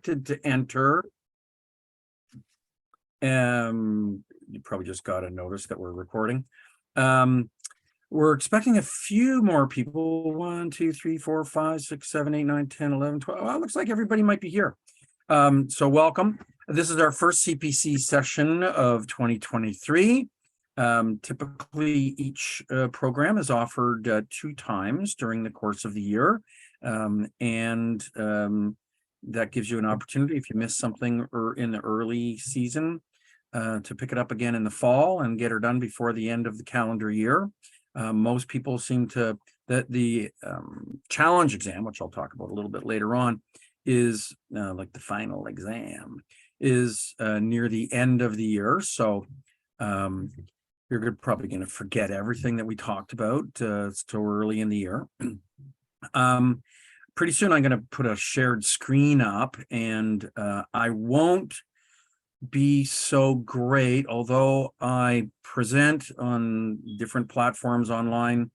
expected to enter. You probably just got a notice that we're recording. We're expecting a few more people. 1, 2, 3, 4, 5, 6, 7, 8, 9, 10, 11, 12. Well, it looks like everybody might be here. So welcome. This is our first CPC session of 2023. Typically, each program is offered 2 times during the course of the year. That gives you an opportunity, if you miss something in the early season, to pick it up again in the fall and get her done before the end of the calendar year. Most people seem to, that the challenge exam, which I'll talk about a little bit later on, is like the final exam, is near the end of the year. So you're probably going to forget everything that we talked about. It's too early in the year. Pretty soon I'm going to put a shared screen up, and I won't be so great, although I present on different platforms online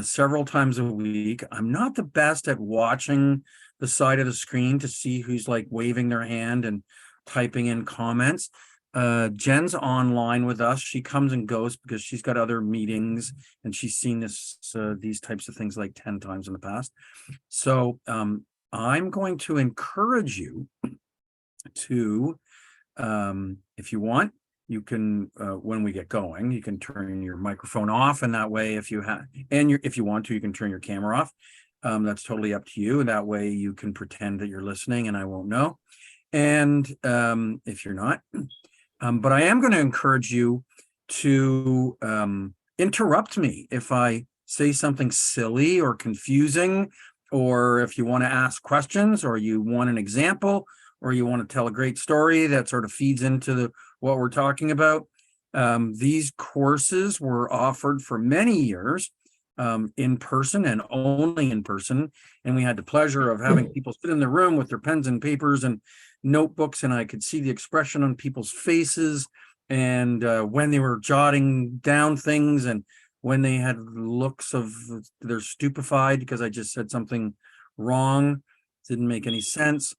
several times a week. I'm not the best at watching the side of the screen to see who's like waving their hand and typing in comments. Jen's online with us. She comes and goes because she's got other meetings, and she's seen these types of things like 10 times in the past. So I'm going to encourage you to, if you want, you can, when we get going, you can turn your microphone off, and that way, if you have, and if you want to, you can turn your camera off. That's totally up to you. That way you can pretend that you're listening and I won't know. And if you're not, but I am going to encourage you to interrupt me if I say something silly or confusing, or if you want to ask questions, or you want an example, or you want to tell a great story that sort of feeds into what we're talking about. These courses were offered for many years in person and only in person. And we had the pleasure of having people sit in the room with their pens and papers and notebooks, and I could see the expression on people's faces, and when they were jotting down things, and when they had looks of they're stupefied because I just said something wrong, didn't make any sense.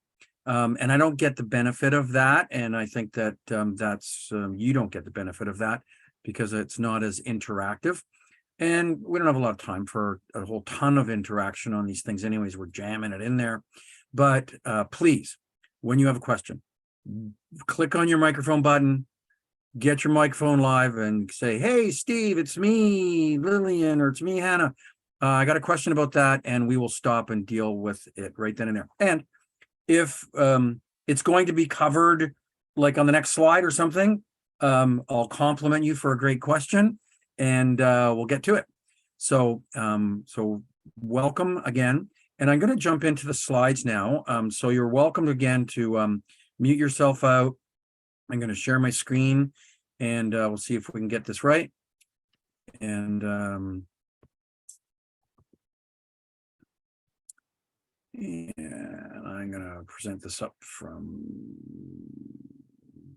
And I don't get the benefit of that. And I think that you don't get the benefit of that because it's not as interactive. And we don't have a lot of time for a whole ton of interaction on these things anyways. We're jamming it in there. But please, when you have a question, click on your microphone button, get your microphone live, and say, hey, Steve, it's me, Lillian, or it's me, Hannah. I got a question about that, and we will stop and deal with it right then and there. And if it's going to be covered like on the next slide or something, I'll compliment you for a great question, and we'll get to it. So welcome again. And I'm going to jump into the slides now. So you're welcome again to mute yourself out. I'm going to share my screen, and we'll see if we can get this right. And I'm going to present this up from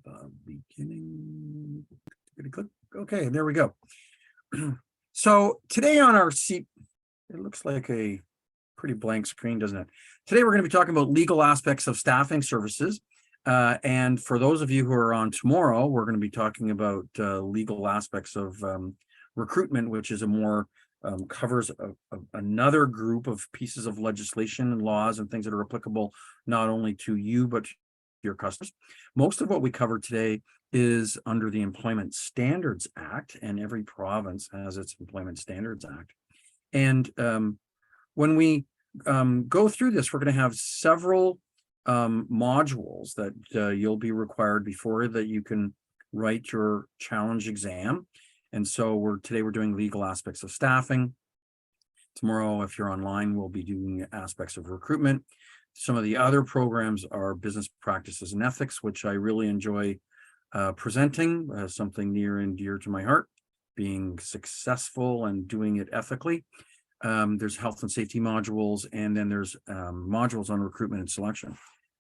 the beginning. Okay, there we go. So today on our it looks like a pretty blank screen, doesn't it? Today we're going to be talking about legal aspects of staffing services. And for those of you who are on tomorrow, we're going to be talking about legal aspects of recruitment, which is a more covers another group of pieces of legislation and laws and things that are applicable not only to you, but to your customers. Most of what we cover today is under the Employment Standards Act, and every province has its Employment Standards Act. And when we go through this, we're going to have several modules that you'll be required before that you can write your challenge exam. And so today we're doing legal aspects of staffing. Tomorrow, if you're online, we'll be doing aspects of recruitment. Some of the other programs are business practices and ethics, which I really enjoy presenting, something near and dear to my heart, being successful and doing it ethically. There's health and safety modules, and then there's modules on recruitment and selection.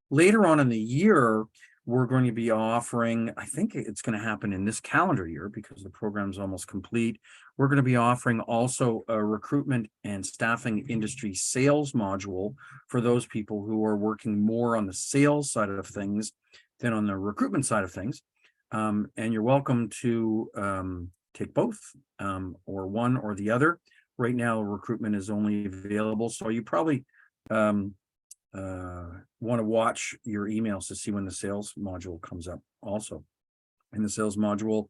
Later on in the year, we're going to be offering, I think it's going to happen in this calendar year because the program's almost complete. We're going to be offering also a recruitment and staffing industry sales module for those people who are working more on the sales side of things than on the recruitment side of things. And you're welcome to take both or one or the other. Right now, recruitment is only available, so you probably want to watch your emails to see when the sales module comes up also. And the sales module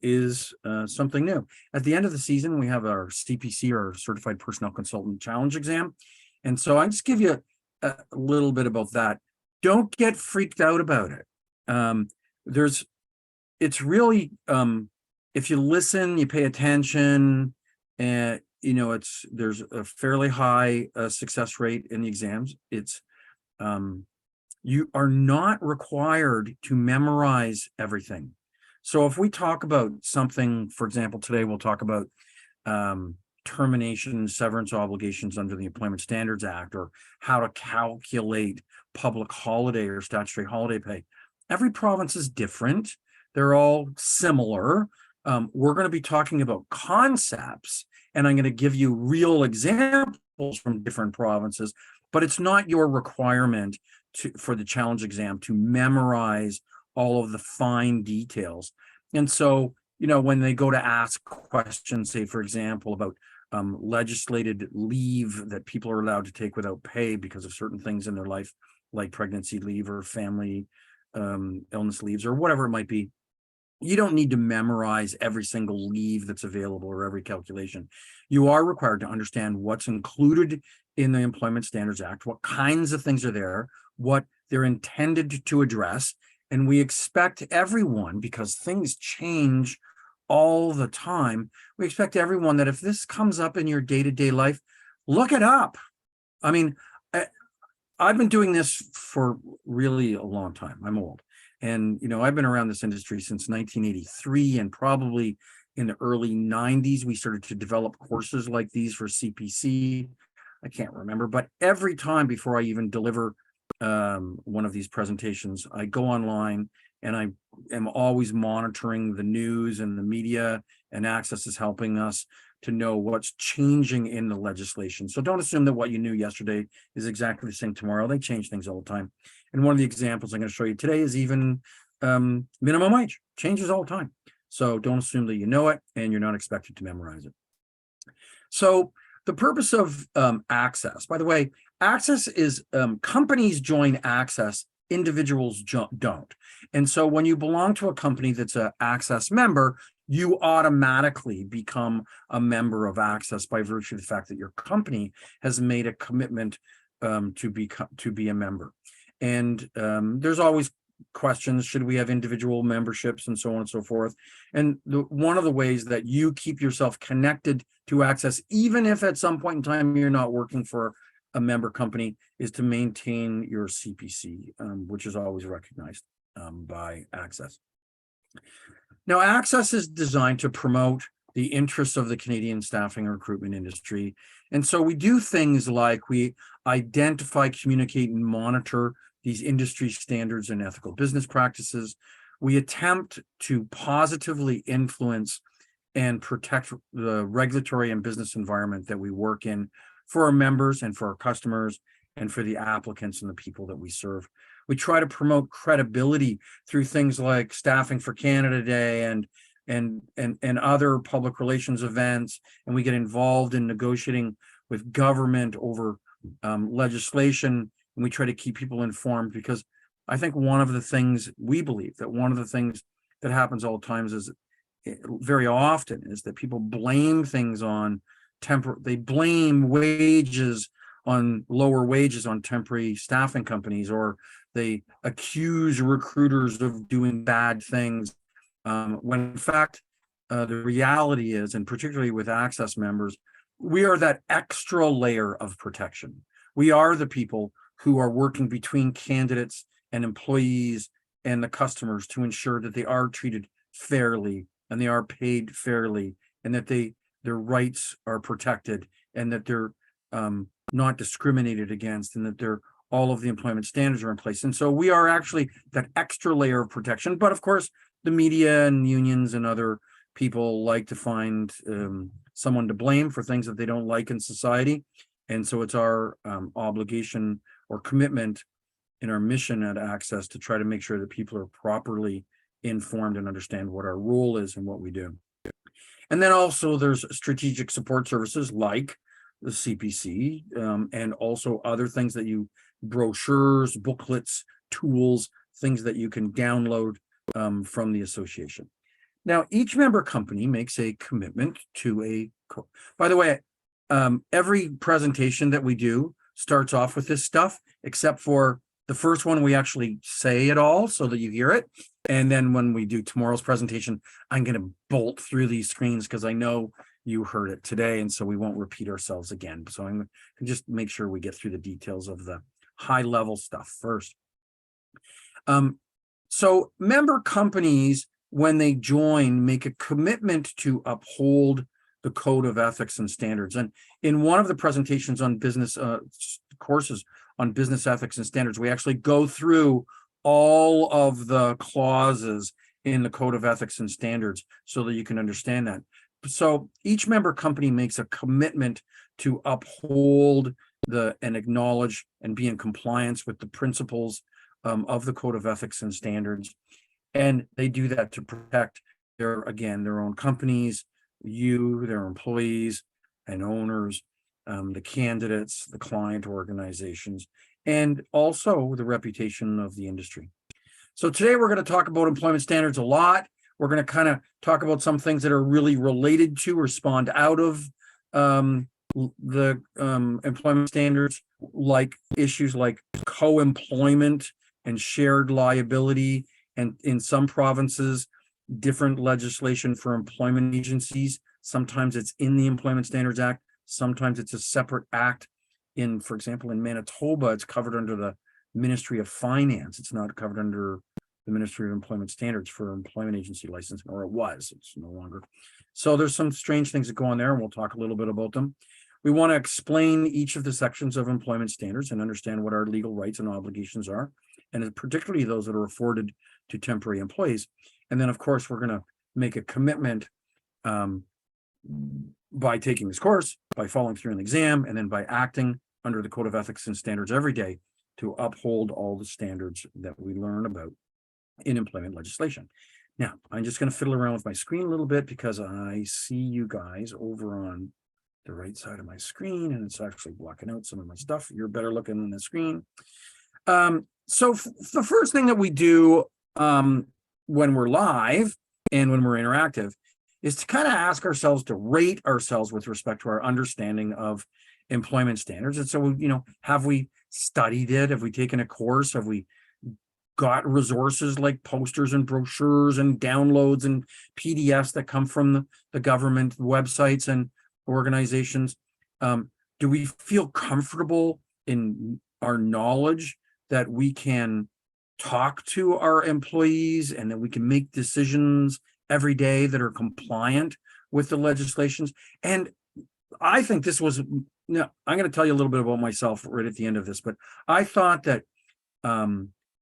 is something new. At the end of the season, we have our CPC, or Certified Personnel Consultant Challenge exam. And so I just give you a little bit about that. Don't get freaked out about it. It's really, if you listen, you pay attention, and there's a fairly high success rate in the exams. It's you are not required to memorize everything. So if we talk about something, for example, today we'll talk about termination severance obligations under the Employment Standards Act, or how to calculate public holiday or statutory holiday pay. Every province is different. They're all similar. We're going to be talking about concepts, and I'm going to give you real examples from different provinces, but it's not your requirement for the challenge exam to memorize all of the fine details. And so, when they go to ask questions, say, for example, about legislated leave that people are allowed to take without pay because of certain things in their life, like pregnancy leave or family illness leaves or whatever it might be, you don't need to memorize every single leave that's available or every calculation. You are required to understand what's included in the Employment Standards Act, what kinds of things are there, what they're intended to address. And we expect everyone, because things change all the time, we expect everyone that if this comes up in your day-to-day life, look it up. I mean, I've been doing this for really a long time. I'm old. And, I've been around this industry since 1983, and probably in the early 90s, we started to develop courses like these for CPC. I can't remember, but every time before I even deliver one of these presentations, I go online and I am always monitoring the news and the media, and Access is helping us to know what's changing in the legislation. So don't assume that what you knew yesterday is exactly the same tomorrow. They change things all the time. And one of the examples I'm going to show you today is even minimum wage changes all the time. So don't assume that you know it and you're not expected to memorize it. So the purpose of Access, by the way, Access is companies join Access, individuals don't. And so when you belong to a company that's an Access member, you automatically become a member of Access by virtue of the fact that your company has made a commitment to be a member. And there's always questions, should we have individual memberships and so on and so forth. And one of the ways that you keep yourself connected to Access, even if at some point in time you're not working for a member company, is to maintain your CPC, which is always recognized by Access. Now, Access is designed to promote the interests of the Canadian staffing and recruitment industry. And so we do things like we identify, communicate, and monitor these industry standards and ethical business practices. We attempt to positively influence and protect the regulatory and business environment that we work in for our members and for our customers and for the applicants and the people that we serve. We try to promote credibility through things like Staffing for Canada Day and other public relations events, and we get involved in negotiating with government over legislation, and we try to keep people informed, because I think one of the things that happens all the times is very often is that people blame things on they blame wages on lower wages on temporary staffing companies, or they accuse recruiters of doing bad things, when in fact the reality is, and particularly with Access members, we are that extra layer of protection. We are the people who are working between candidates and employees and the customers to ensure that they are treated fairly and they are paid fairly, and that their rights are protected, and that they're not discriminated against, and that they're all of the employment standards are in place. And so we are actually that extra layer of protection. But of course, the media and unions and other people like to find someone to blame for things that they don't like in society. And so it's our obligation or commitment in our mission at Access to try to make sure that people are properly informed and understand what our role is and what we do. And then also there's strategic support services like the CPC and also other things that brochures, booklets, tools, things that you can download from the association. Now, each member company makes a commitment to by the way, every presentation that we do starts off with this stuff, except for the first one, we actually say it all so that you hear it. And then when we do tomorrow's presentation, I'm going to bolt through these screens because I know you heard it today. And so we won't repeat ourselves again. So I'm going to just make sure we get through the details of the high level stuff first. So member companies, when they join, make a commitment to uphold the code of ethics and standards. And in one of the presentations on business courses on business ethics and standards, we actually go through all of the clauses in the code of ethics and standards so that you can understand that. So each member company makes a commitment to uphold and acknowledge and be in compliance with the principles of the code of ethics and standards. And they do that to protect their own companies, their employees and owners, the candidates, the client organizations, and also the reputation of the industry. So today we're going to talk about employment standards a lot. We're going to kind of talk about some things that are really related to or spawned out of the employment standards, like issues like co-employment and shared liability, and in some provinces, different legislation for employment agencies. Sometimes it's in the Employment Standards Act. Sometimes it's a separate act. For example, in Manitoba, it's covered under the Ministry of Finance. It's not covered under the Ministry of Employment Standards for employment agency licensing, or it was. It's no longer. So there's some strange things that go on there, and we'll talk a little bit about them. We want to explain each of the sections of employment standards and understand what our legal rights and obligations are, and particularly those that are afforded to temporary employees. And then, of course, we're going to make a commitment by taking this course, by following through an exam, and then by acting under the Code of Ethics and Standards every day to uphold all the standards that we learn about in employment legislation. Now, I'm just going to fiddle around with my screen a little bit because I see you guys over on the right side of my screen, and it's actually blocking out some of my stuff. You're better looking than the screen. So the first thing that we do when we're live and when we're interactive is to kind of ask ourselves to rate ourselves with respect to our understanding of employment standards. And so, have we studied it? Have we taken a course? Have we got resources like posters and brochures and downloads and PDFs that come from the government websites and organizations? Do we feel comfortable in our knowledge that we can talk to our employees and that we can make decisions every day that are compliant with the legislations? And I think this was, I'm going to tell you a little bit about myself right at the end of this, but I thought that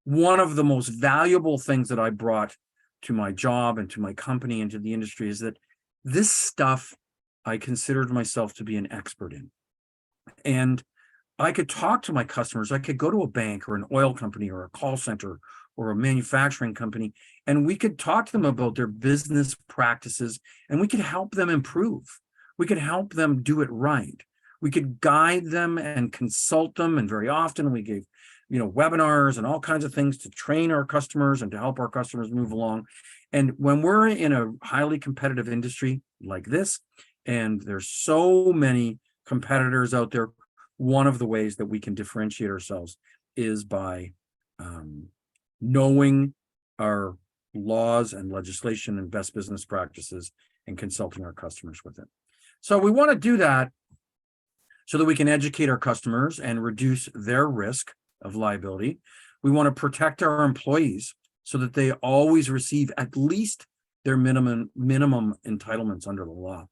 one of the most valuable things that I brought to my job and to my company and to the industry is that this stuff I considered myself to be an expert in. And I could talk to my customers. I could go to a bank or an oil company or a call center or a manufacturing company, and we could talk to them about their business practices, and we could help them improve. We could help them do it right. We could guide them and consult them. And very often we gave, webinars and all kinds of things to train our customers and to help our customers move along. And when we're in a highly competitive industry like this, and there's so many competitors out there, one of the ways that we can differentiate ourselves is by knowing our laws and legislation and best business practices and consulting our customers with it. So we want to do that so that we can educate our customers and reduce their risk of liability. We want to protect our employees so that they always receive at least their minimum entitlements under the law.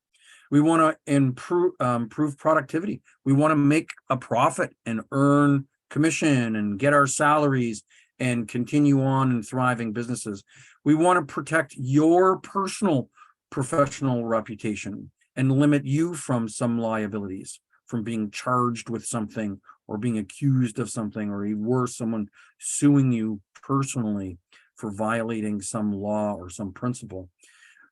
We want to improve productivity. We want to make a profit and earn commission and get our salaries and continue on in thriving businesses. We want to protect your personal professional reputation and limit you from some liabilities, from being charged with something or being accused of something, or even worse, someone suing you personally for violating some law or some principle.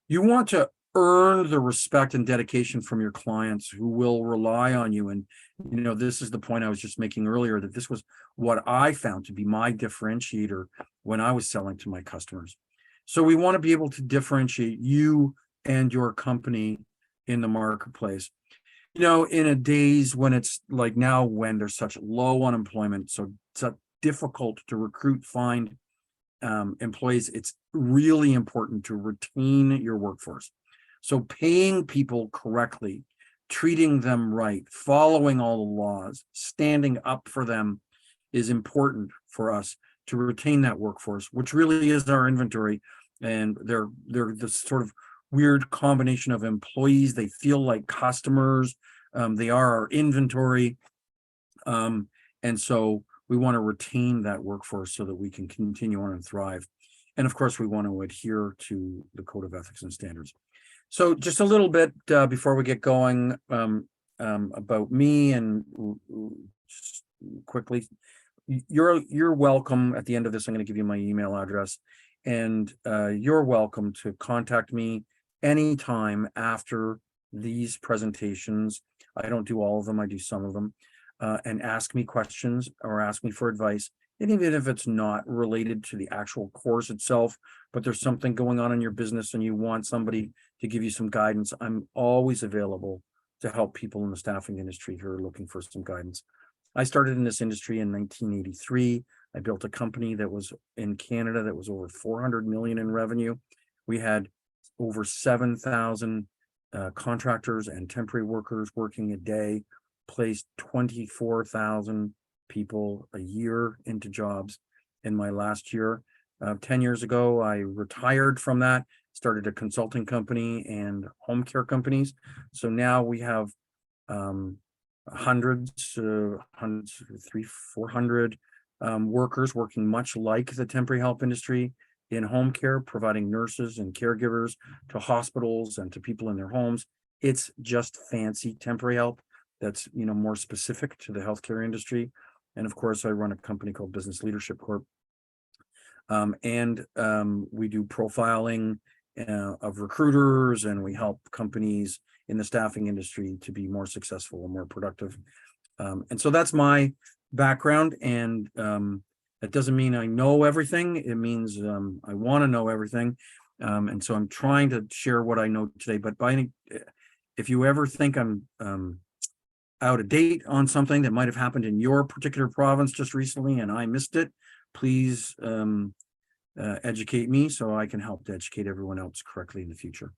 You want to earn the respect and dedication from your clients who will rely on you. And, this is the point I was just making earlier, that this was what I found to be my differentiator when I was selling to my customers. So we want to be able to differentiate you and your company in the marketplace. In a days when it's like now, when there's such low unemployment, so it's difficult to recruit, find employees, it's really important to retain your workforce. So paying people correctly, treating them right, following all the laws, standing up for them is important for us to retain that workforce, which really is our inventory. And they're this sort of weird combination of employees. They feel like customers. They are our inventory. And so we want to retain that workforce so that we can continue on and thrive. And of course, we want to adhere to the Code of Ethics and Standards. So just a little bit before we get going about me, and just quickly, you're welcome. At the end of this, I'm going to give you my email address, and you're welcome to contact me anytime after these presentations. I don't do all of them, I do some of them, and ask me questions or ask me for advice. And even if it's not related to the actual course itself, but there's something going on in your business and you want somebody to give you some guidance, I'm always available to help people in the staffing industry who are looking for some guidance. I started in this industry in 1983. I built a company that was in Canada that was over 400 million in revenue. We had over 7,000 contractors and temporary workers working a day, placed 24,000 people a year into jobs in my last year. 10 years ago, I retired from that, started a consulting company and home care companies. So now we have hundreds, 400 workers working much like the temporary help industry in home care, providing nurses and caregivers to hospitals and to people in their homes. It's just fancy temporary help that's more specific to the healthcare industry. And of course, I run a company called Business Leadership Corp. And we do profiling of recruiters, and we help companies in the staffing industry to be more successful and more productive. And so that's my background. And that doesn't mean I know everything. It means I want to know everything. And so I'm trying to share what I know today. But if you ever think I'm out of date on something that might have happened in your particular province just recently and I missed it, please educate me so I can help to educate everyone else correctly in the future.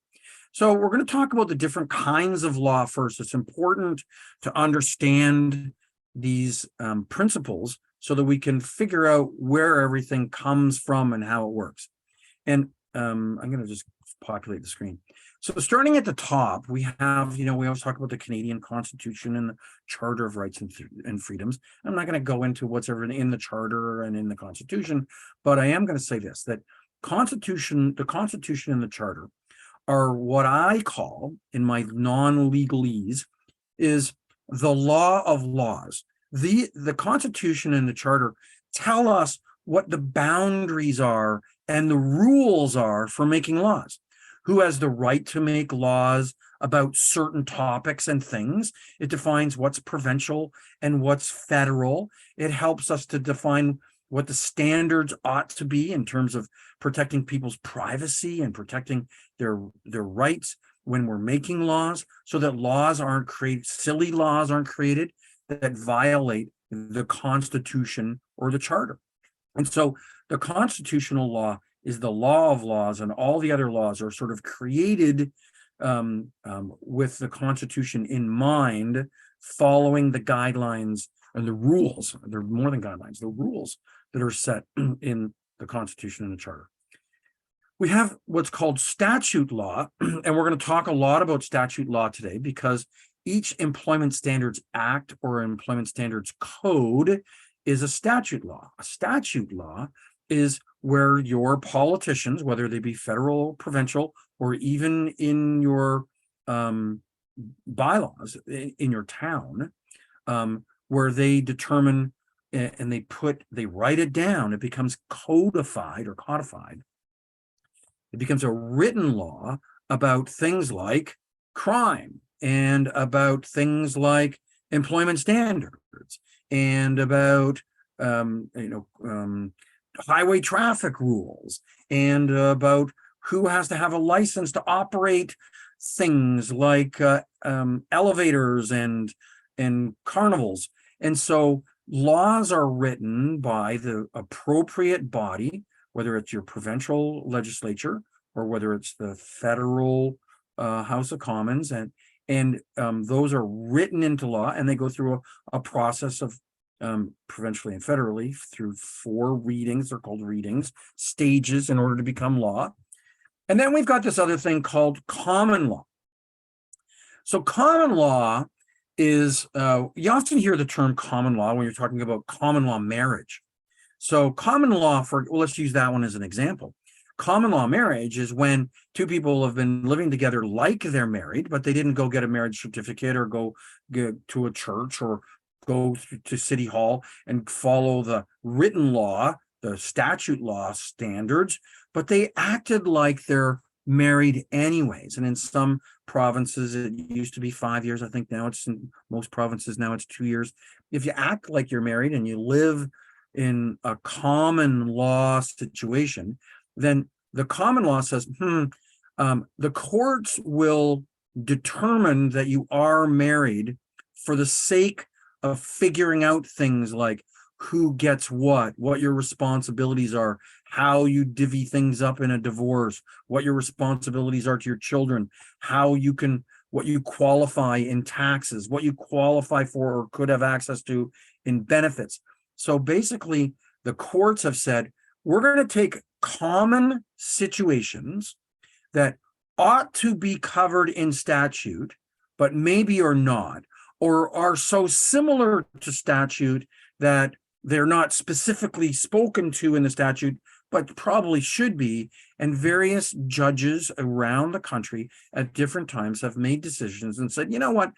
So we're going to talk about the different kinds of law first. It's important to understand these principles so that we can figure out where everything comes from and how it works. And I'm going to just populate the screen. So starting at the top, we have, we always talk about the Canadian Constitution and the Charter of Rights and Freedoms. I'm not going to go into what's ever in the Charter and in the Constitution, but I am going to say this, that the Constitution and the Charter are what I call, in my non-legalese, is the law of laws. The Constitution and the Charter tell us what the boundaries are and the rules are for making laws. Who has the right to make laws about certain topics and things. It defines what's provincial and what's federal. It helps us to define what the standards ought to be in terms of protecting people's privacy and protecting their rights when we're making laws, so that laws aren't created, silly laws aren't created that violate the Constitution or the Charter. And so the constitutional law is the law of laws, and all the other laws are sort of created with the Constitution in mind, following the guidelines and the rules. They're more than guidelines, the rules that are set in the Constitution and the Charter. We have what's called statute law, and we're going to talk a lot about statute law today because each Employment Standards Act or Employment Standards Code is a statute law. A statute law is where your politicians, whether they be federal, provincial, or even in your bylaws in your town, where they determine and they write it down, it becomes codified or codified. It becomes a written law about things like crime and about things like employment standards and about highway traffic rules and about who has to have a license to operate things like elevators and carnivals. And so laws are written by the appropriate body, whether it's your provincial legislature or whether it's the federal House of Commons, and those are written into law, and they go through a process of provincially and federally through 4 readings. They're called readings, stages in order to become law. And then we've got this other thing called common law. So common law is, you often hear the term common law when you're talking about common law marriage. So common law let's use that one as an example. Common law marriage is when 2 people have been living together like they're married, but they didn't go get a marriage certificate or go to a church or go to City Hall and follow the written law, the statute law standards, but they acted like they're married anyways. And in some provinces, it used to be 5 years. I think now it's in most provinces, now it's 2 years. If you act like you're married and you live in a common law situation, then the common law says, the courts will determine that you are married for the sake of figuring out things like who gets what your responsibilities are, how you divvy things up in a divorce, what your responsibilities are to your children, what you qualify in taxes, what you qualify for or could have access to in benefits. So basically, the courts have said, we're going to take common situations that ought to be covered in statute, but maybe are not, or are so similar to statute that they're not specifically spoken to in the statute, but probably should be. And various judges around the country at different times have made decisions and said, you know what?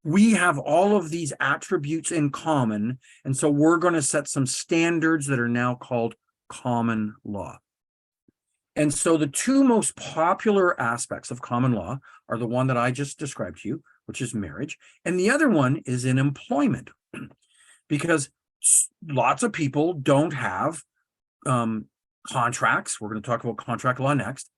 We have all of these attributes in common, and so we're going to set some standards that are now called common law. And so the 2 most popular aspects of common law are the one that I just described to you, which is marriage, and the other one is in employment, because lots of people don't have contracts. We're going to talk about contract law next.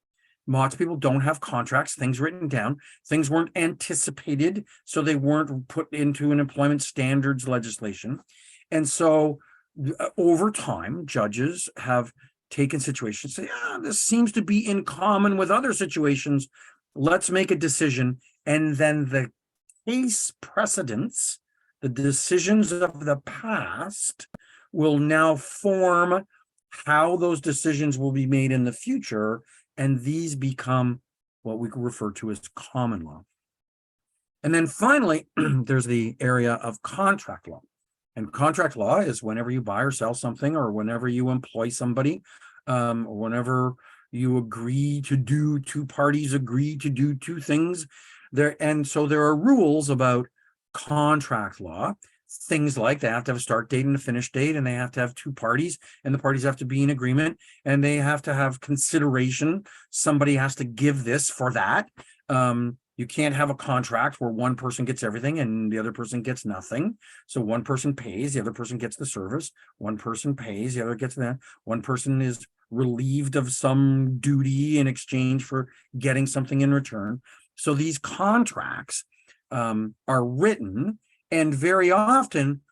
Lots of people don't have contracts, things written down, things weren't anticipated, so they weren't put into an employment standards legislation. And so over time, judges have taken situations, say, this seems to be in common with other situations. Let's make a decision. And then the case precedents, the decisions of the past, will now form how those decisions will be made in the future. And these become what we refer to as common law. And then finally, there's the area of contract law. And contract law is whenever you buy or sell something, or whenever you employ somebody, or whenever you agree to do, 2 parties agree to do 2 things there. And so there are rules about contract law, things like they have to have a start date and a finish date, and they have to have 2 parties, and the parties have to be in agreement, and they have to have consideration. Somebody has to give this for that. You can't have a contract where one person gets everything and the other person gets nothing. So one person pays, the other person gets the service. One person pays, the other gets that. One person is relieved of some duty in exchange for getting something in return. So these contracts are written, and very often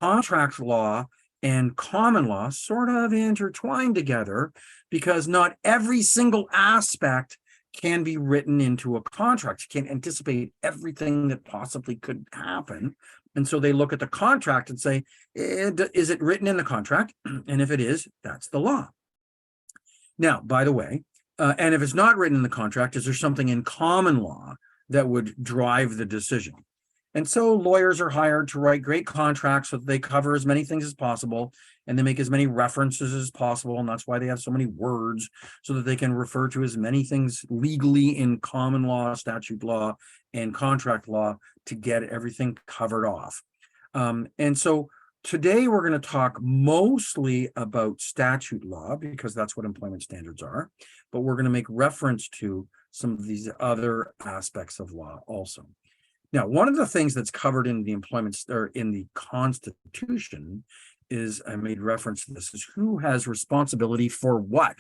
contract law and common law sort of intertwine together, because not every single aspect can be written into a contract. You can't anticipate everything that possibly could happen. And so they look at the contract and say, is it written in the contract? And if it is, that's the law. Now, by the way, and if it's not written in the contract, is there something in common law that would drive the decision? And so lawyers are hired to write great contracts so that they cover as many things as possible and they make as many references as possible. And that's why they have so many words, so that they can refer to as many things legally in common law, statute law, and contract law to get everything covered off. And so today we're going to talk mostly about statute law because that's what employment standards are, but we're going to make reference to some of these other aspects of law also. Now, one of the things that's covered in the employment or in the Constitution is, I made reference to this, is who has responsibility for what.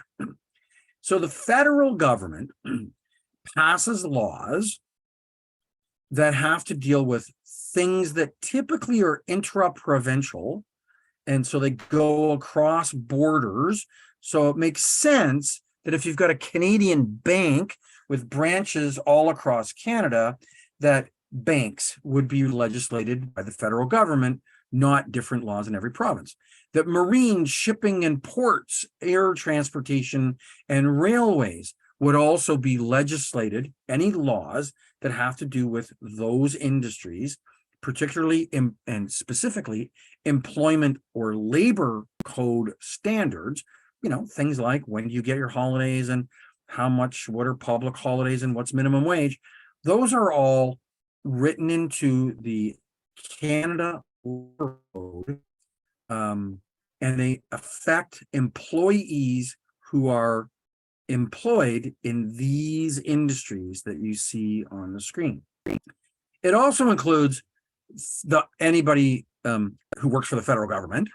So the federal government passes laws that have to deal with things that typically are intra-provincial, and so they go across borders. So it makes sense that if you've got a Canadian bank with branches all across Canada, that banks would be legislated by the federal government, not different laws in every province. That marine, shipping and ports, air transportation, and railways would also be legislated, any laws that have to do with those industries, particularly and specifically employment or labor code standards, things like when do you get your holidays and how much, what are public holidays and what's minimum wage. Those are all written into the Canada Labor Code, and they affect employees who are employed in these industries that you see on the screen. It also includes anybody who works for the federal government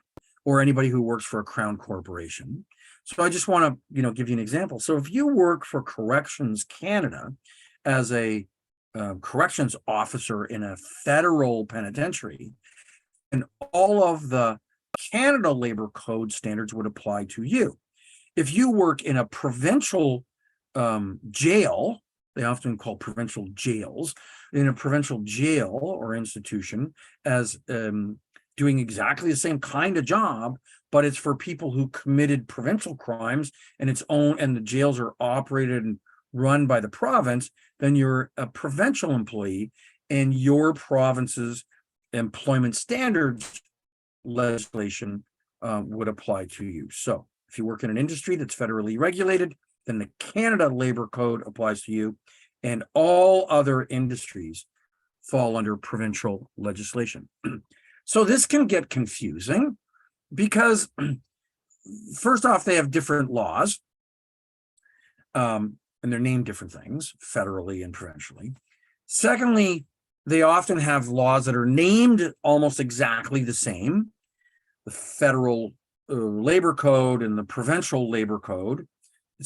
or anybody who works for a crown corporation. So I just want to, give you an example. So if you work for Corrections Canada as a corrections officer in a federal penitentiary, and all of the Canada Labor Code standards would apply to you. If you work in a provincial jail, they often call provincial jails, in a provincial jail or institution as doing exactly the same kind of job, but it's for people who committed provincial crimes and the jails are operated and run by the province, then you're a provincial employee and your province's employment standards legislation would apply to you. So if you work in an industry that's federally regulated, then the Canada Labor Code applies to you, and all other industries fall under provincial legislation. So this can get confusing because first off, they have different laws, and they're named different things federally and provincially. Secondly, they often have laws that are named almost exactly the same. The federal labor code and the provincial labor code. A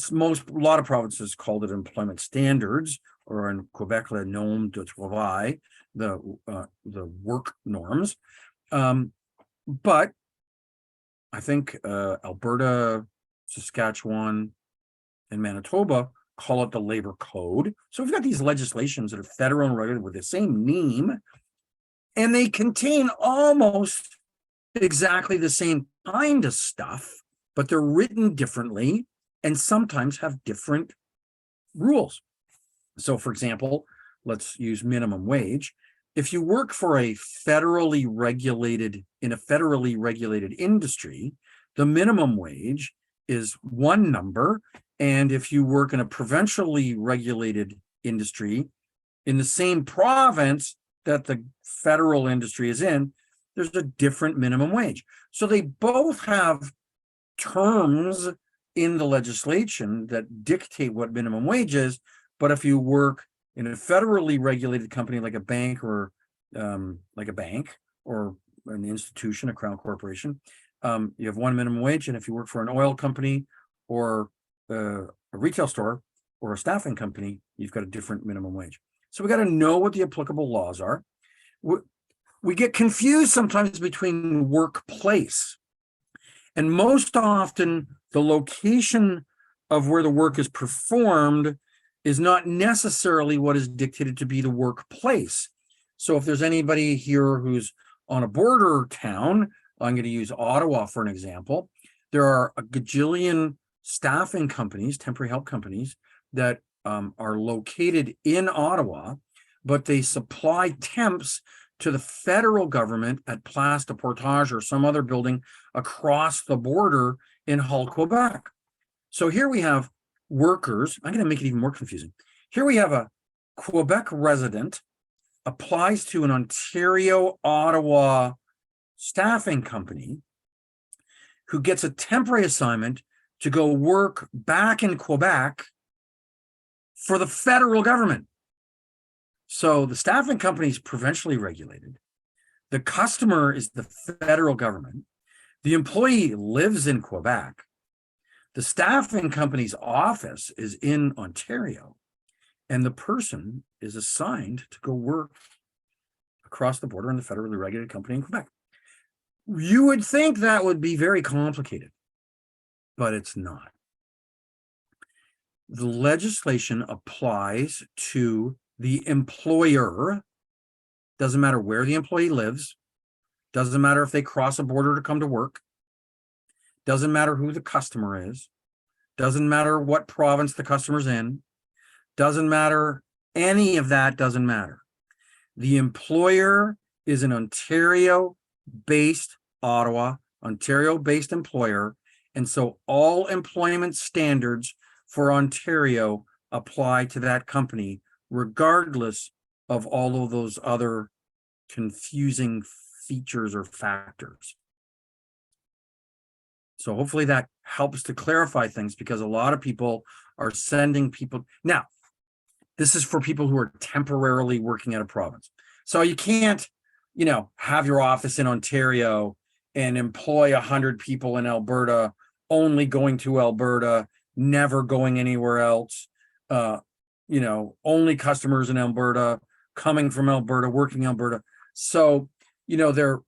lot of provinces called it employment standards, or in Quebec, le norme de travail, the work norms. But I think Alberta, Saskatchewan, and Manitoba call it the labor code. So we've got these legislations that are federal and regulated with the same name, and they contain almost exactly the same kind of stuff, but they're written differently and sometimes have different rules. So for example, let's use minimum wage. If you work for in a federally regulated industry, the minimum wage is one number. And if you work in a provincially regulated industry in the same province that the federal industry is in, there's a different minimum wage. So they both have terms in the legislation that dictate what minimum wage is. But if you work in a federally regulated company like a bank or an institution, a crown corporation, you have one minimum wage. And if you work for an oil company or a retail store or a staffing company, you've got a different minimum wage. So we got to know what the applicable laws are. We get confused sometimes between workplace, and most often the location of where the work is performed is not necessarily what is dictated to be the workplace. So if there's anybody here who's on a border town, I'm going to use Ottawa for an example. There are a gajillion staffing companies, temporary help companies, that are located in Ottawa, but they supply temps to the federal government at Place de Portage or some other building across the border in Hull, Quebec. So here we have workers. I'm going to make it even more confusing. Here we have a Quebec resident applies to an Ontario, Ottawa staffing company who gets a temporary assignment to go work back in Quebec for the federal government. So the staffing company is provincially regulated. The customer is the federal government. The employee lives in Quebec. The staffing company's office is in Ontario. And the person is assigned to go work across the border in the federally regulated company in Quebec. You would think that would be very complicated, but it's not. The legislation applies to the employer. Doesn't matter where the employee lives. Doesn't matter if they cross a border to come to work. Doesn't matter who the customer is. Doesn't matter what province the customer's in. Doesn't matter. Any of that doesn't matter. The employer is an Ontario-based Ontario-based employer. And so all employment standards for Ontario apply to that company, regardless of all of those other confusing features or factors. So hopefully that helps to clarify things, because a lot of people are sending people. Now, this is for people who are temporarily working at a province. So you can't, have your office in Ontario and employ 100 people in Alberta, only going to Alberta, never going anywhere else. Only customers in Alberta, coming from Alberta, working Alberta. So, they're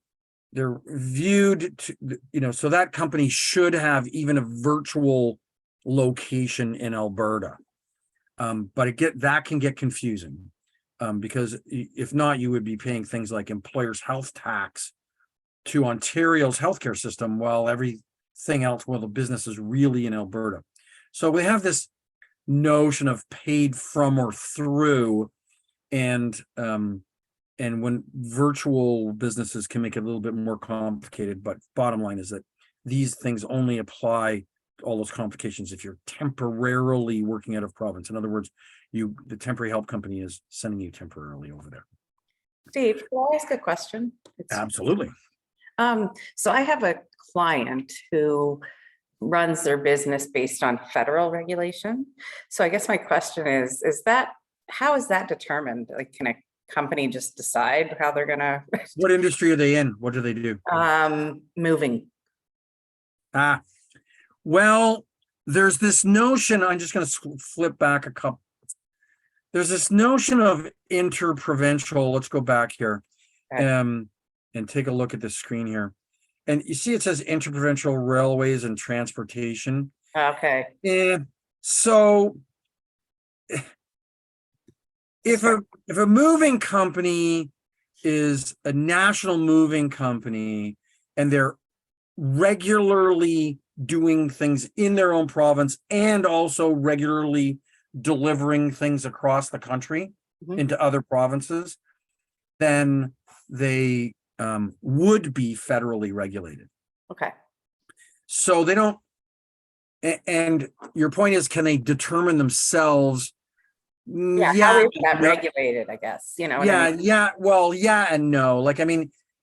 viewed to, so that company should have even a virtual location in Alberta. But that can get confusing, because if not, you would be paying things like employer's health tax to Ontario's healthcare system, while everything else, the business is really in Alberta. So we have this notion of paid from or through, and when virtual businesses can make it a little bit more complicated. But bottom line is that these things only apply, all those complications, if you're temporarily working out of province. In other words, the temporary help company is sending you temporarily over there. Steve, can I ask a question? Absolutely. So I have a client who runs their business based on federal regulation. So I guess my question is how is that determined? Like, can a company just decide how they're gonna? What industry are they in? What do they do? Moving. Well, there's this notion, I'm just going to flip back a couple. There's this notion of interprovincial. Let's go back here, Okay. and take a look at the screen here. And you see it says interprovincial railways and transportation. Okay. And so if a moving company is a national moving company and they're regularly doing things in their own province and also regularly delivering things across the country into other provinces, then they would be federally regulated. Okay. So they don't, and your point is, can they determine themselves? Yeah, how is that regulated, I guess, what I mean? Yeah and no. Like,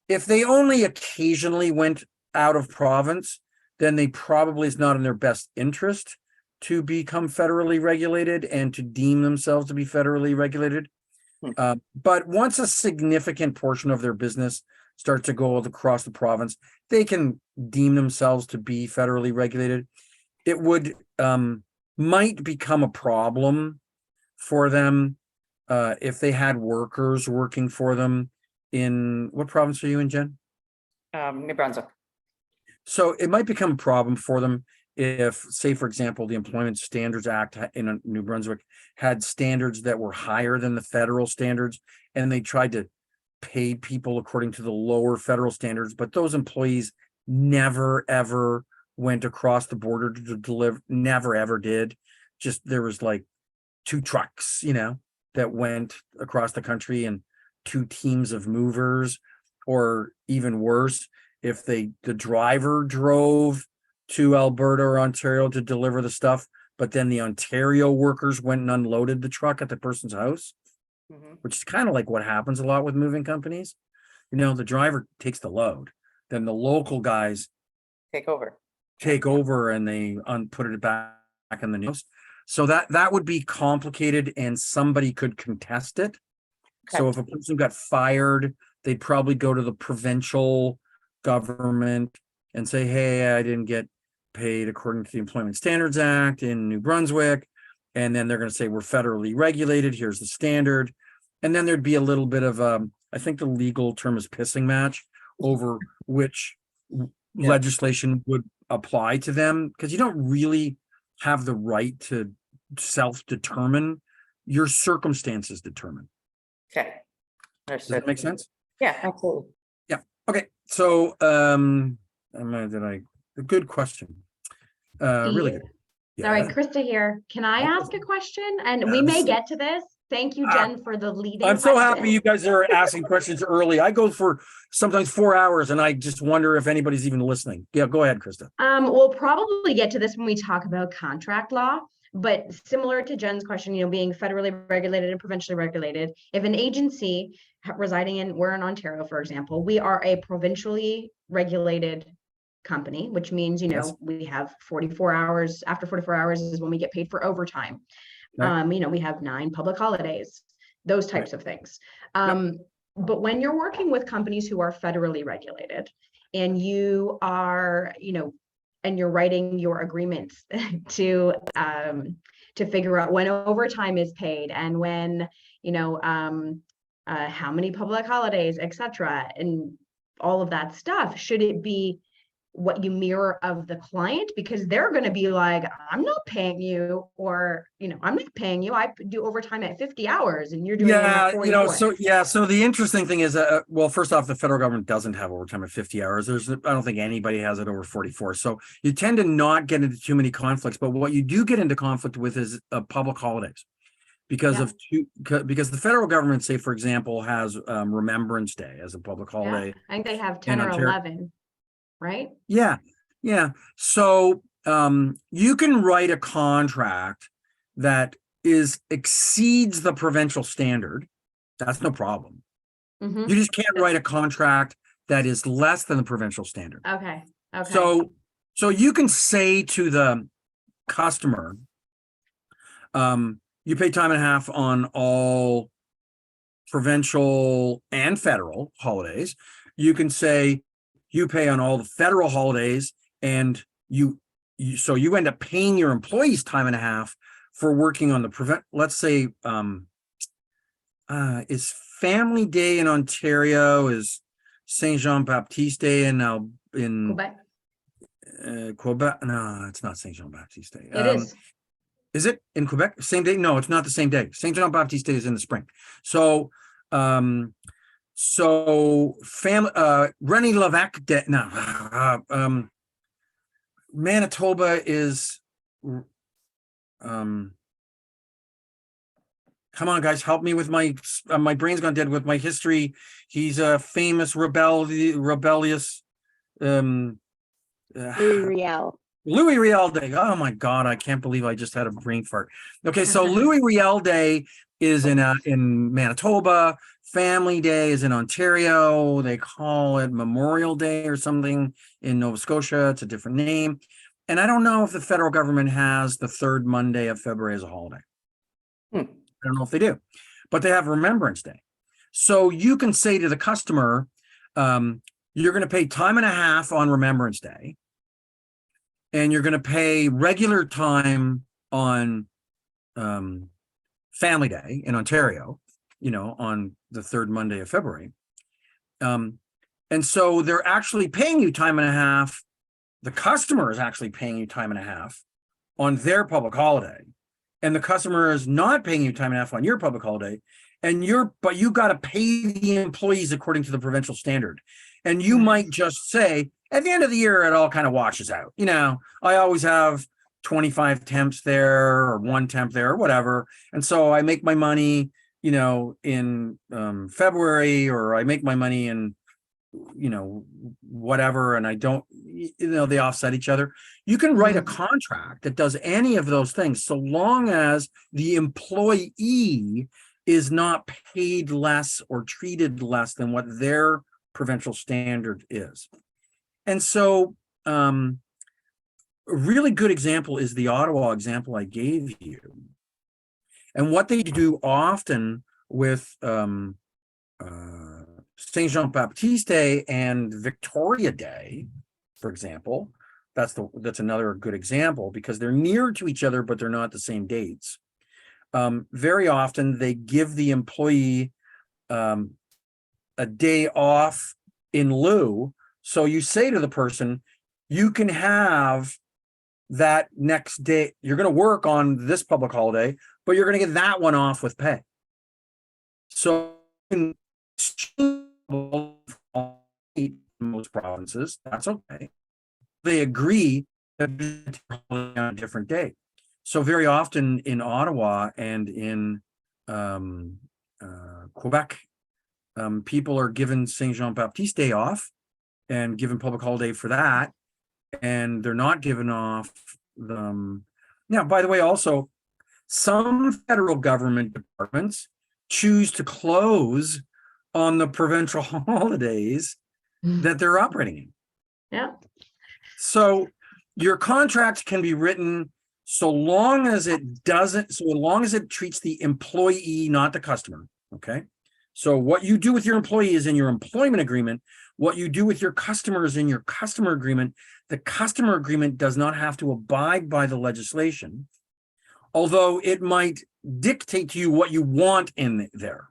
if they only occasionally went out of province, then they probably, it's not in their best interest to become federally regulated and to deem themselves to be federally regulated. But once a significant portion of their business starts to go across the province, they can deem themselves to be federally regulated. It would might become a problem for them if they had workers working for them in, what province are you in, Jen? New Brunswick. So it might become a problem for them if, say, for example, the Employment Standards Act in New Brunswick had standards that were higher than the federal standards, and they tried to pay people according to the lower federal standards, but those employees never, ever went across the border to deliver, never, ever did. Just, there was like 2 trucks, that went across the country and two teams of movers, or even worse, if the driver drove to Alberta or Ontario to deliver the stuff, but then the Ontario workers went and unloaded the truck at the person's house, Mhm. which is kind of like what happens a lot with moving companies. The driver takes the load, then the local guys Take over. take over and they put it back in the news. So that would be complicated and somebody could contest it. So Okay. if a person got fired, they'd probably go to the provincial government and say, hey, I didn't get paid according to the Employment Standards Act in New Brunswick. And then they're going to say, we're federally regulated. Here's the standard. And then there'd be a little bit of, I think the legal term is pissing match over which legislation would apply to them, because you don't really have the right to self-determine. Your circumstances determine. Okay. Does that make sense? Yeah, absolutely. Okay, so a good question. Really good. All right, Yeah. Krista here. Can I Okay. ask a question? And we may Yes. get to this. Thank you, Jen, for the leading. I'm so happy question. you guys are asking questions early. I go for sometimes 4 hours and I just wonder if anybody's even listening. Yeah, go ahead, Krista. We'll probably get to this when we talk about contract law, but similar to Jen's question, being federally regulated and provincially regulated, if an agency we're in Ontario, for example, we are a provincially regulated company, which means, Yes. we have 44 hours. After 44 hours is when we get paid for overtime. Right. We have 9 public holidays, those types of things. But when you're working with companies who are federally regulated and you are, and you're writing your agreements to figure out when overtime is paid and when, how many public holidays, etc., and all of that stuff, should it be what you mirror of the client? Because they're going to be like, I'm not paying you, or, I'm not paying you. I do overtime at 50 hours and you're doing it at 44. So the interesting thing is, well, first off, the federal government doesn't have overtime at 50 hours. I don't think anybody has it over 44. So you tend to not get into too many conflicts, but what you do get into conflict with is public holidays. Because because the federal government, say, for example, has Remembrance Day as a public holiday. I think they have 10 or 11, right? Yeah. So you can write a contract that exceeds the provincial standard. That's no problem. Mhm. You just can't write a contract that is less than the provincial standard. Okay. So you can say to the customer, you pay time and a half on all provincial and federal holidays. You can say you pay on all the federal holidays, and so you end up paying your employees time and a half for working on the let's say is Family Day in Ontario, is Saint Jean Baptiste Day in Quebec. Quebec? No, it's not Saint Jean Baptiste Day. It is. Is it in Quebec? Same day? No, it's not the same day. Saint Jean Baptiste Day is in the spring. So, Rennie Levesque Day. No, Manitoba is. Come on, guys, help me with my brain's gone dead with my history. He's a famous rebellious. Louis Riel. Louis Riel Day. Oh my God, I can't believe I just had a brain fart. Okay, so Louis Riel Day is in Manitoba. Family Day is in Ontario. They call it Memorial Day or something in Nova Scotia. It's a different name. And I don't know if the federal government has the third Monday of February as a holiday. I don't know if they do, but they have Remembrance Day. So you can say to the customer, you're going to pay time and a half on Remembrance Day, and you're going to pay regular time on Family Day in Ontario, on the third Monday of February. And so they're actually paying you time and a half. The customer is actually paying you time and a half on their public holiday, and the customer is not paying you time and a half on your public holiday. But you got to pay the employees according to the provincial standard. And you might just say, at the end of the year, it all kind of washes out. I always have 25 temps there or 1 temp there or whatever. And so I make my money in February, or I make my money in, whatever, and I don't, they offset each other. You can write a contract that does any of those things, so long as the employee is not paid less or treated less than what their provincial standard is. And so, a really good example is the Ottawa example I gave you. And what they do often with Saint Jean Baptiste Day and Victoria Day, for example, that's another good example, because they're near to each other, but they're not the same dates. Very often they give the employee a day off in lieu. So you say to the person, you can have that next day, you're going to work on this public holiday, but you're going to get that one off with pay. So in most provinces, that's okay. They agree that on a different day. So very often in Ottawa and in Quebec, people are given Saint Jean Baptiste Day off and given public holiday for that, and they're not given off now, by the way, also some federal government departments choose to close on the provincial holidays that they're operating in. Yeah. So your contract can be written so long as it treats the employee, not the customer. Okay. So what you do with your employee is in your employment agreement. What you do with your customer is in your customer agreement. The customer agreement does not have to abide by the legislation, although it might dictate to you what you want in there.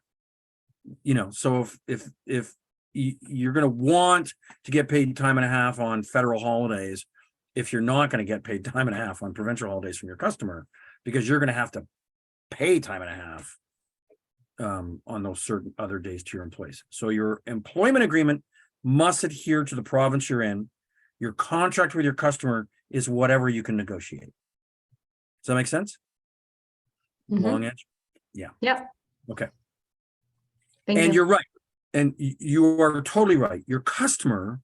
So if you're going to want to get paid time and a half on federal holidays, if you're not going to get paid time and a half on provincial holidays from your customer, because you're going to have to pay time and a half on those certain other days to your employees. So your employment agreement must adhere to the province you're in. Your contract with your customer is whatever you can negotiate. Does that make sense? Long answer. Yeah. Yep. Okay. Thank And you. you're right. And you are totally right. Your customer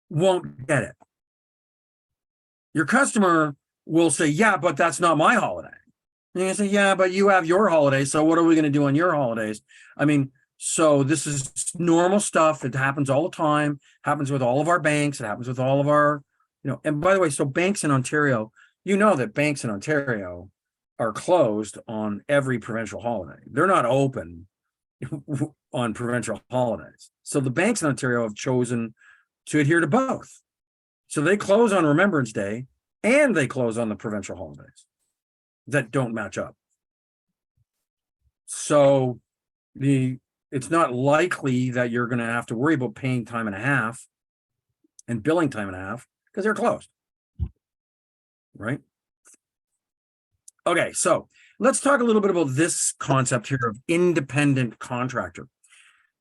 won't get it. Your customer will say, yeah, but that's not my holiday. And you say, yeah, but you have your holiday. So what are we going to do on your holidays? I mean, so this is normal stuff. It happens all the time, happens with all of our banks. It happens with all of our, and by the way, so banks in Ontario, that banks in Ontario are closed on every provincial holiday. They're not open on provincial holidays. So the banks in Ontario have chosen to adhere to both. So they close on Remembrance Day and they close on the provincial holidays that don't match up. So it's not likely that you're going to have to worry about paying time and a half and billing time and a half because they're closed. Right? Okay, so let's talk a little bit about this concept here of independent contractor.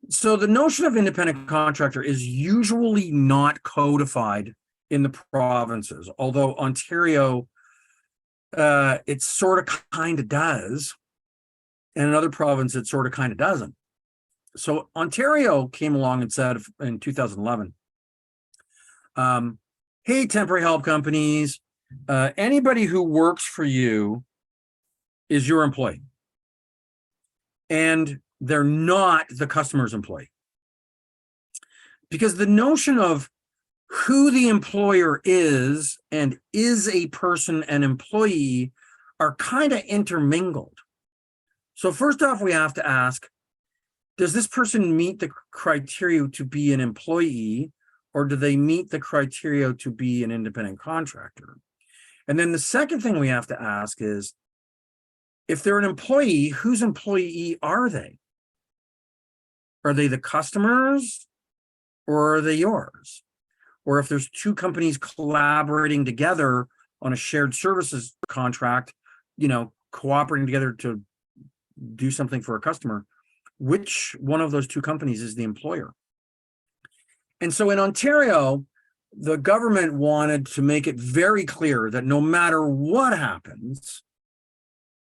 So the notion of independent contractor is usually not codified in the provinces, although Ontario, it sort of kind of does, and in other provinces, it sort of kind of doesn't. So Ontario came along and said in 2011, hey, temporary help companies, anybody who works for you is your employee. And they're not the customer's employee. Because the notion of who the employer is and is a person an employee are kind of intermingled. So first off, we have to ask, does this person meet the criteria to be an employee, or do they meet the criteria to be an independent contractor? And then the second thing we have to ask is, if they're an employee, whose employee are they? Are they the customers, or are they yours? Or if there's two companies collaborating together on a shared services contract, cooperating together to do something for a customer, which one of those two companies is the employer? And so in Ontario, the government wanted to make it very clear that no matter what happens,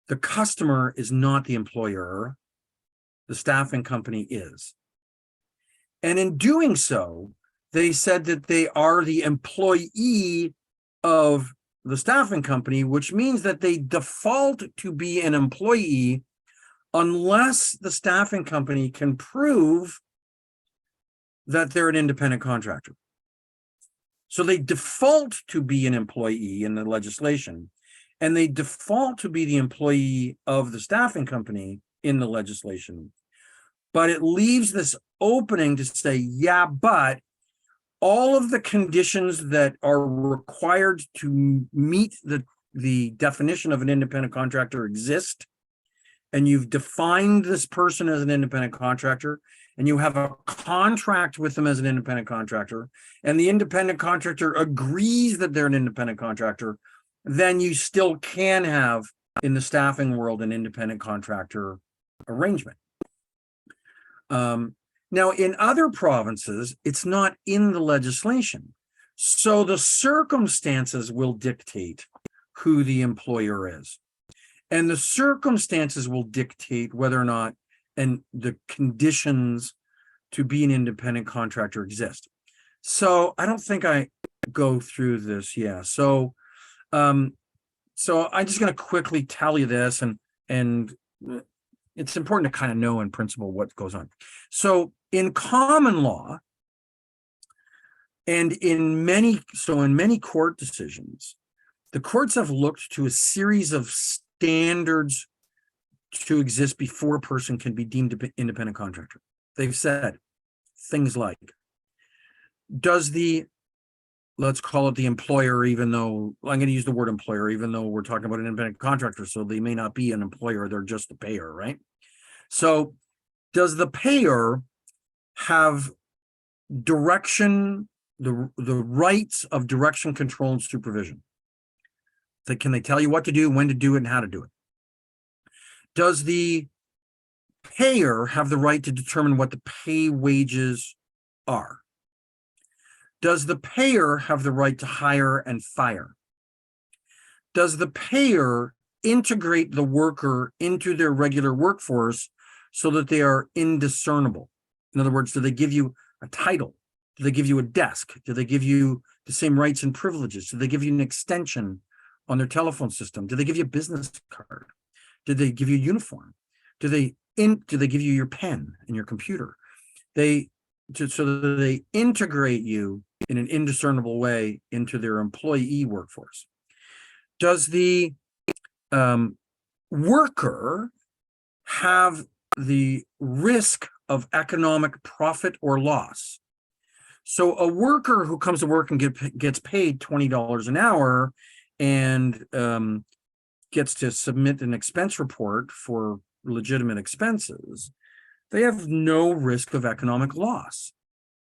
the customer is not the employer, the staffing company is. And in doing so, they said that they are the employee of the staffing company, which means that they default to be an employee unless the staffing company can prove that they're an independent contractor. So they default to be an employee in the legislation, and they default to be the employee of the staffing company in the legislation. But it leaves this opening to say, yeah, but all of the conditions that are required to meet the definition of an independent contractor exist. And you've defined this person as an independent contractor, and you have a contract with them as an independent contractor, and the independent contractor agrees that they're an independent contractor, then you still can have in the staffing world an independent contractor arrangement. Now, in other provinces, it's not in the legislation. So the circumstances will dictate who the employer is. And the circumstances will dictate whether or not and the conditions to be an independent contractor exist. So I don't think I go through this. Yeah. So I'm just going to quickly tell you this, and it's important to kind of know in principle what goes on. So in common law, and in many court decisions, the courts have looked to a series of standards to exist before a person can be deemed an independent contractor. They've said things like, does let's call it the employer, even though I'm going to use the word employer, even though we're talking about an independent contractor, so they may not be an employer, they're just the payer, right? So does the payer have direction, the rights of direction, control, and supervision? Can they tell you what to do, when to do it, and how to do it? Does the payer have the right to determine what the pay wages are? Does the payer have the right to hire and fire? Does the payer integrate the worker into their regular workforce so that they are indiscernible? In other words, do they give you a title? Do they give you a desk? Do they give you the same rights and privileges? Do they give you an extension on their telephone system? Do they give you a business card? Do they give you a uniform? Do they give you your pen and your computer? So that they integrate you in an indiscernible way into their employee workforce. Does the worker have the risk of economic profit or loss? So a worker who comes to work and gets paid $20 an hour and gets to submit an expense report for legitimate expenses, they have no risk of economic loss.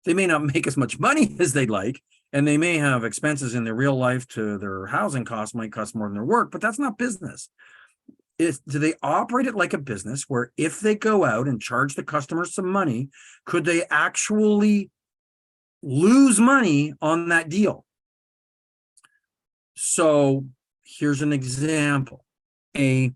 They may not make as much money as they'd like, and they may have expenses in their real life to their housing costs might cost more than their work, but that's not business. Do they operate it like a business where if they go out and charge the customers some money, could they actually lose money on that deal? So here's an example. A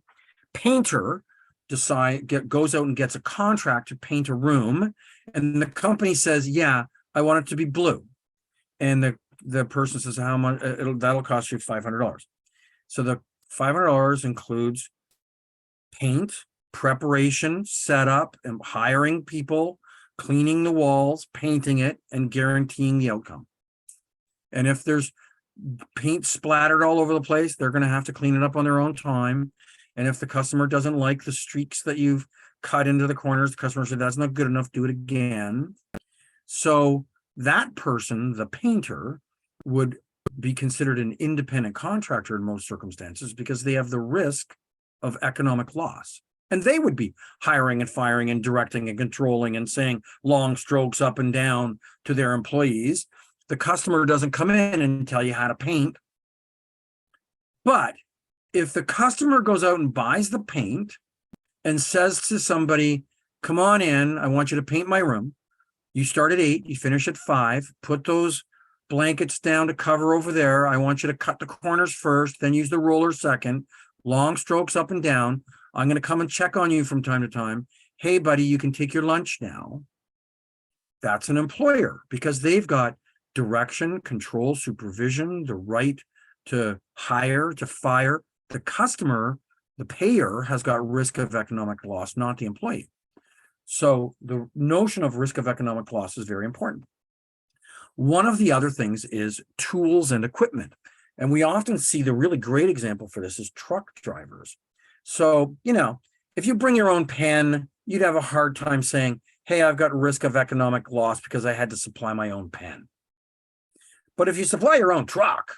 painter goes out and gets a contract to paint a room, and the company says, yeah, I want it to be blue. And the person says, how much? That'll cost you $500. So the $500 includes paint, preparation, setup, and hiring people, cleaning the walls, painting it, and guaranteeing the outcome. And if there's paint splattered all over the place, they're going to have to clean it up on their own time. And if the customer doesn't like the streaks that you've cut into the corners, the customer said, that's not good enough, do it again. So that person, the painter, would be considered an independent contractor in most circumstances because they have the risk of economic loss. And they would be hiring and firing and directing and controlling and saying long strokes up and down to their employees. The customer doesn't come in and tell you how to paint. But if the customer goes out and buys the paint and says to somebody, come on in, I want you to paint my room. You start at 8, you finish at 5, put those blankets down to cover over there. I want you to cut the corners first, then use the roller second, long strokes up and down. I'm going to come and check on you from time to time. hey, buddy, you can take your lunch now. That's an employer because they've got direction, control, supervision, the right to hire, to fire. The customer, the payer, has got risk of economic loss, not the employee. So the notion of risk of economic loss is very important. One of the other things is tools and equipment. And we often see the really great example for this is truck drivers. So, if you bring your own pen, you'd have a hard time saying, hey, I've got risk of economic loss because I had to supply my own pen. But if you supply your own truck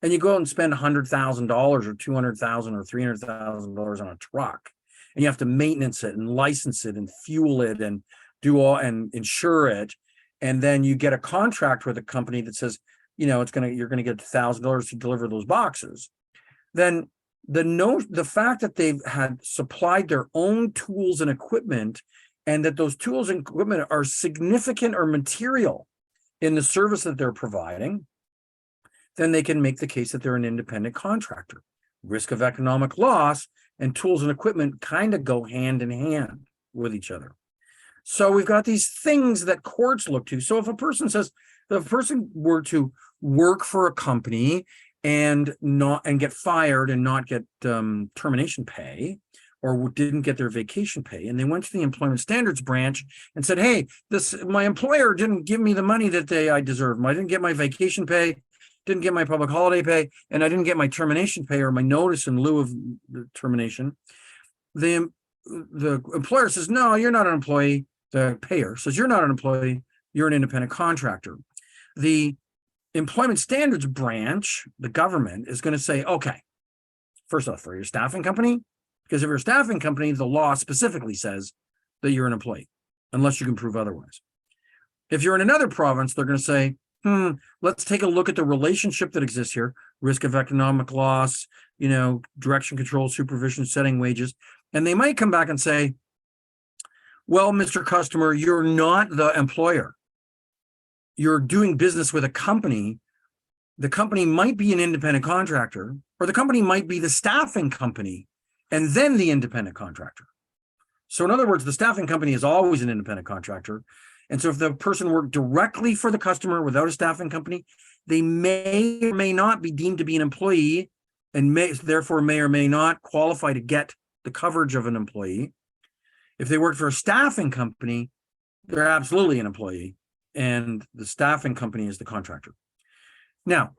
and you go and spend $100,000 or $200,000 or $300,000 on a truck, and you have to maintenance it and license it and fuel it and do all and insure it, and then you get a contract with a company that says, you're going to get $1,000 to deliver those boxes, then the fact that they've had supplied their own tools and equipment, and that those tools and equipment are significant or material in the service that they're providing, then they can make the case that they're an independent contractor. Risk of economic loss and tools and equipment kind of go hand in hand with each other. So we've got these things that courts look to. So if a person were to work for a company and get fired and not get termination pay, or didn't get their vacation pay, and they went to the Employment Standards Branch and said, hey, my employer didn't give me the money that I deserved. I didn't get my vacation pay, didn't get my public holiday pay, and I didn't get my termination pay or my notice in lieu of the termination. The employer says, no, you're not an employee. The payer says, you're not an employee, you're an independent contractor. The Employment Standards Branch, the government, is going to say, okay, first off, for your staffing company, because if you're a staffing company, the law specifically says that you're an employee, unless you can prove otherwise. If you're in another province, they're going to say, let's take a look at the relationship that exists here, risk of economic loss, direction, control, supervision, setting wages. And they might come back and say, well, Mr. Customer, you're not the employer. You're doing business with a company. The company might be an independent contractor, or the company might be the staffing company, and then the independent contractor. So in other words, the staffing company is always an independent contractor. And so if the person worked directly for the customer without a staffing company, they may or may not be deemed to be an employee, and therefore may or may not qualify to get the coverage of an employee. If they work for a staffing company, they're absolutely an employee, and the staffing company is the contractor. Now,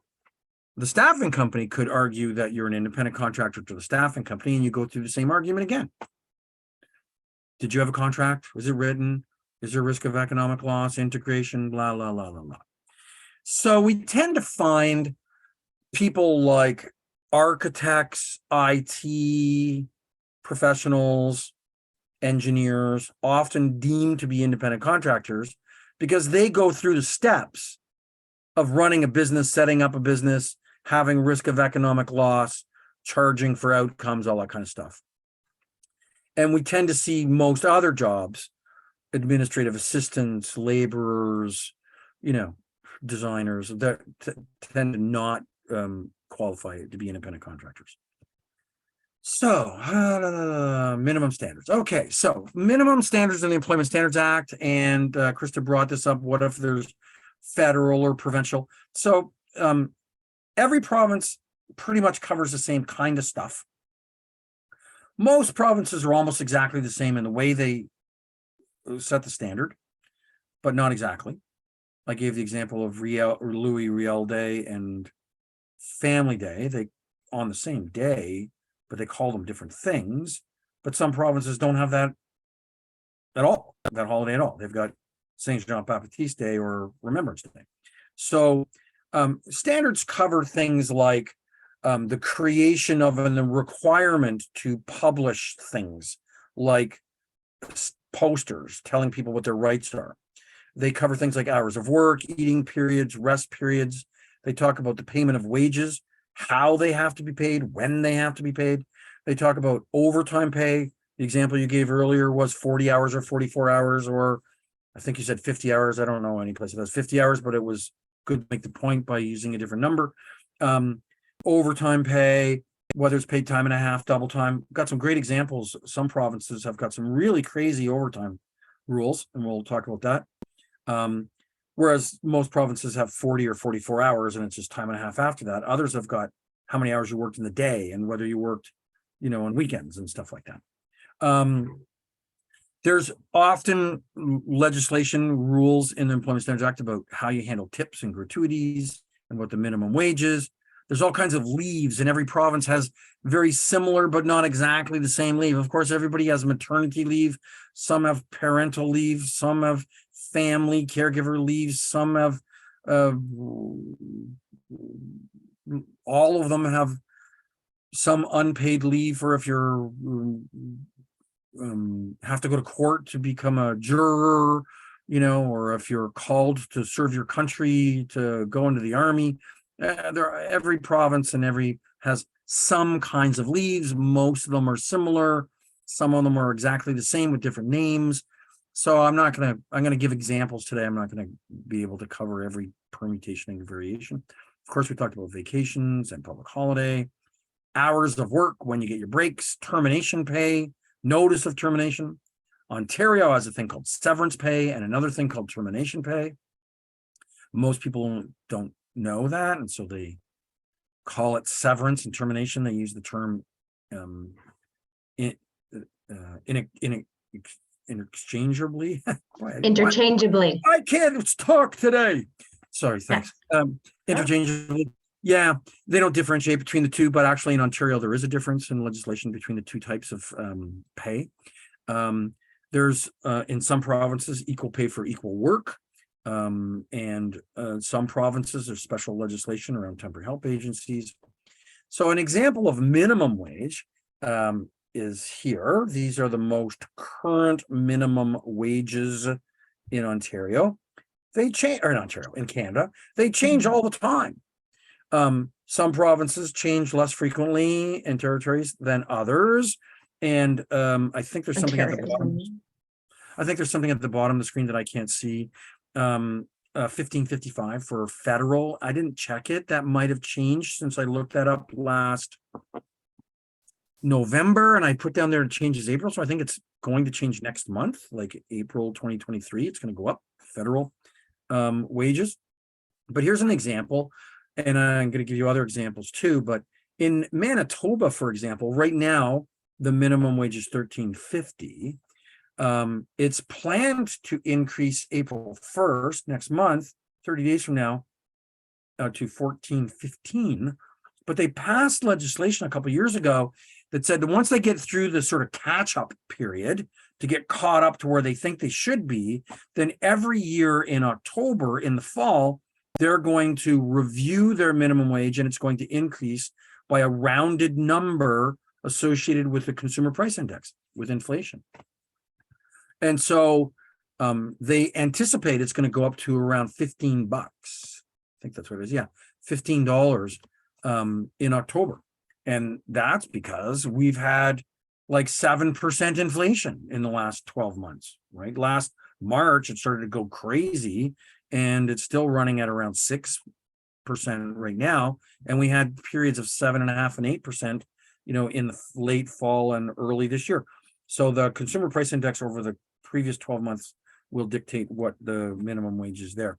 the staffing company could argue that you're an independent contractor to the staffing company, and you go through the same argument again. Did you have a contract? Was it written? Is there risk of economic loss, integration, blah, blah, blah, blah, blah. So we tend to find people like architects, IT professionals, engineers, often deemed to be independent contractors because they go through the steps of running a business, setting up a business, having risk of economic loss, charging for outcomes, all that kind of stuff. And we tend to see most other jobs, administrative assistants, laborers, designers, that tend to not qualify to be independent contractors. So, minimum standards. Okay, so minimum standards in the Employment Standards Act, and Krista brought this up. What if there's federal or provincial? So every province pretty much covers the same kind of stuff. Most provinces are almost exactly the same in the way they set the standard, but not exactly. I gave the example of Louis Riel Day and Family Day. They on the same day, but they call them different things. But some provinces don't have that at all, that holiday at all. They've got Saint Jean-Baptiste Day or Remembrance Day. So standards cover things like the creation of and the requirement to publish things like posters telling people what their rights are. They cover things like hours of work, eating periods, rest periods. They talk about the payment of wages, how they have to be paid, when they have to be paid. They talk about overtime pay. The example you gave earlier was 40 hours or 44 hours, or I think you said 50 hours. I don't know any place that has 50 hours, but it was good to make the point by using a different number. Overtime pay, whether it's paid time and a half, double time. Got some great examples. Some provinces have got some really crazy overtime rules, and we'll talk about that. Whereas most provinces have 40 or 44 hours and it's just time and a half after that. Others have got how many hours you worked in the day and whether you worked, on weekends and stuff like that. There's often legislation rules in the Employment Standards Act about how you handle tips and gratuities and what the minimum wage is. There's all kinds of leaves, and every province has very similar but not exactly the same leave. Of course, everybody has maternity leave. Some have parental leave. Some have family caregiver leave. Some have all of them have some unpaid leave for if you're have to go to court to become a juror, or if you're called to serve your country, to go into the army. Every province and every has some kinds of leaves. Most of them are similar. Some of them are exactly the same with different names. So I'm going to give examples today. I'm not going to be able to cover every permutation and variation. Of course, we talked about vacations and public holiday, hours of work, when you get your breaks, termination pay, notice of termination. Ontario has a thing called severance pay and another thing called termination pay. Most people don't know that, and so they call it severance and termination. They use the term interchangeably. Interchangeably. I can't talk today. Sorry, thanks. Interchangeably. Yeah, they don't differentiate between the two, but actually in Ontario, there is a difference in legislation between the two types of pay. There's in some provinces equal pay for equal work. And some provinces, there's special legislation around temporary help agencies. So an example of minimum wage is here. These are the most current minimum wages in Ontario. They change, or in Ontario, in Canada, they change all the time. Some provinces change less frequently in territories than others. And I think there's something at the bottom. I think there's something at the bottom of the screen that I can't see. 1555 for federal. I didn't check it. That might have changed since I looked that up last November, and I put down there it changes April. So I think it's going to change next month, like April 2023. It's going to go up, federal wages. But here's an example, and I'm going to give you other examples too. But in Manitoba, for example, right now, the minimum wage is $13.50. It's planned to increase April 1st, next month, 30 days from now, to $14.15. But they passed legislation a couple of years ago that said that once they get through the sort of catch-up period to get caught up to where they think they should be, then every year in October, in the fall, they're going to review their minimum wage, and it's going to increase by a rounded number associated with the consumer price index, with inflation. And so they anticipate it's going to go up to around $15. I think that's what it is. Yeah, $15 in October. And that's because we've had like 7% inflation in the last 12 months, right? Last March, it started to go crazy, and it's still running at around 6% right now. And we had periods of 7.5% and 8%, in the late fall and early this year. So the consumer price index over the previous 12 months will dictate what the minimum wage is there.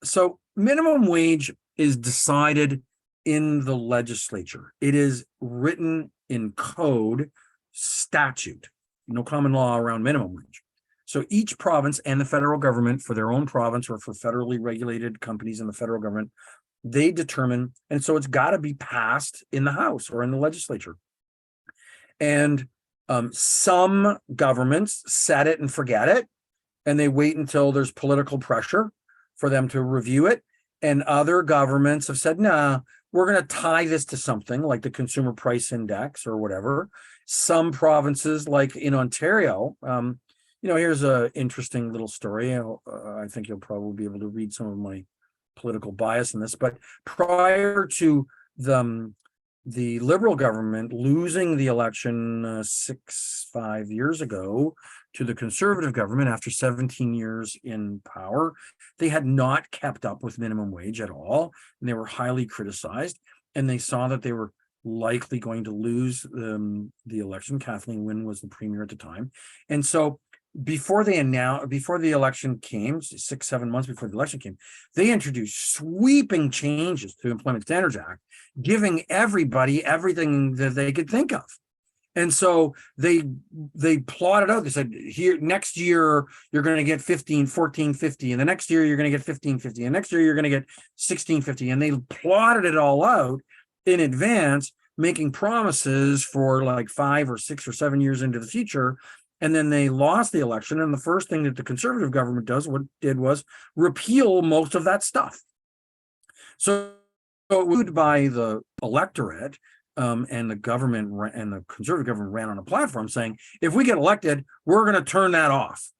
So minimum wage is decided in the legislature. It is written in code, statute, no common law around minimum wage. So each province and the federal government, for their own province or for federally regulated companies in the federal government, they determine, and so it's got to be passed in the House or in the legislature. And some governments set it and forget it, and they wait until there's political pressure for them to review it. And other governments have said, nah, we're going to tie this to something like the consumer price index or whatever. Some provinces, like in Ontario, here's an interesting little story. I think you'll probably be able to read some of my political bias in this, but prior to the Liberal government losing the election 5 years ago to the Conservative government after 17 years in power, they had not kept up with minimum wage at all, and they were highly criticized. And they saw that they were likely going to lose the election. Kathleen Wynne was the premier at the time. And so before the election came, 6-7 months before the election came, they introduced sweeping changes to the Employment Standards Act, giving everybody everything that they could think of. And so they plotted out, they said, here, next year, you're going to get 1450, and the next year you're going to get 1550, and next year you're going to get 1650. And they plotted it all out in advance, making promises for like 5 or 6 or 7 years into the future. And then they lost the election. And the first thing that the conservative government did was repeal most of that stuff. So it was by the electorate. And the government and the conservative government ran on a platform saying, if we get elected, we're going to turn that off.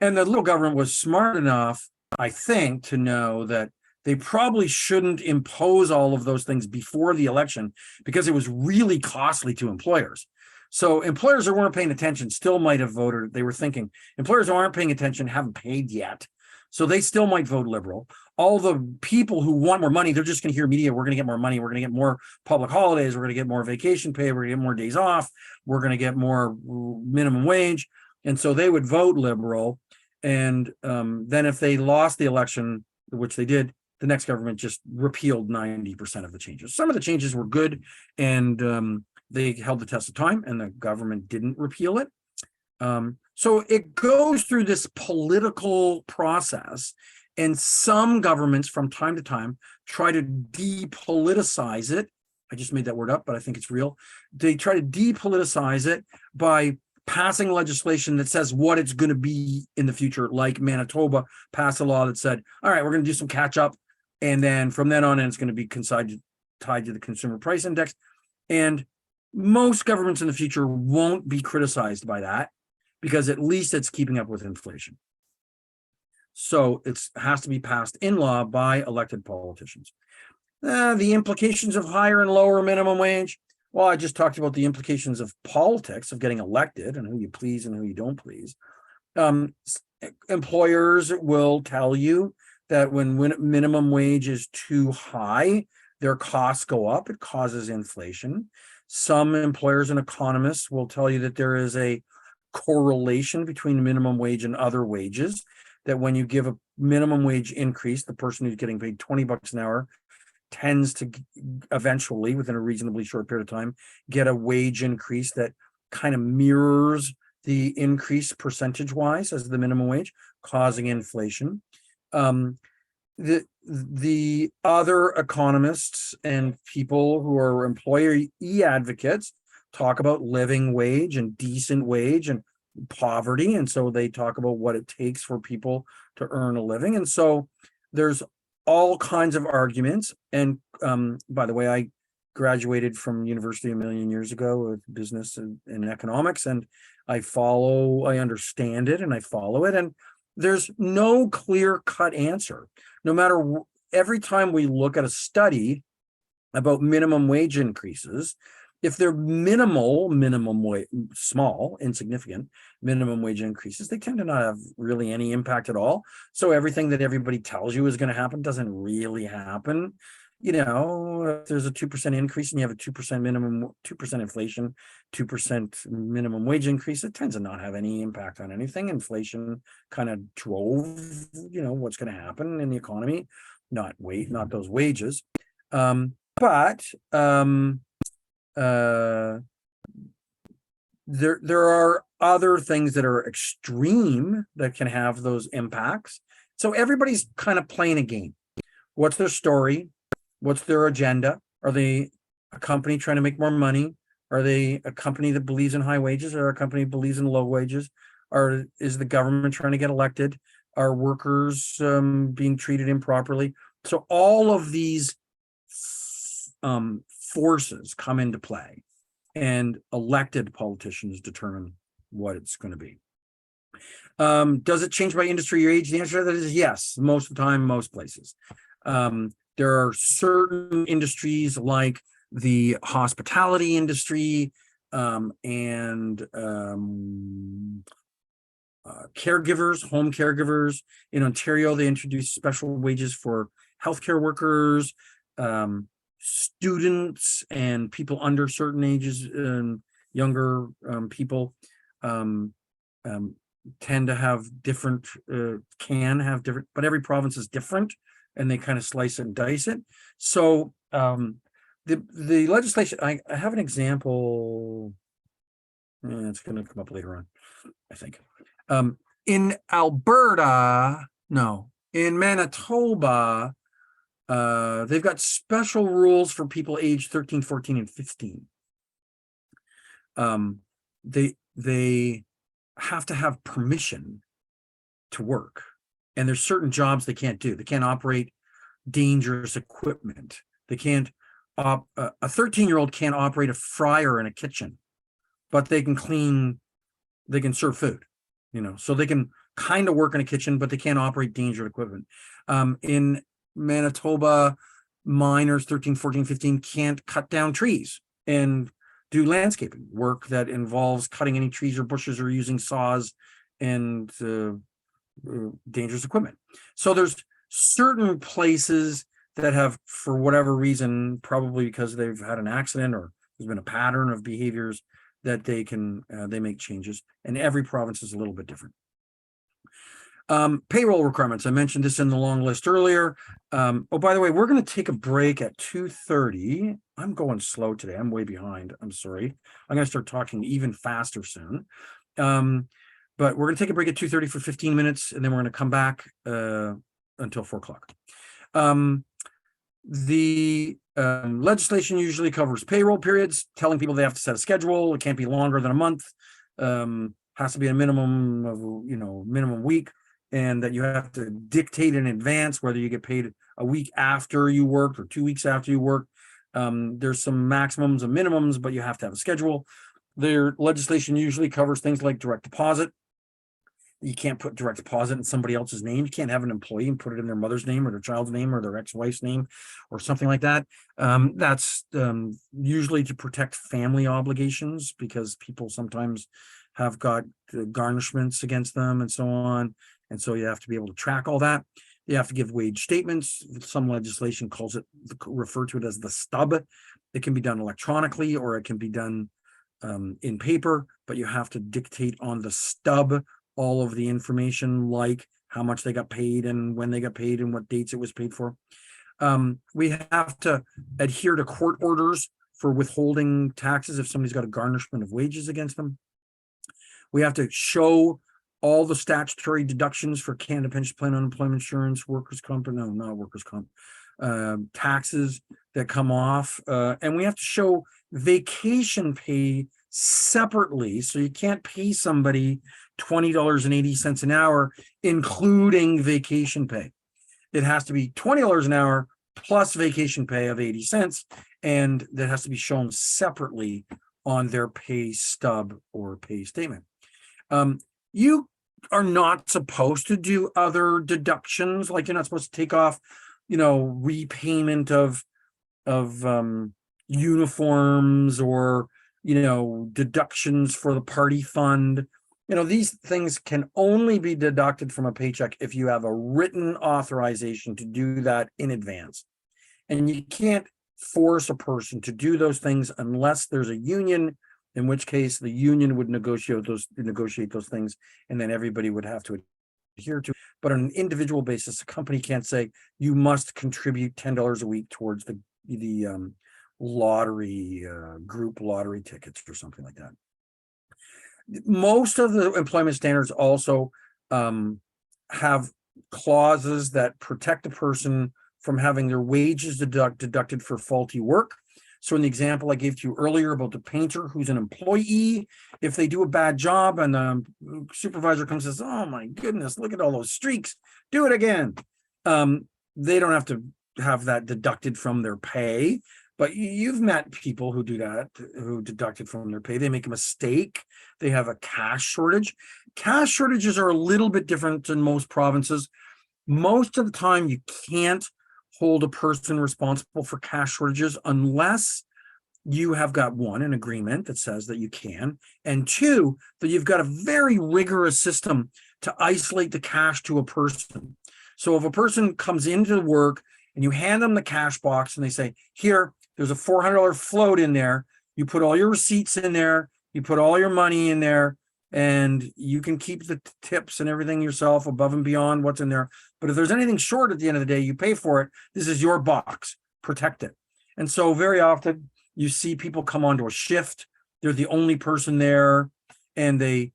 And the Liberal government was smart enough, I think, to know that they probably shouldn't impose all of those things before the election because it was really costly to employers. So employers who weren't paying attention still might have voted. They were thinking employers who aren't paying attention haven't paid yet. So they still might vote Liberal. All the people who want more money, they're just going to hear media. We're going to get more money. We're going to get more public holidays. We're going to get more vacation pay. We're going to get more days off. We're going to get more minimum wage. And so they would vote Liberal. And then if they lost the election, which they did, the next government just repealed 90% of the changes. Some of the changes were good, and they held the test of time, and the government didn't repeal it. So it goes through this political process, and some governments from time to time try to depoliticize it. I just made that word up, but I think it's real. They try to depoliticize it by passing legislation that says what it's going to be in the future, like Manitoba passed a law that said, all right, we're going to do some catch up. And then from then on, it's going to be tied to the consumer price index. And most governments in the future won't be criticized by that, because at least it's keeping up with inflation. So it has to be passed in law by elected politicians. The implications of higher and lower minimum wage. Well, I just talked about the implications of politics, of getting elected and who you please and who you don't please. Employers will tell you that when minimum wage is too high, their costs go up. It causes inflation. Some employers and economists will tell you that there is a correlation between minimum wage and other wages, that when you give a minimum wage increase, the person who's getting paid $20 an hour tends to eventually, within a reasonably short period of time, get a wage increase that kind of mirrors the increase percentage-wise as the minimum wage, causing inflation. The other economists and people who are employee advocates talk about living wage and decent wage and poverty. And so they talk about what it takes for people to earn a living. And so there's all kinds of arguments. And by the way, I graduated from university a million years ago with business and economics, and I understand it and I follow it. And there's no clear-cut answer. No matter, every time we look at a study about minimum wage increases, if they're small, insignificant minimum wage increases, they tend to not have really any impact at all. So everything that everybody tells you is going to happen doesn't really happen. You know, if there's a 2% increase and you have a 2% inflation, 2% minimum wage increase, it tends to not have any impact on anything. Inflation kind of drove, what's going to happen in the economy, not those wages. There are other things that are extreme that can have those impacts. So everybody's kind of playing a game. What's their story? What's their agenda? Are they a company trying to make more money? Are they a company that believes in high wages, or a company that believes in low wages? Or is the government trying to get elected? Are workers being treated improperly? So all of these forces come into play, and elected politicians determine what it's going to be. Does it change by industry or age? The answer to that is yes, most of the time, most places. There are certain industries like the hospitality industry and caregivers, home caregivers. In Ontario, they introduced special wages for healthcare workers. students and people under certain ages, younger people tend to have different, can have different, but every province is different, and they kind of slice and dice it. So the legislation, I have an example. It's going to come up later on, I think. In Alberta, no, in Manitoba, they've got special rules for people aged 13, 14, and 15. They have to have permission to work, and there's certain jobs they can't do. They can't operate dangerous equipment. They can't a 13-year-old can't operate a fryer in a kitchen, but they can serve food, so they can kind of work in a kitchen, but they can't operate dangerous equipment. In Manitoba, minors 13, 14, 15 can't cut down trees and do landscaping work that involves cutting any trees or bushes or using saws and dangerous equipment. So there's certain places that have, for whatever reason, probably because they've had an accident or there's been a pattern of behaviors, that they make changes, and every province is a little bit different. Payroll requirements. I mentioned this in the long list earlier. Oh, by the way, we're going to take a break at 2:30. I'm going slow today. I'm way behind. I'm sorry. I'm going to start talking even faster soon. But we're going to take a break at 2:30 for 15 minutes, and then we're going to come back until 4 o'clock. The legislation usually covers payroll periods, telling people they have to set a schedule. It can't be longer than a month. Has to be a minimum of, minimum week, and that you have to dictate in advance whether you get paid a week after you worked or 2 weeks after you work. There's some maximums and minimums, but you have to have a schedule. Their legislation usually covers things like direct deposit. You can't put direct deposit in somebody else's name. You can't have an employee and put it in their mother's name or their child's name or their ex-wife's name or something like that. That's usually to protect family obligations, because people sometimes have got garnishments against them and so on. And so you have to be able to track all that. You have to give wage statements. Some legislation refer to it as the stub. It can be done electronically, or it can be done in paper, but you have to dictate on the stub all of the information, like how much they got paid and when they got paid and what dates it was paid for. We have to adhere to court orders for withholding taxes if somebody's got a garnishment of wages against them. We have to show all the statutory deductions for Canada Pension Plan, unemployment insurance, workers' comp, no, not workers' comp, taxes that come off. And we have to show vacation pay separately. So you can't pay somebody $20.80 an hour, including vacation pay. It has to be $20 an hour plus vacation pay of 80 cents. And that has to be shown separately on their pay stub or pay statement. You are not supposed to do other deductions, like you're not supposed to take off, repayment of uniforms or, deductions for the party fund. These things can only be deducted from a paycheck if you have a written authorization to do that in advance. And you can't force a person to do those things unless there's a union, in which case the union would negotiate those things, and then everybody would have to adhere to. But on an individual basis, a company can't say you must contribute $10 a week towards the lottery, group lottery tickets or something like that. Most of the employment standards also have clauses that protect a person from having their wages deducted for faulty work. So in the example I gave to you earlier about the painter who's an employee, if they do a bad job and the supervisor comes and says, oh my goodness, look at all those streaks, do it again. They don't have to have that deducted from their pay. But you've met people who do that, who deduct it from their pay. They make a mistake. They have a cash shortage. Cash shortages are a little bit different in most provinces. Most of the time, you can't hold a person responsible for cash shortages unless you have got, one, an agreement that says that you can, and two, that you've got a very rigorous system to isolate the cash to a person. So if a person comes into work and you hand them the cash box and they say, here, there's a $400 float in there. You put all your receipts in there, you put all your money in there, and you can keep the tips and everything yourself above and beyond what's in there. But if there's anything short at the end of the day, you pay for it. This is your box, protect it. And so very often you see people come onto a shift. They're the only person there, and they,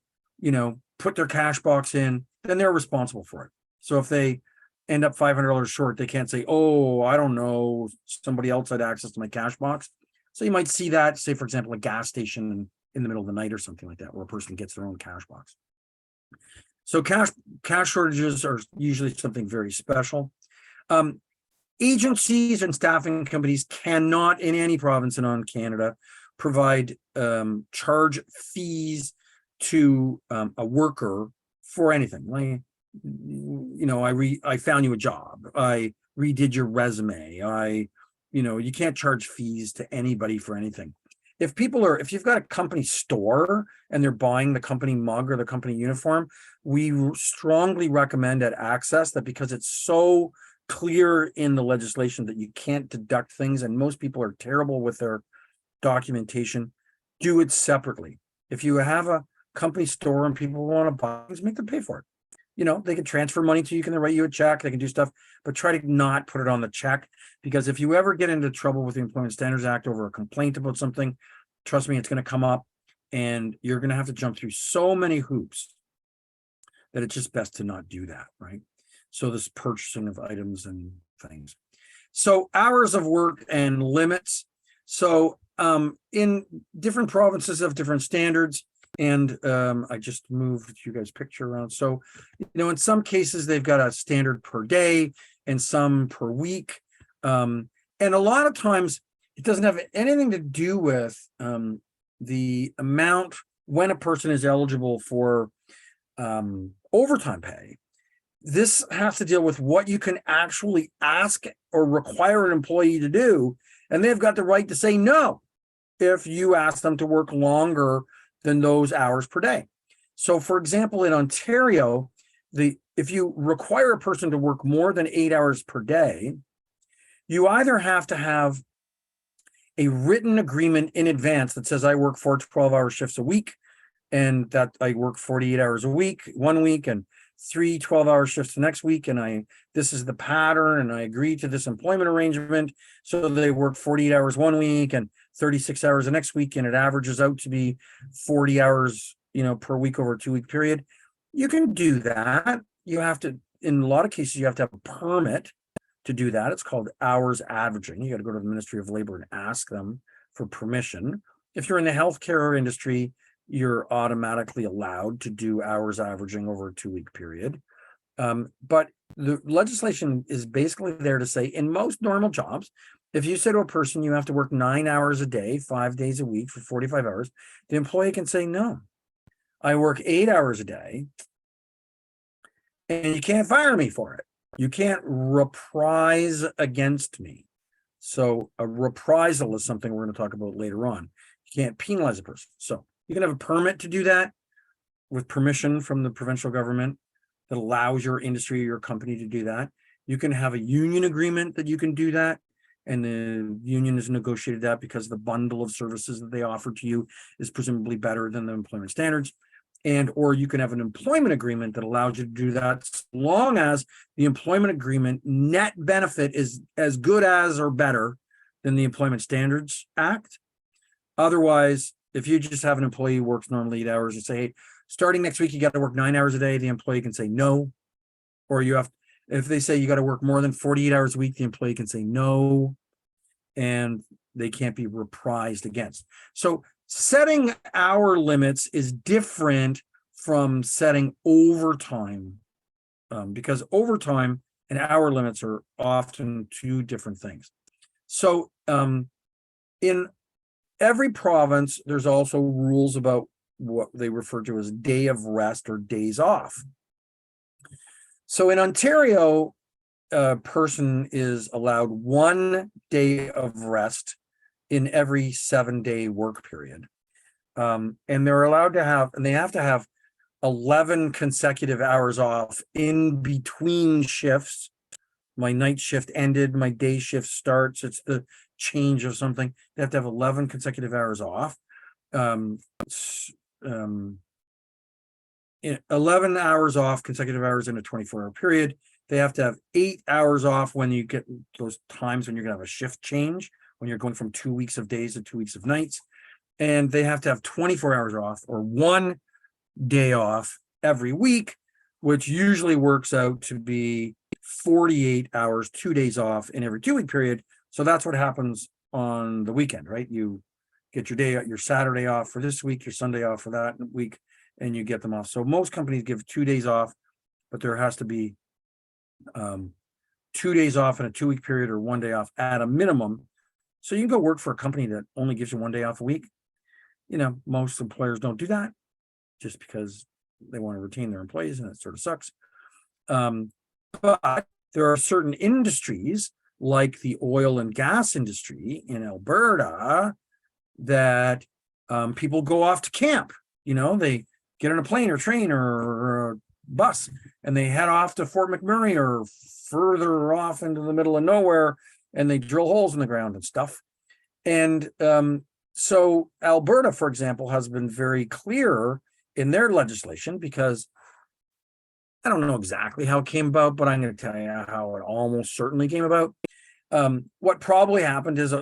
put their cash box in, then they're responsible for it. So if they end up $500 short, they can't say, oh, I don't know, somebody else had access to my cash box. So you might see that, say, for example, a gas station in the middle of the night or something like that, where a person gets their own cash box. So cash shortages are usually something very special. Agencies and staffing companies cannot, in any province and on Canada, provide charge fees to a worker for anything. Like, I found you a job. I redid your resume. You can't charge fees to anybody for anything. If you've got a company store and they're buying the company mug or the company uniform, we strongly recommend at Access that, because it's so clear in the legislation that you can't deduct things, and most people are terrible with their documentation, do it separately. If you have a company store and people want to buy things, make them pay for it. They can transfer money to you, can write you a check, they can do stuff, but try to not put it on the check, because if you ever get into trouble with the Employment Standards Act over a complaint about something, trust me, it's going to come up and you're going to have to jump through so many hoops that it's just best to not do that, right? So this purchasing of items and things. So hours of work and limits. So in different provinces have different standards. And I just moved you guys' picture around. So, in some cases, they've got a standard per day and some per week. And a lot of times it doesn't have anything to do with the amount when a person is eligible for overtime pay. This has to deal with what you can actually ask or require an employee to do. And they've got the right to say no if you ask them to work longer than those hours per day. So for example, in Ontario, if you require a person to work more than 8 hours per day, you either have to have a written agreement in advance that says I work 4 12-hour shifts a week, and that I work 48 hours a week, 1 week, and 3 12-hour shifts the next week, and this is the pattern, and I agree to this employment arrangement. So they work 48 hours 1 week and 36 hours the next week, and it averages out to be 40 hours, per week over a 2-week period. You can do that. You have to, in a lot of cases, you have to have a permit to do that. It's called hours averaging. You got to go to the Ministry of Labor and ask them for permission. If you're in the healthcare industry, you're automatically allowed to do hours averaging over a 2-week period. But the legislation is basically there to say, in most normal jobs, if you say to a person you have to work 9 hours a day, 5 days a week for 45 hours, the employee can say, no, I work 8 hours a day, and you can't fire me for it. You can't reprise against me. So a reprisal is something we're going to talk about later on. You can't penalize a person. So you can have a permit to do that with permission from the provincial government that allows your industry or your company to do that. You can have a union agreement that you can do that, and the union has negotiated that because the bundle of services that they offer to you is presumably better than the employment standards. Or you can have an employment agreement that allows you to do that, as long as the employment agreement net benefit is as good as or better than the Employment Standards Act. Otherwise, if you just have an employee who works normally 8 hours and say, hey, starting next week, you got to work 9 hours a day, the employee can say no. Or if they say you got to work more than 48 hours a week, the employee can say no, and they can't be reprised against. So setting hour limits is different from setting overtime, because overtime and hour limits are often two different things. So in every province, there's also rules about what they refer to as day of rest or days off. So in Ontario, a person is allowed 1 day of rest in every 7-day work period. And they're allowed to have, and they have to have 11 consecutive hours off in between shifts my night shift ended, my day shift starts, it's the change of something. They have to have 11 consecutive hours off. Um, s- um, 11 hours off, consecutive hours in a 24-hour period. They have to have 8 hours off when you get those times when you're gonna have a shift change, when you're going from 2 weeks of days to 2 weeks of nights. And they have to have 24 hours off or 1 day off every week, which usually works out to be 48 hours, 2 days off in every 2-week period. So that's what happens on the weekend, right? You get your Saturday off for this week, your Sunday off for that week, and you get them off. So most companies give 2 days off, but there has to be 2 days off in a 2-week period or 1 day off at a minimum. So you can go work for a company that only gives you 1 day off a week. Most employers don't do that just because they want to retain their employees, and it sort of sucks. But there are certain industries like the oil and gas industry in Alberta that people go off to camp. They get on a plane or train or a bus and they head off to Fort McMurray or further off into the middle of nowhere, and they drill holes in the ground and stuff. And so Alberta, for example, has been very clear in their legislation, because I don't know exactly how it came about, but I'm going to tell you how it almost certainly came about. What probably happened is,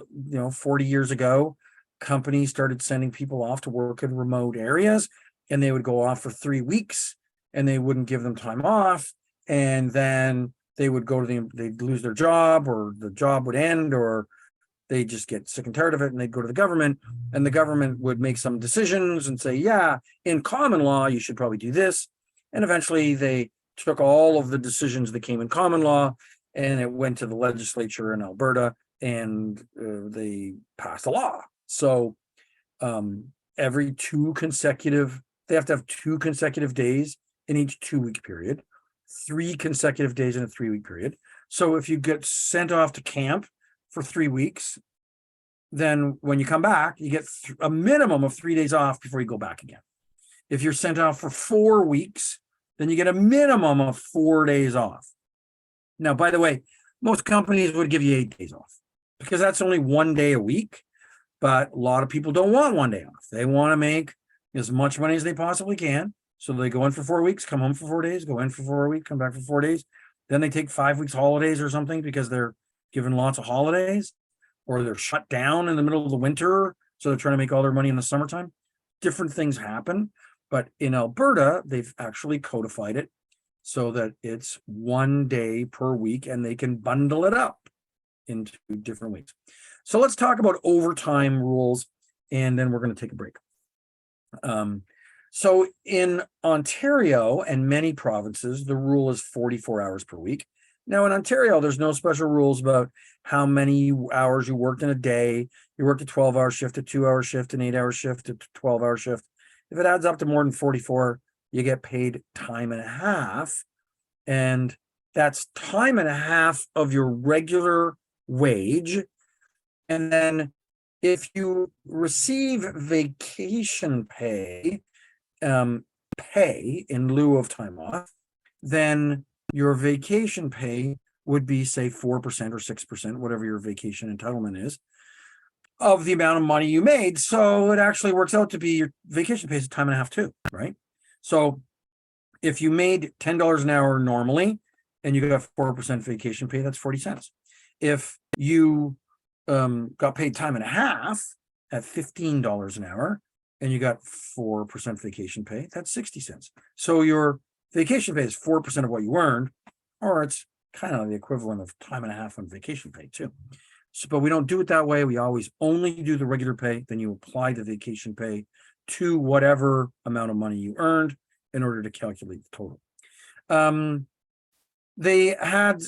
40 years ago, companies started sending people off to work in remote areas, and they would go off for 3 weeks and they wouldn't give them time off. And then they would they'd lose their job, or the job would end, or they just get sick and tired of it, and they'd go to the government, and the government would make some decisions and say, yeah, in common law, you should probably do this. And eventually they took all of the decisions that came in common law, and it went to the legislature in Alberta, and they passed a law. So every they have to have 2 consecutive days in each 2-week period, 3 consecutive days in a 3-week period. So if you get sent off to camp for 3 weeks, then when you come back, you get a minimum of 3 days off before you go back again. If you're sent off for 4 weeks, then you get a minimum of 4 days off. Now, by the way, most companies would give you 8 days off, because that's only 1 day a week. But a lot of people don't want 1 day off. They want to make as much money as they possibly can. So they go in for 4 weeks, come home for 4 days, go in for 4 weeks, come back for 4 days. Then they take 5 weeks holidays or something, because they're given lots of holidays, or they're shut down in the middle of the winter. So they're trying to make all their money in the summertime. Different things happen. But in Alberta, they've actually codified it so that it's 1 day per week, and they can bundle it up into different weeks. So let's talk about overtime rules, and then we're going to take a break. So in Ontario and many provinces, the rule is 44 hours per week. Now in Ontario, there's no special rules about how many hours you worked in a day. You worked a 12-hour shift, a 2-hour shift, an 8-hour shift, a 12-hour shift. If it adds up to more than 44, you get paid time and a half. And that's time and a half of your regular wage. And then if you receive vacation pay, pay in lieu of time off, then your vacation pay would be, say, 4% or 6%, whatever your vacation entitlement is, of the amount of money you made. So it actually works out to be your vacation pay is time and a half too, right? So if you made $10 an hour normally and you got 4% vacation pay, that's 40 cents. If you got paid time and a half at $15 an hour and you got 4% vacation pay, that's 60 cents. So your vacation pay is 4% of what you earned, or it's kind of the equivalent of time and a half on vacation pay too. So, but we don't do it that way. We always only do the regular pay. Then you apply the vacation pay to whatever amount of money you earned in order to calculate the total. They had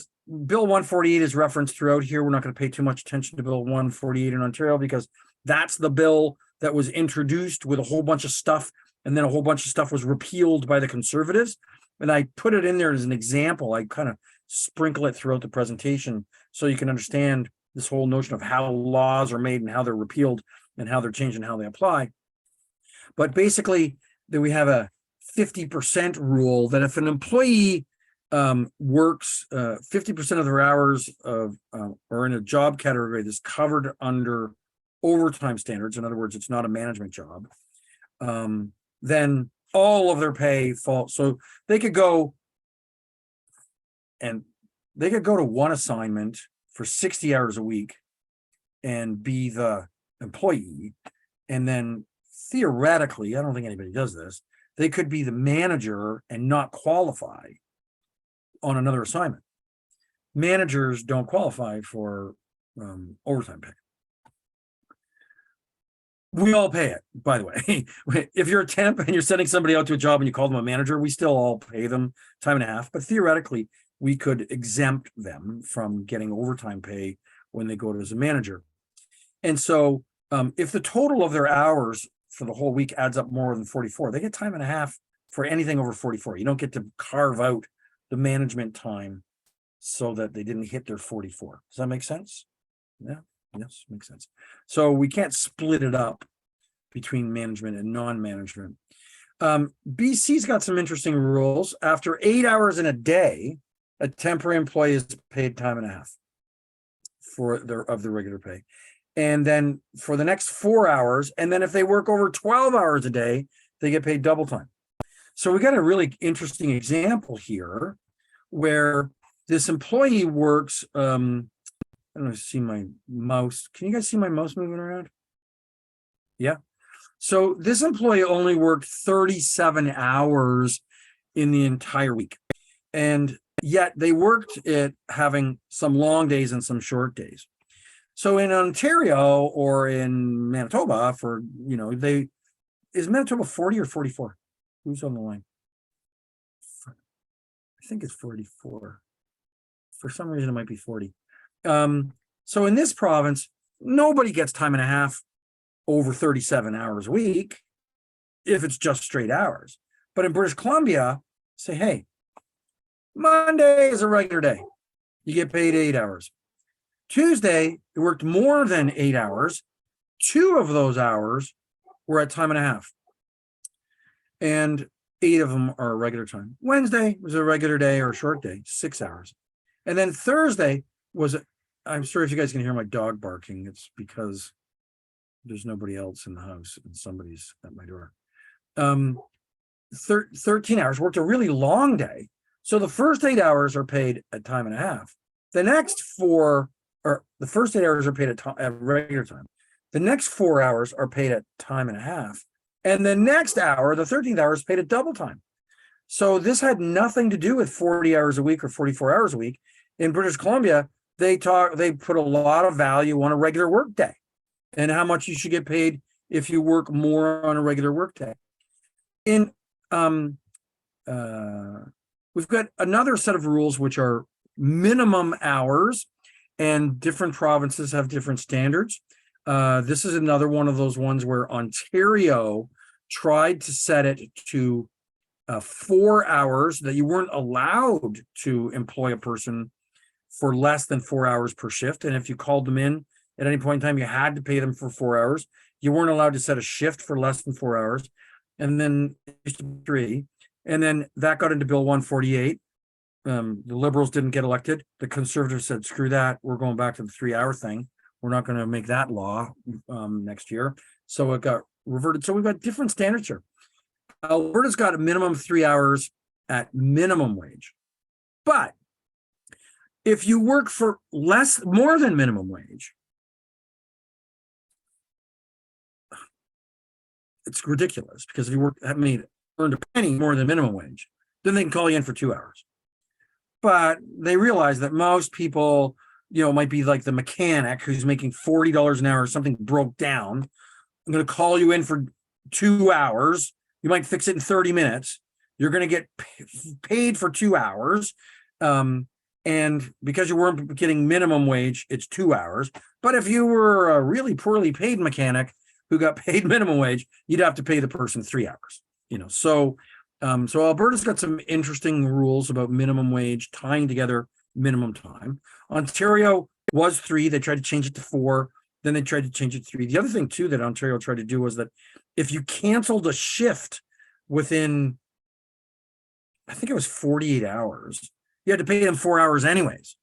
Bill 148 is referenced throughout here. We're not going to pay too much attention to Bill 148 in Ontario, because that's the bill that was introduced with a whole bunch of stuff, and then a whole bunch of stuff was repealed by the Conservatives. And I put it in there as an example. I kind of sprinkle it throughout the presentation so you can understand this whole notion of how laws are made and how they're repealed and how they're changed and how they apply. But basically, that we have a 50% rule that if an employee works 50% of their hours of or in a job category that's covered under overtime standards, in other words, it's not a management job, then all of their pay falls. So they could go to one assignment for 60 hours a week and be the employee. And then theoretically, I don't think anybody does this, they could be the manager and not qualify on another assignment. Managers don't qualify for overtime pay. We all pay it, by the way. If you're a temp and you're sending somebody out to a job and you call them a manager, we still all pay them time and a half. But theoretically, we could exempt them from getting overtime pay when they go as a manager. And so if the total of their hours for the whole week adds up more than 44, they get time and a half for anything over 44. You don't get to carve out the management time so that they didn't hit their 44. Does that make sense? Yeah. Yes, makes sense. So we can't split it up between management and non-management. BC's got some interesting rules. After 8 hours in a day, a temporary employee is paid time and a half for their regular pay. And then for the next 4 hours, and then if they work over 12 hours a day, they get paid double time. So we got a really interesting example here where this employee works, I don't know if you see my mouse. Can you guys see my mouse moving around? Yeah. So this employee only worked 37 hours in the entire week. And yet they worked it having some long days and some short days. So in Ontario or in Manitoba is Manitoba 40 or 44? Who's on the line? I think it's 44. For some reason, it might be 40. So in this province, nobody gets time and a half over 37 hours a week if it's just straight hours. But in British Columbia, say, hey, Monday is a regular day. You get paid 8 hours. Tuesday, you worked more than 8 hours. 2 of those hours were at time and a half. And 8 of them are regular time. Wednesday was a regular day or a short day, 6 hours. And then Thursday I'm sorry if you guys can hear my dog barking. It's because there's nobody else in the house and somebody's at my door. 13 hours, worked a really long day. So the first 8 hours are paid at time and a half. The next 4, or the first 8 hours are paid at regular time. The next 4 hours are paid at time and a half. And the next hour, the 13th hour, is paid at double time. So this had nothing to do with 40 hours a week or 44 hours a week. In British Columbia, they put a lot of value on a regular work day and how much you should get paid if you work more on a regular work day. In we've got another set of rules which are minimum hours, and different provinces have different standards. This is another one of those ones where Ontario tried to set it to 4 hours, that you weren't allowed to employ a person for less than 4 hours per shift. And if you called them in at any point in time, you had to pay them for 4 hours. You weren't allowed to set a shift for less than 4 hours. And then 3. And then that got into Bill 148. The Liberals didn't get elected. The Conservatives said, screw that. We're going back to the 3 hour thing. We're not going to make that law next year. So it got reverted. So we've got different standards here. Alberta's got a minimum 3 hours at minimum wage. But if you work for more than minimum wage, it's ridiculous, because if you earned a penny more than minimum wage, then they can call you in for 2 hours. But they realize that most people, might be like the mechanic who's making $40 an hour, something broke down. I'm going to call you in for 2 hours. You might fix it in 30 minutes. You're going to get paid for 2 hours. And because you weren't getting minimum wage, it's 2 hours. But if you were a really poorly paid mechanic who got paid minimum wage, you'd have to pay the person 3 hours. So Alberta's got some interesting rules about minimum wage tying together minimum time. Ontario was 3. They tried to change it to 4. Then they tried to change it to 3. The other thing too that Ontario tried to do was that if you canceled a shift within, I think it was 48 hours, you had to pay them 4 hours anyways.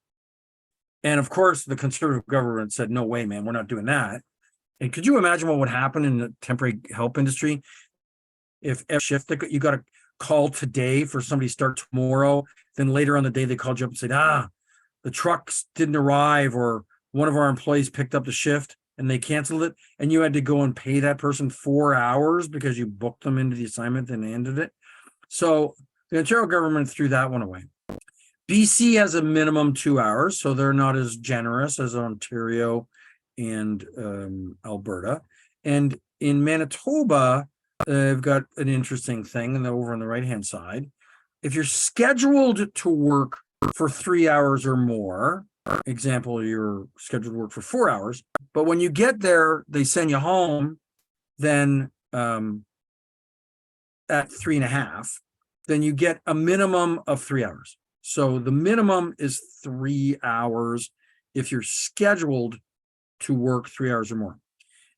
And of course, the conservative government said, no way, man, we're not doing that. And could you imagine what would happen in the temporary help industry if every shift that you got a call today for somebody to start tomorrow, then later on the day they called you up and said, the trucks didn't arrive, or one of our employees picked up the shift and they canceled it, and you had to go and pay that person 4 hours because you booked them into the assignment and ended it. So the Ontario government threw that one away. BC has a minimum 2 hours, so they're not as generous as Ontario and Alberta. And in Manitoba, they've got an interesting thing, and over on the right-hand side, if you're scheduled to work for 3 hours or more, example, you're scheduled to work for 4 hours, but when you get there, they send you home, then at 3.5, then you get a minimum of 3 hours. So the minimum is 3 hours if you're scheduled to work 3 hours or more.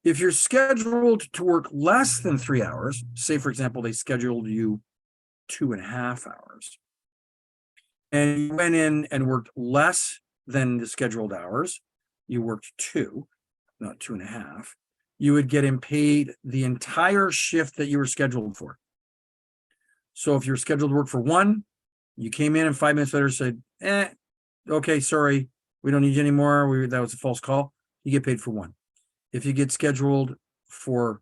If you're scheduled to work less than 3 hours, say, for example, they scheduled you 2.5 hours, and you went in and worked less than the scheduled hours, you worked 2, not 2.5, you would get paid the entire shift that you were scheduled for. So if you're scheduled to work for 1, you came in and 5 minutes later said, okay, sorry, we don't need you anymore. That was a false call. You get paid for 1. If you get scheduled for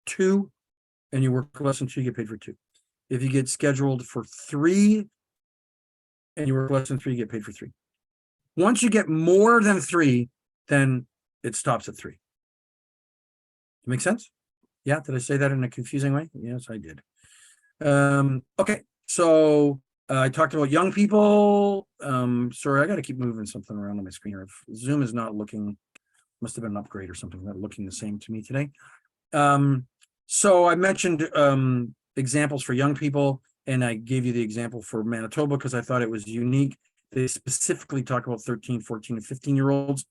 2 and you work less than 2, you get paid for 2. If you get scheduled for 3 and you work less than 3, you get paid for 3. Once you get more than 3, then it stops at 3. Make sense? Yeah, did I say that in a confusing way? Yes, I did. Okay, so I talked about young people. Sorry, I got to keep moving something around on my screen here. Zoom is not looking, must have been an upgrade or something, not looking the same to me today. So I mentioned examples for young people, and I gave you the example for Manitoba because I thought it was unique. They specifically talk about 13, 14, and 15-year-olds.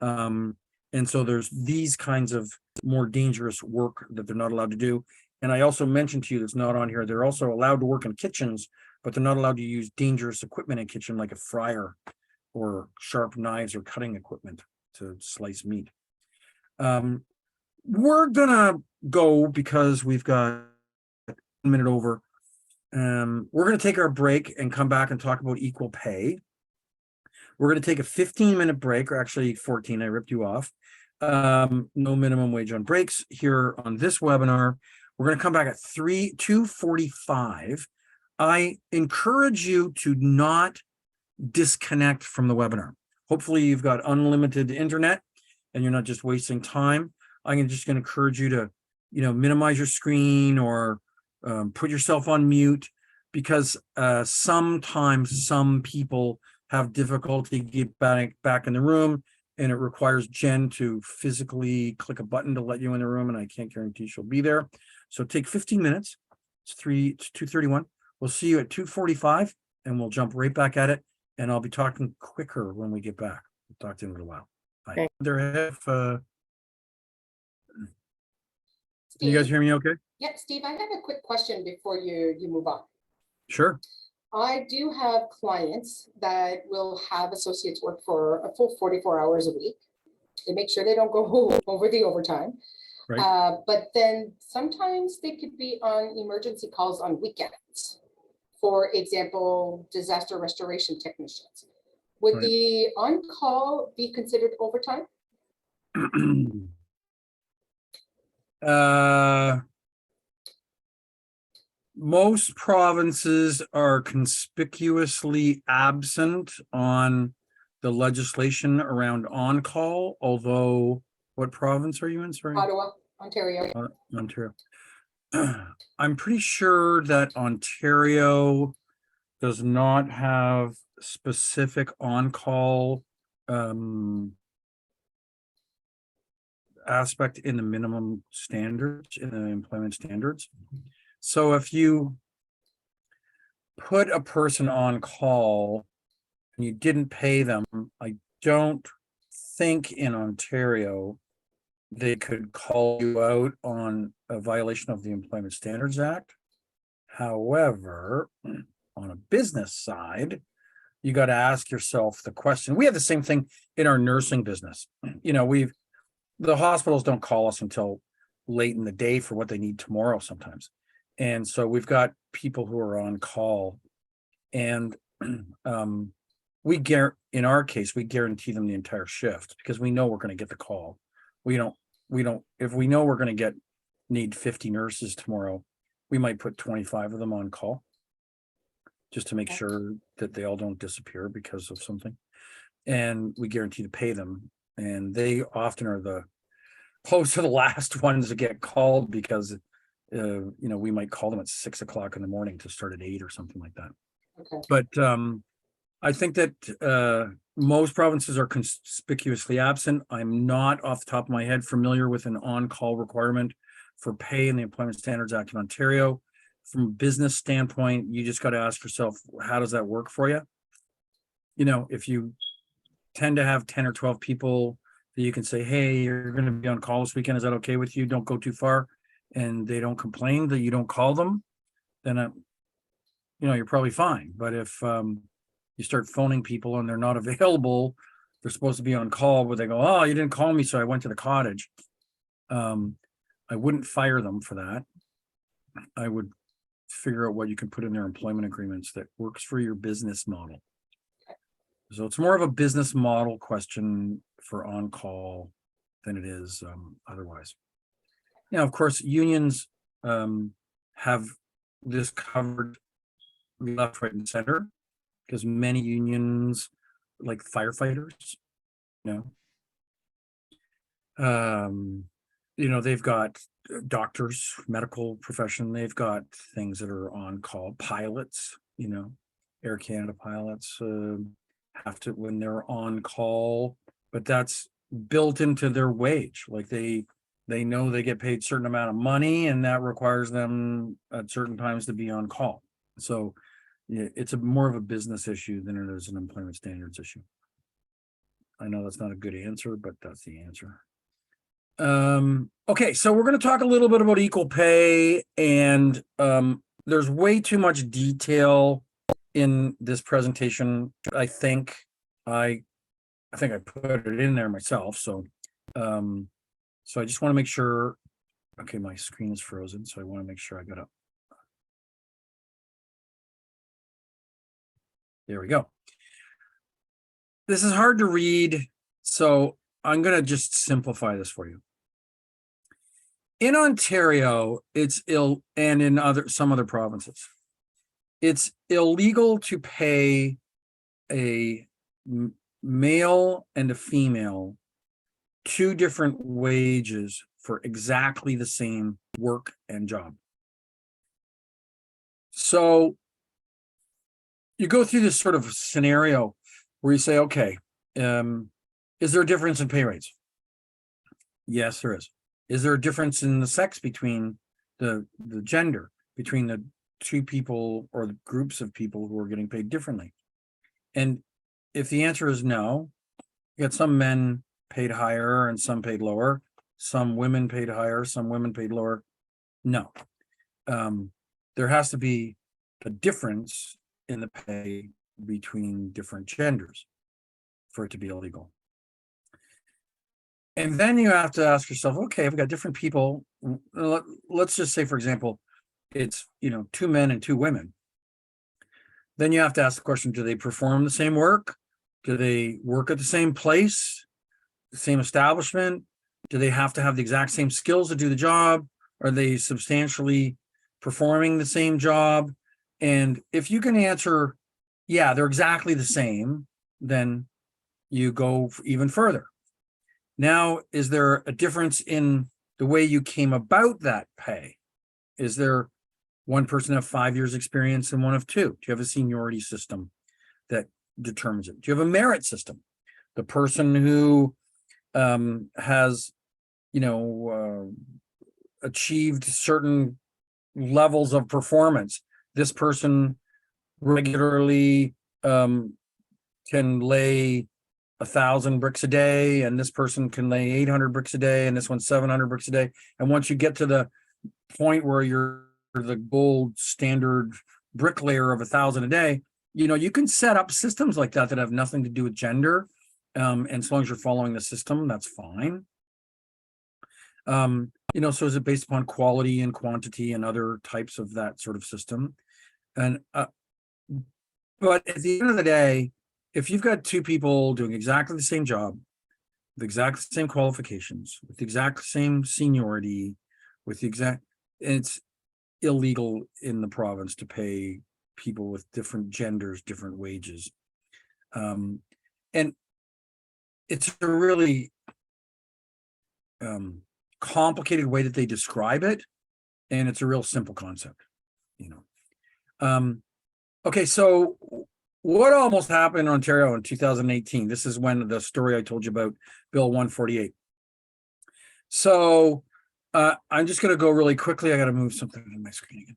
And so there's these kinds of more dangerous work that they're not allowed to do. And I also mentioned to you that's not on here, they're also allowed to work in kitchens, but they're not allowed to use dangerous equipment in kitchen like a fryer or sharp knives or cutting equipment to slice meat. We're gonna go because we've got a minute over. We're gonna take our break and come back and talk about equal pay. We're gonna take a 15-minute break, or actually 14, I ripped you off. No minimum wage on breaks here on this webinar. We're going to come back at 2:45. I encourage you to not disconnect from the webinar. Hopefully you've got unlimited internet and you're not just wasting time. I'm just going to encourage you to, minimize your screen or put yourself on mute, because sometimes some people have difficulty get back in the room, and it requires Jen to physically click a button to let you in the room, and I can't guarantee she'll be there. So take 15 minutes. It's 2:31. We'll see you at 2:45, and we'll jump right back at it. And I'll be talking quicker when we get back. We'll talk to you in a little while. Bye. Okay. Can you guys hear me okay? Yeah, Steve, I have a quick question before you move on. Sure. I do have clients that will have associates work for a full 44 hours a week. They make sure they don't go over the overtime. Right. But then sometimes they could be on emergency calls on weekends. For example, disaster restoration technicians. Would Right. the on-call be considered overtime? Most provinces are conspicuously absent on the legislation around on-call, although what province are you in? Sorry. Ottawa, Ontario. Ontario. I'm pretty sure that Ontario does not have specific on-call aspect in the minimum standards, in the employment standards. So if you put a person on call and you didn't pay them, I don't think in Ontario they could call you out on a violation of the Employment Standards Act. However, on a business side, you got to ask yourself the question. We have the same thing in our nursing business. You know, the hospitals don't call us until late in the day for what they need tomorrow sometimes. And so we've got people who are on call, and in our case, we guarantee them the entire shift because we know we're going to get the call. We don't, if we know we're going to need 50 nurses tomorrow, we might put 25 of them on call just to make Okay. sure that they all don't disappear because of something. And we guarantee to pay them. And they often are the close to the last ones to get called because, you know, we might call them at 6 o'clock in the morning to start at 8 or something like that. Okay. But I think that most provinces are conspicuously absent. I'm not off the top of my head familiar with an on-call requirement for pay in the Employment Standards Act of Ontario. From a business standpoint, you just got to ask yourself, how does that work for you? You know, if you tend to have 10 or 12 people that you can say, hey, you're going to be on call this weekend, is that okay with you? Don't go too far. And they don't complain that you don't call them, then, you know, you're probably fine. But if you start phoning people and they're not available, they're supposed to be on call, but they go, oh, you didn't call me, so I went to the cottage. I wouldn't fire them for that. I would figure out what you can put in their employment agreements that works for your business model. So it's more of a business model question for on-call than it is otherwise. Now, of course, unions have this covered left, right, and center, because many unions, like firefighters, they've got doctors, medical profession, they've got things that are on call. Pilots, Air Canada pilots have to, when they're on call, but that's built into their wage. Like they know they get paid a certain amount of money, and that requires them at certain times to be on call. So yeah, it's more of a business issue than it is an employment standards issue. I know that's not a good answer, but that's the answer. Okay, so we're going to talk a little bit about equal pay, and there's way too much detail in this presentation. I think I put it in there myself. So I just want to make sure. Okay, my screen is frozen, so I want to make sure I got up. There we go. This is hard to read, so I'm going to just simplify this for you. In Ontario, it's and in some other provinces, it's illegal to pay a male and a female two different wages for exactly the same work and job. So you go through this sort of scenario where you say, okay, is there a difference in pay rates? Yes, there is. Is there a difference in the sex between the gender, between the two people or the groups of people who are getting paid differently? And if the answer is no, you got some men paid higher and some paid lower, some women paid higher, some women paid lower. No, there has to be a difference in the pay between different genders for it to be illegal. And then you have to ask yourself, okay, I've got different people. Let's just say, for example, it's, 2 men and 2 women. Then you have to ask the question, do they perform the same work? Do they work at the same place, the same establishment? Do they have to have the exact same skills to do the job? Are they substantially performing the same job? And if you can answer, yeah, they're exactly the same, then you go even further. Now, is there a difference in the way you came about that pay? Is there one person have 5 years experience and one of 2? Do you have a seniority system that determines it? Do you have a merit system? The person who has, achieved certain levels of performance, this person regularly can lay 1,000 bricks a day, and this person can lay 800 bricks a day, and this one's 700 bricks a day. And once you get to the point where you're the gold standard bricklayer of 1,000 a day, you can set up systems like that that have nothing to do with gender. And as long as you're following the system, that's fine. So is it based upon quality and quantity and other types of that sort of system? And, but at the end of the day, if you've got two people doing exactly the same job, with exactly the same qualifications, with the exact same seniority, it's illegal in the province to pay people with different genders, different wages. And it's a really complicated way that they describe it, and it's a real simple concept, Okay, so what almost happened in Ontario in 2018? This is when the story I told you about, Bill 148. So I'm just going to go really quickly. I got to move something on my screen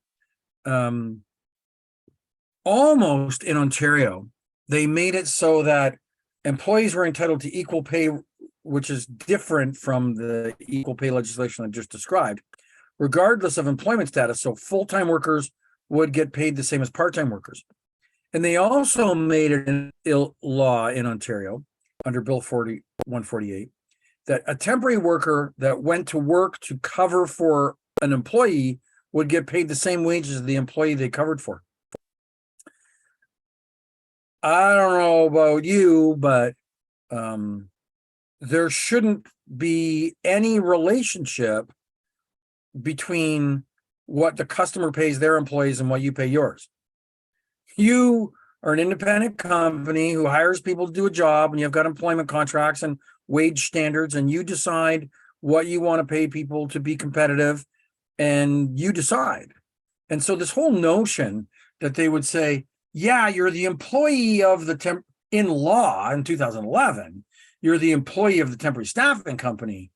again. Almost in Ontario, they made it so that employees were entitled to equal pay, which is different from the equal pay legislation I just described, regardless of employment status. So full-time workers would get paid the same as part-time workers. And they also made it an law in Ontario under Bill 148 that a temporary worker that went to work to cover for an employee would get paid the same wages as the employee they covered for. I don't know about you, but there shouldn't be any relationship between what the customer pays their employees and what you pay yours. You are an independent company who hires people to do a job, and you've got employment contracts and wage standards, and you decide what you want to pay people to be competitive, and you decide. And so this whole notion that they would say, yeah, you're the employee of the in law in 2011, you're the employee of the temporary staffing company,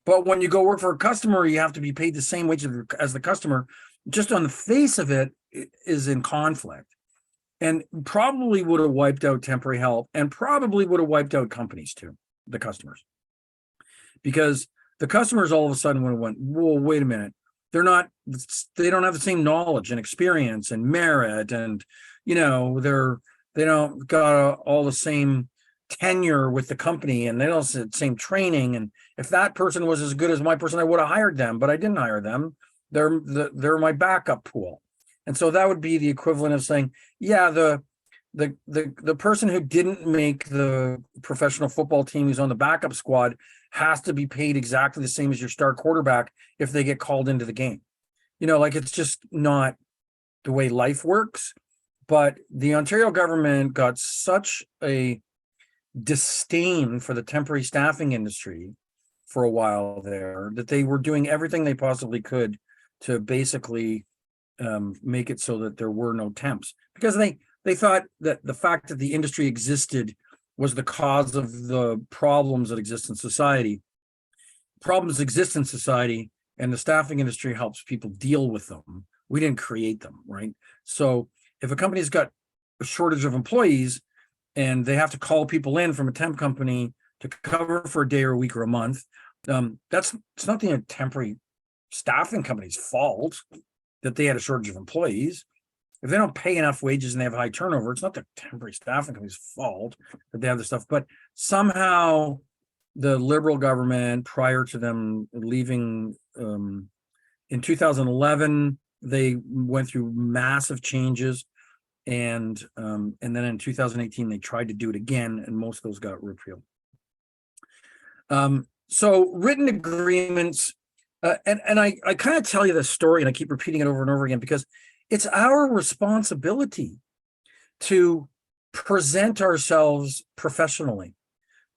but when you go work for a customer, you have to be paid the same wage as the customer. Just on the face of it, is in conflict, and probably would have wiped out temporary help, and probably would have wiped out companies too, the customers, because the customers all of a sudden would have went, whoa, wait a minute, they don't have the same knowledge and experience and merit, and they don't got all the same tenure with the company, and they don't have the same training. And if that person was as good as my person, I would have hired them, but I didn't hire them. They're my backup pool. And so that would be the equivalent of saying, yeah, the person who didn't make the professional football team, who's on the backup squad, has to be paid exactly the same as your star quarterback if they get called into the game. It's just not the way life works. But the Ontario government got such a disdain for the temporary staffing industry for a while there that they were doing everything they possibly could to basically make it so that there were no temps, because they thought that the fact that the industry existed was the cause of the problems that exist in society. Problems exist in society, and the staffing industry helps people deal with them. We didn't create them, right? So if a company's got a shortage of employees and they have to call people in from a temp company to cover for a day or a week or a month, it's not the temporary staffing company's fault that they had a shortage of employees. If they don't pay enough wages and they have high turnover, it's not the temporary staffing company's fault that they have this stuff. But somehow the Liberal government, prior to them leaving in 2011, they went through massive changes. And then in 2018, they tried to do it again, and most of those got repealed. So written agreements, and I kind of tell you this story, and I keep repeating it over and over again, because it's our responsibility to present ourselves professionally,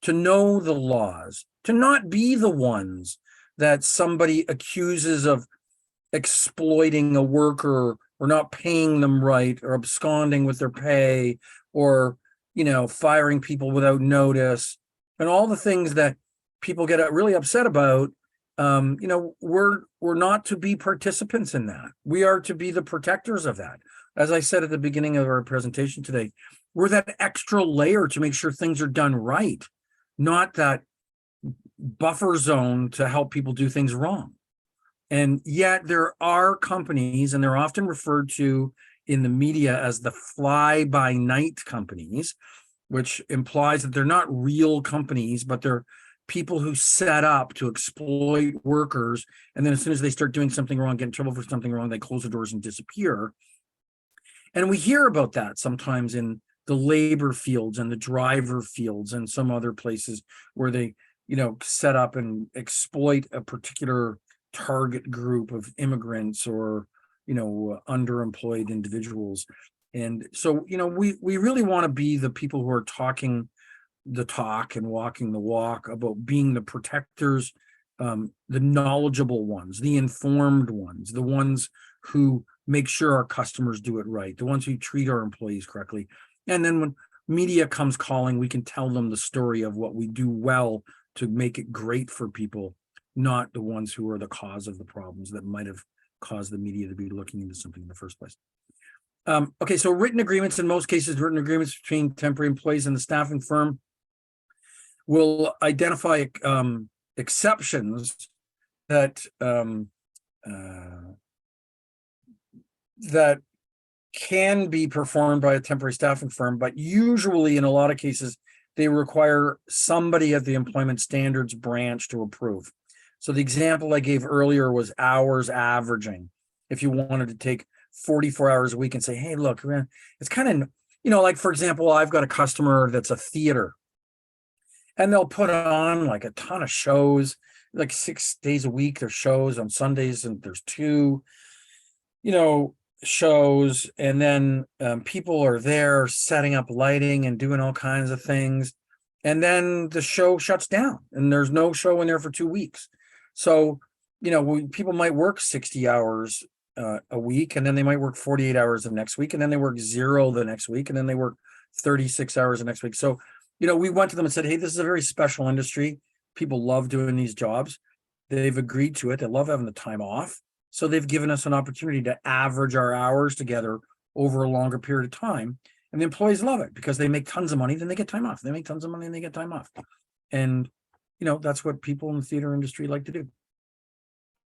to know the laws, to not be the ones that somebody accuses of exploiting a worker or not paying them right, or absconding with their pay, or firing people without notice, and all the things that people get really upset about. We're not to be participants in that. We are to be the protectors of that. As I said at the beginning of our presentation today, we're that extra layer to make sure things are done right, not that buffer zone to help people do things wrong. And yet there are companies, and they're often referred to in the media as the fly-by-night companies, which implies that they're not real companies, but they're people who set up to exploit workers. And then as soon as they start doing something wrong, get in trouble for something wrong, they close the doors and disappear. And we hear about that sometimes in the labor fields and the driver fields and some other places where they, set up and exploit a particular target group of immigrants or, underemployed individuals. And so, we really want to be the people who are talking the talk and walking the walk about being the protectors, the knowledgeable ones, the informed ones, the ones who make sure our customers do it right, the ones who treat our employees correctly. And then when media comes calling, we can tell them the story of what we do well to make it great for people, not the ones who are the cause of the problems that might have caused the media to be looking into something in the first place. Okay, so written agreements, in most cases, written agreements between temporary employees and the staffing firm will identify exceptions that that can be performed by a temporary staffing firm, but usually in a lot of cases, they require somebody at the employment standards branch to approve. So the example I gave earlier was hours averaging. If you wanted to take 44 hours a week and say, hey, look, it's kind of, like, for example, I've got a customer that's a theater and they'll put on like a ton of shows, like 6 days a week. There's shows on Sundays and there's 2, shows. And then people are there setting up lighting and doing all kinds of things. And then the show shuts down and there's no show in there for 2 weeks. So, people might work 60 hours a week, and then they might work 48 hours the next week, and then they work 0 the next week, and then they work 36 hours the next week. So, we went to them and said, hey, this is a very special industry. People love doing these jobs. They've agreed to it. They love having the time off. So they've given us an opportunity to average our hours together over a longer period of time. And the employees love it because they make tons of money, then they get time off. They make tons of money and they get time off. And, that's what people in the theater industry like to do.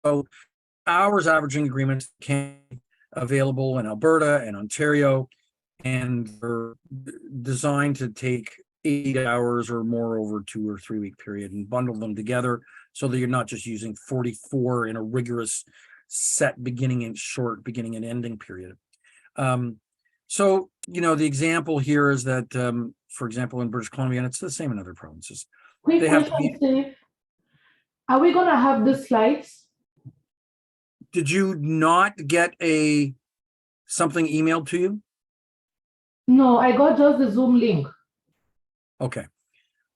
So hours averaging agreements can be available in Alberta and Ontario, and they're designed to take 8 hours or more over 2 or 3 week period and bundle them together so that you're not just using 44 in a rigorous set beginning and ending period. So, the example here is that, for example, in British Columbia, and it's the same in other provinces. Quick They have to question, Steve. Are we gonna have the slides? Did you not get something emailed to you? No, I got just the Zoom link. Okay.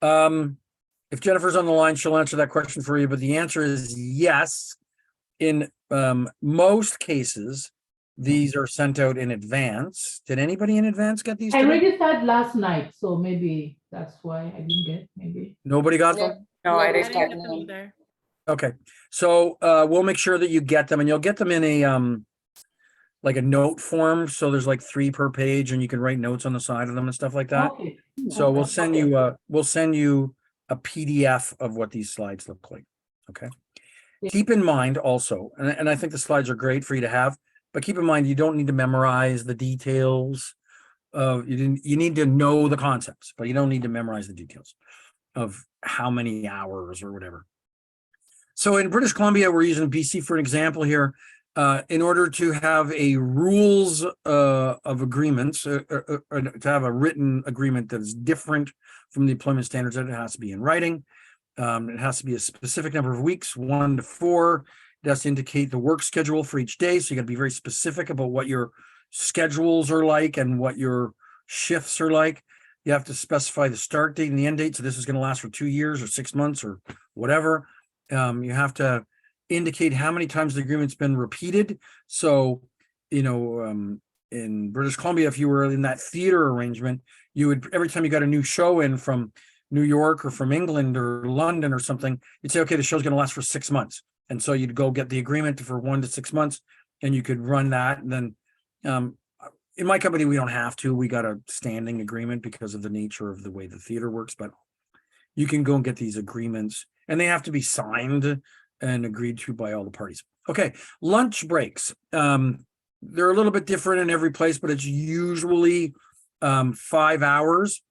If Jennifer's on the line, she'll answer that question for you, but the answer is yes. In most cases, these are sent out in advance. Did anybody in advance get these I today? registered last night, so maybe that's why I didn't get, maybe. Nobody got them? No, I I didn't didn't get get them them either. Okay, so we'll make sure that you get them, and you'll get them in a like a note form. So there's like 3 per page, and you can write notes on the side of them and stuff like that. Okay. So we'll Okay. send you a PDF of what these slides look like. Okay. Yeah. Keep in mind also, and I think the slides are great for you to have, but keep in mind you don't need to memorize the details of you need to know the concepts, but you don't need to memorize the details of how many hours or whatever. So in British Columbia, we're using BC for an example here. In order to have a rules of agreements, to have a written agreement that is different from the employment standards, that it has to be in writing. It has to be a specific number of weeks, 1 to 4. It has to indicate the work schedule for each day. So you got to be very specific about what your schedules are like and what your shifts are like. You have to specify the start date and the end date. So this is going to last for 2 years or 6 months or whatever. You have to indicate how many times the agreement's been repeated. So, in British Columbia, if you were in that theater arrangement, you would, every time you got a new show in from New York or from England or London or something, you'd say, okay, the show's going to last for 6 months. And so you'd go get the agreement for 1 to 6 months and you could run that. And then in my company, we don't have to. We got a standing agreement because of the nature of the way the theater works, but you can go and get these agreements and they have to be signed and agreed to by all the parties. Okay, lunch breaks. they're a little bit different in every place, but it's usually 5 hours,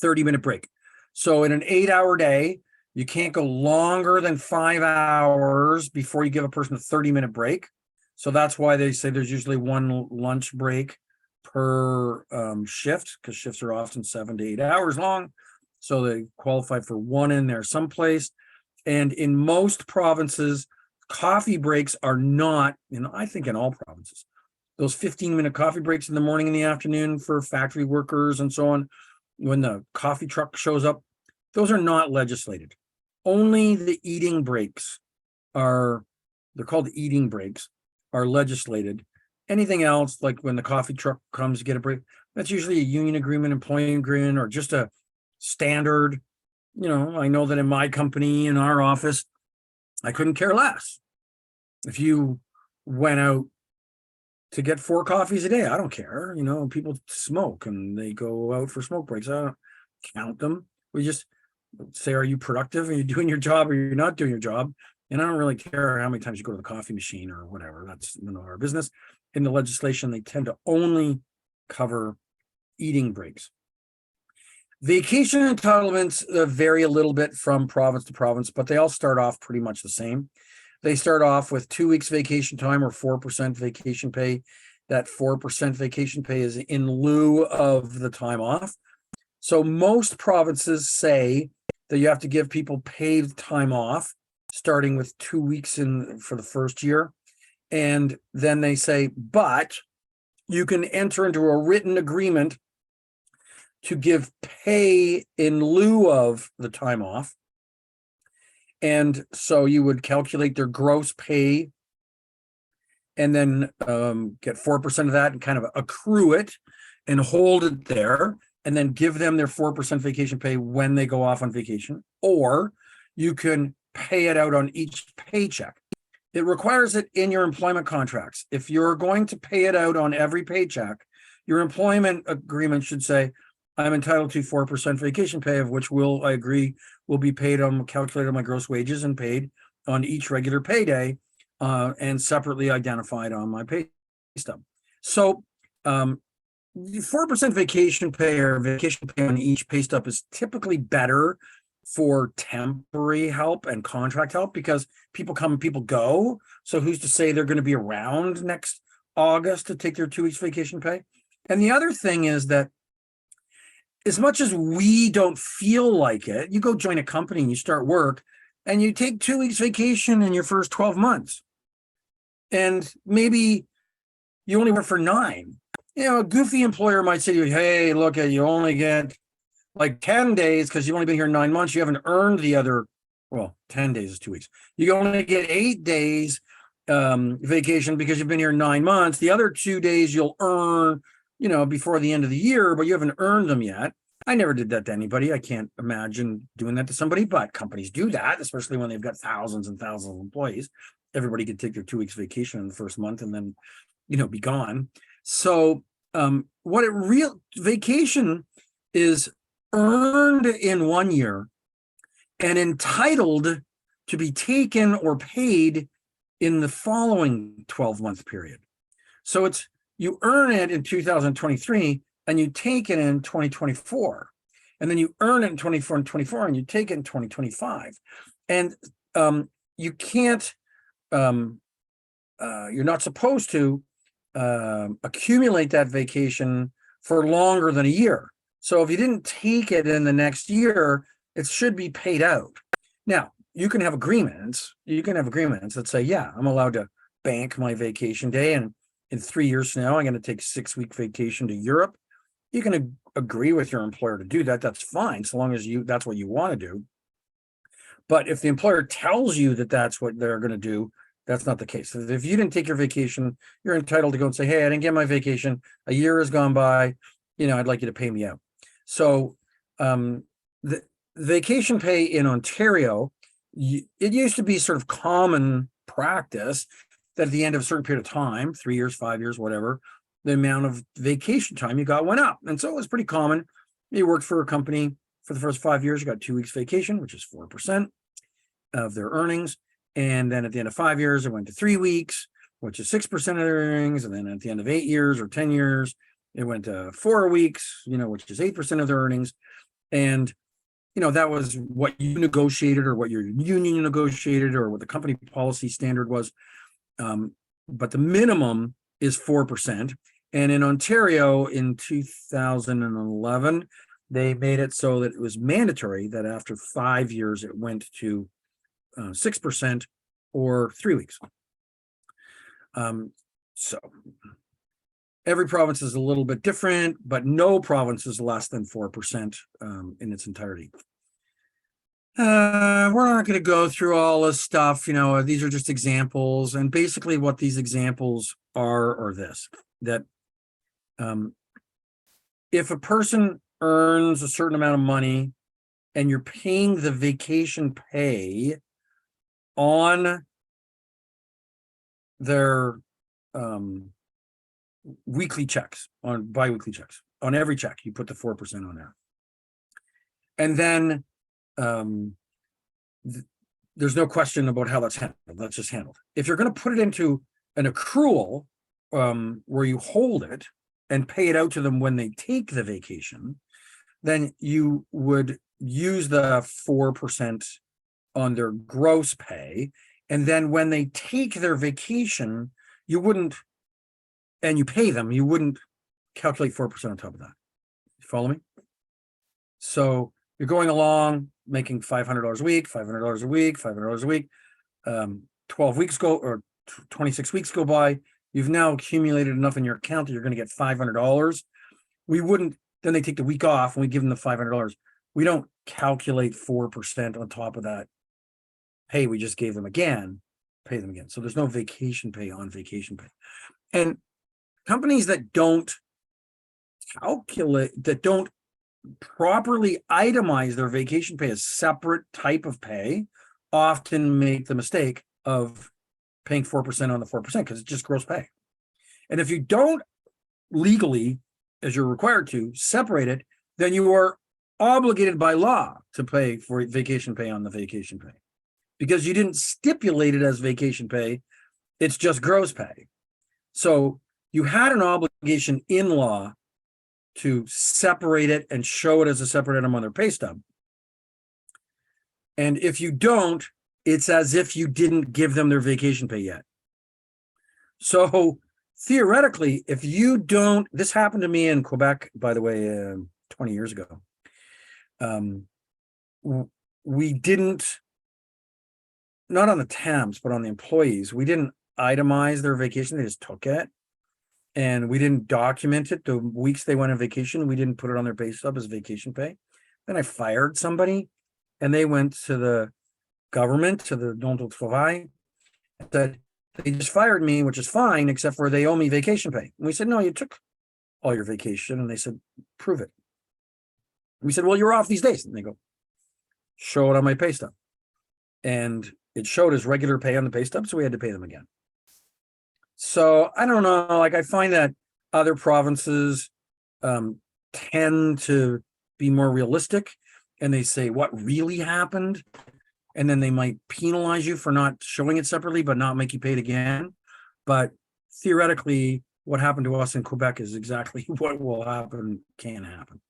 30-minute break. So in an 8-hour day, you can't go longer than 5 hours before you give a person a 30-minute break. So that's why they say there's usually one lunch break per shift, because shifts are often 7 to 8 hours long. So they qualify for one in there someplace. And in most provinces, coffee breaks are not, I think in all provinces, those 15-minute coffee breaks in the morning and the afternoon for factory workers and so on, when the coffee truck shows up, those are not legislated. Only the eating breaks they're called eating breaks, are legislated. Anything else, like when the coffee truck comes to get a break, that's usually a union agreement, employee agreement, or just a standard. I know that in my company, in our office, I couldn't care less. If you went out to get 4 coffees a day, I don't care. People smoke and they go out for smoke breaks. I don't count them. We just say, are you productive? Are you doing your job or you're not doing your job? And I don't really care how many times you go to the coffee machine or whatever. That's none of our business. In the legislation, they tend to only cover eating breaks. Vacation entitlements vary a little bit from province to province, but they all start off pretty much the same. They start off with 2 weeks vacation time or 4% vacation pay. That 4% vacation pay is in lieu of the time off. So most provinces say that you have to give people paid time off, starting with 2 weeks for the first year. And then they say, but you can enter into a written agreement to give pay in lieu of the time off. And so you would calculate their gross pay and then get 4% of that and kind of accrue it and hold it there, and then give them their 4% vacation pay when they go off on vacation. Or you can pay it out on each paycheck. It requires it in your employment contracts. If you're going to pay it out on every paycheck, your employment agreement should say, I'm entitled to 4% vacation pay, of which I agree will be paid on, calculated on my gross wages and paid on each regular payday, and separately identified on my pay stub. So 4% vacation pay or vacation pay on each pay stub is typically better for temporary help and contract help, because people come, people go. So who's to say they're going to be around next August to take their 2 weeks vacation pay? And the other thing is that as much as we don't feel like it, you go join a company and you start work and you take 2 weeks vacation in your first 12 months. And maybe you only work for 9. A goofy employer might say to you, hey, look, you only get like 10 days because you've only been here 9 months. You haven't earned the other, 10 days is 2 weeks. You only get 8 days vacation because you've been here 9 months. The other 2 days you'll earn, before the end of the year, but you haven't earned them yet. I never did that to anybody. I can't imagine doing that to somebody, but companies do that, especially when they've got thousands and thousands of employees. Everybody could take their 2 weeks vacation in the first month and then, be gone. So vacation is earned in 1 year and entitled to be taken or paid in the following 12-month period. So you earn it in 2023 and you take it in 2024, and then you earn it in 24 and you take it in 2025. And you can't, you're not supposed to accumulate that vacation for longer than a year. So if you didn't take it in the next year, it should be paid out. Now, you can have agreements. That say, yeah, I'm allowed to bank my vacation day, and in 3 years from now, I'm going to take 6-week vacation to Europe. You can agree with your employer to do that. That's fine, so long as that's what you want to do. But if the employer tells you that that's what they're going to do, that's not the case. If you didn't take your vacation, you're entitled to go and say, hey, I didn't get my vacation. A year has gone by. I'd like you to pay me out. So the vacation pay in Ontario, it used to be sort of common practice that at the end of a certain period of time, 3 years, 5 years, whatever, the amount of vacation time you got went up. And so it was pretty common. You worked for a company for the first 5 years, you got 2 weeks vacation, which is 4% of their earnings. And then at the end of 5 years, it went to 3 weeks. which is 6% of their earnings. And then at the end of 8 years or 10 years, it went to 4 weeks, which is 8% of their earnings. And, that was what you negotiated or what your union negotiated or what the company policy standard was. But the minimum is 4%. And in Ontario in 2011, they made it so that it was mandatory that after 5 years, it went to 6% or 3 weeks. So every province is a little bit different, but no province is less than 4% in its entirety. We're not going to go through all this stuff. These are just examples. And basically what these examples are this, that if a person earns a certain amount of money and you're paying the vacation pay on their weekly checks, on biweekly checks, on every check, you put the 4% on there. And then there's no question about how that's handled. That's just handled. If you're going to put it into an accrual where you hold it and pay it out to them when they take the vacation, then you would use the 4% on their gross pay. And then when they take their vacation, you wouldn't, and you pay them, you wouldn't calculate 4% on top of that. You follow me? So you're going along, making $500 a week, $500 a week, $500 a week. 12 weeks go, or 26 weeks go by. You've now accumulated enough in your account that you're going to get $500. We wouldn't, then they take the week off and we give them the $500. We don't calculate 4% on top of that pay we just gave them again, pay them again. So there's no vacation pay on vacation pay. And companies that don't calculate, that don't properly itemize their vacation pay as separate type of pay, often make the mistake of paying 4% on the 4% because it's just gross pay. And if you don't legally, as you're required to, separate it, then you are obligated by law to pay for vacation pay on the vacation pay. Because you didn't stipulate it as vacation pay, it's just gross pay. So you had an obligation in law to separate it and show it as a separate item on their pay stub. And if you don't, it's as if you didn't give them their vacation pay yet. So theoretically, if you don't, this happened to me in Quebec, by the way, 20 years ago. We didn't, not on the temps, but on the employees, we didn't itemize their vacation. They just took it. And we didn't document it. The weeks they went on vacation, we didn't put it on their pay stub as vacation pay. Then I fired somebody and they went to the government, to the Don du Travail, that they just fired me, which is fine, except for they owe me vacation pay. And we said, no, you took all your vacation. And they said, prove it. We said, well, you're off these days. And they go, show it on my pay stub. And it showed as regular pay on the pay stub, so we had to pay them again. So I don't know, like I find that other provinces tend to be more realistic and they say what really happened. And then they might penalize you for not showing it separately, but not make you pay it again. But theoretically, what happened to us in Quebec is exactly what will happen, can happen.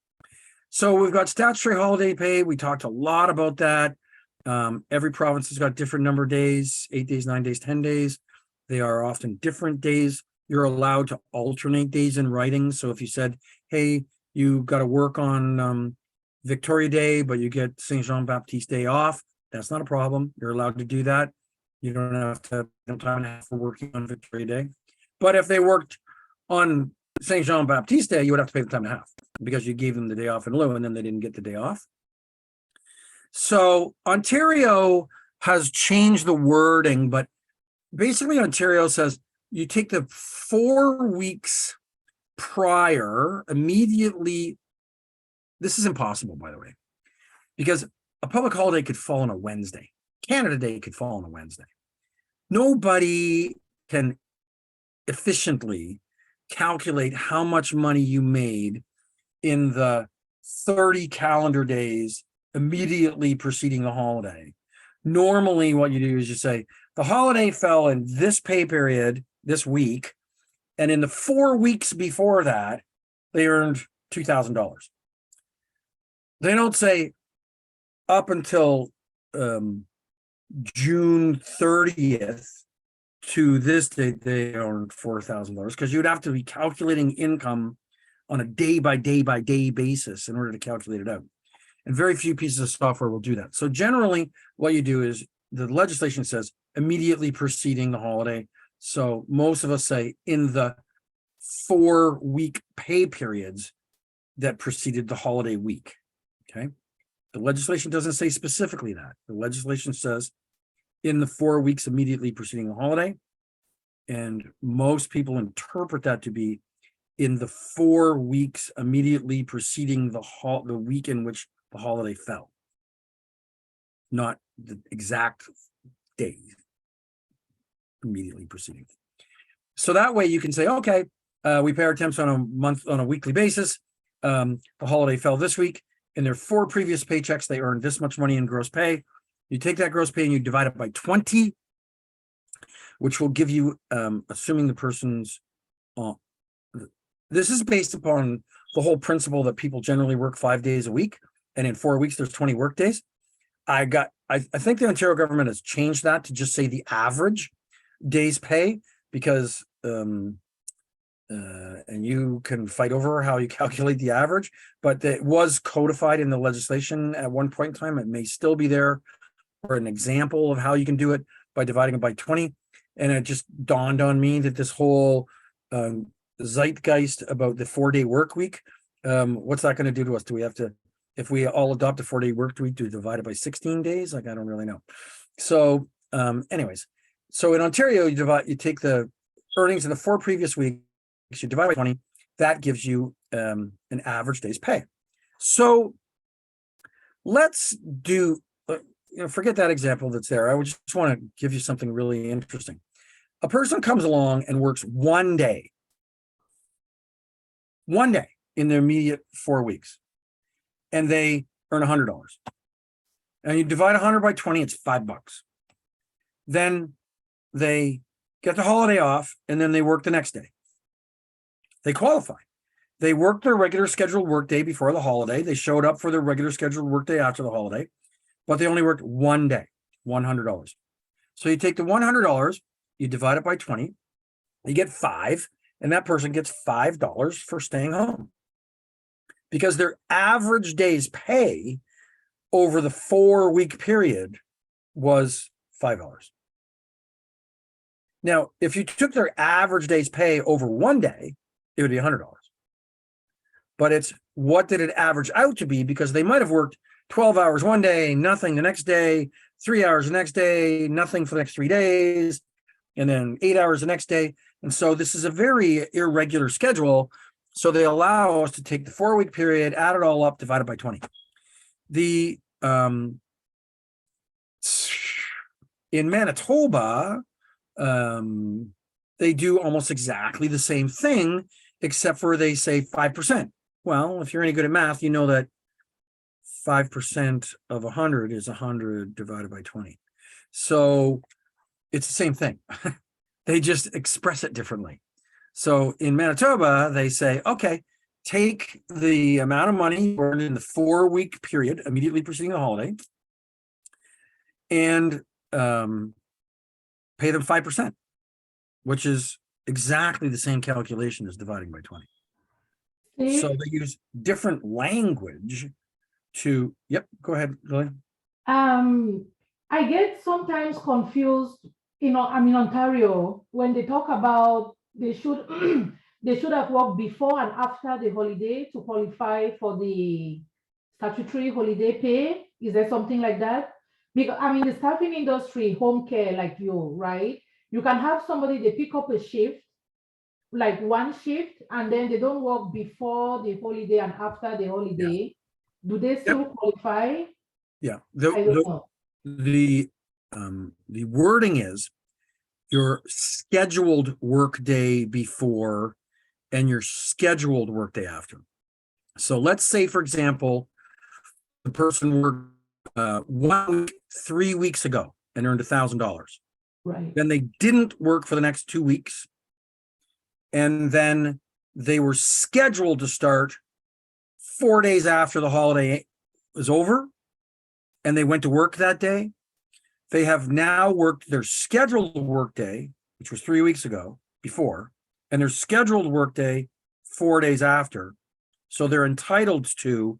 So we've got statutory holiday pay. We talked a lot about that. Every province has got different number of days, 8 days, 9 days, 10 days. They are often different days. You're allowed to alternate days in writing. So if you said, hey, you got to work on Victoria Day, but you get Saint Jean Baptiste Day off, that's not a problem. You're allowed to do that. You don't have to have no time and a half for working on Victoria Day. But if they worked on Saint Jean Baptiste Day, you would have to pay the time and a half because you gave them the day off in lieu and then they didn't get the day off. So Ontario has changed the wording, but basically Ontario says you take the 4 weeks prior immediately. This is impossible, by the way, because a public holiday could fall on a Wednesday. Canada Day could fall on a Wednesday. Nobody can efficiently calculate how much money you made in the 30 calendar days immediately preceding the holiday. Normally what you do is you say, the holiday fell in this pay period, this week. And in the 4 weeks before that, they earned $2,000. They don't say up until June 30th to this date, they earned $4,000, because you'd have to be calculating income on a day by day by day basis in order to calculate it out. And very few pieces of software will do that. So generally, what you do is the legislation says immediately preceding the holiday. So most of us say in the 4-week pay periods that preceded the holiday week. Okay. The legislation doesn't say specifically that. The legislation says in the 4 weeks immediately preceding the holiday. And most people interpret that to be in the 4 weeks immediately preceding the week in which the holiday fell, not the exact day immediately preceding. So that way you can say, okay, we pay our temps on a weekly basis. The holiday fell this week. In their 4 previous paychecks, they earned this much money in gross pay. You take that gross pay and you divide it by 20, which will give you, assuming the person's, this is based upon the whole principle that people generally work 5 days a week, and in 4 weeks, there's 20 work days. I think the Ontario government has changed that to just say the average days pay, because, and you can fight over how you calculate the average, but it was codified in the legislation at one point in time. It may still be there for an example of how you can do it by dividing it by 20. And it just dawned on me that this whole zeitgeist about the 4-day work week, what's that going to do to us? Do we have to, if we all adopt a 4-day work week, to divide it by 16 days? Like, I don't really know. So anyways, so in Ontario, you take the earnings in the 4 previous weeks, you divide by 20, that gives you an average day's pay. So let's do, forget that example that's there. I would just want to give you something really interesting. A person comes along and works 1 day in their immediate 4 weeks, and they earn $100. And you divide 100 by 20, it's $5. Then they get the holiday off, and then they work the next day. They qualify. They worked their regular scheduled work day before the holiday. They showed up for their regular scheduled work day after the holiday, but they only worked 1 day, $100. So you take the $100, you divide it by 20, you get 5, and that person gets $5 for staying home, because their average day's pay over the 4-week period was $5. Now, if you took their average day's pay over 1 day, it would be $100. But it's what did it average out to be, because they might have worked 12 hours 1 day, nothing the next day, 3 hours the next day, nothing for the next 3 days, and then 8 hours the next day. And so this is a very irregular schedule. So they allow us to take the 4-week period, add it all up, divide it by 20. The in Manitoba, they do almost exactly the same thing, except for they say 5%. Well, if you're any good at math, you know that 5% of 100 is 100 divided by 20. So it's the same thing. They just express it differently. So in Manitoba, they say, okay, take the amount of money you earned in the 4-week period immediately preceding the holiday and pay them 5%, which is exactly the same calculation as dividing by 20. So they use different language to, yep, go ahead, Lily. I get sometimes confused, I'm in Ontario, when they talk about they should they should have worked before and after the holiday to qualify for the statutory holiday pay. Is there something like that? Because the staffing industry, home care, like you, right? You can have somebody, they pick up a shift, like one shift, and then they don't work before the holiday and after the holiday. Yeah. Do they still qualify? Yeah. I don't know. The wording is your scheduled work day before and your scheduled work day after. So let's say, for example, the person worked 1 week 3 weeks ago and earned $1,000. Right. Then they didn't work for the next 2 weeks and then they were scheduled to start 4 days after the holiday was over, and they went to work that day. They have now worked their scheduled workday, which was 3 weeks ago before, and their scheduled workday 4 days after. So they're entitled to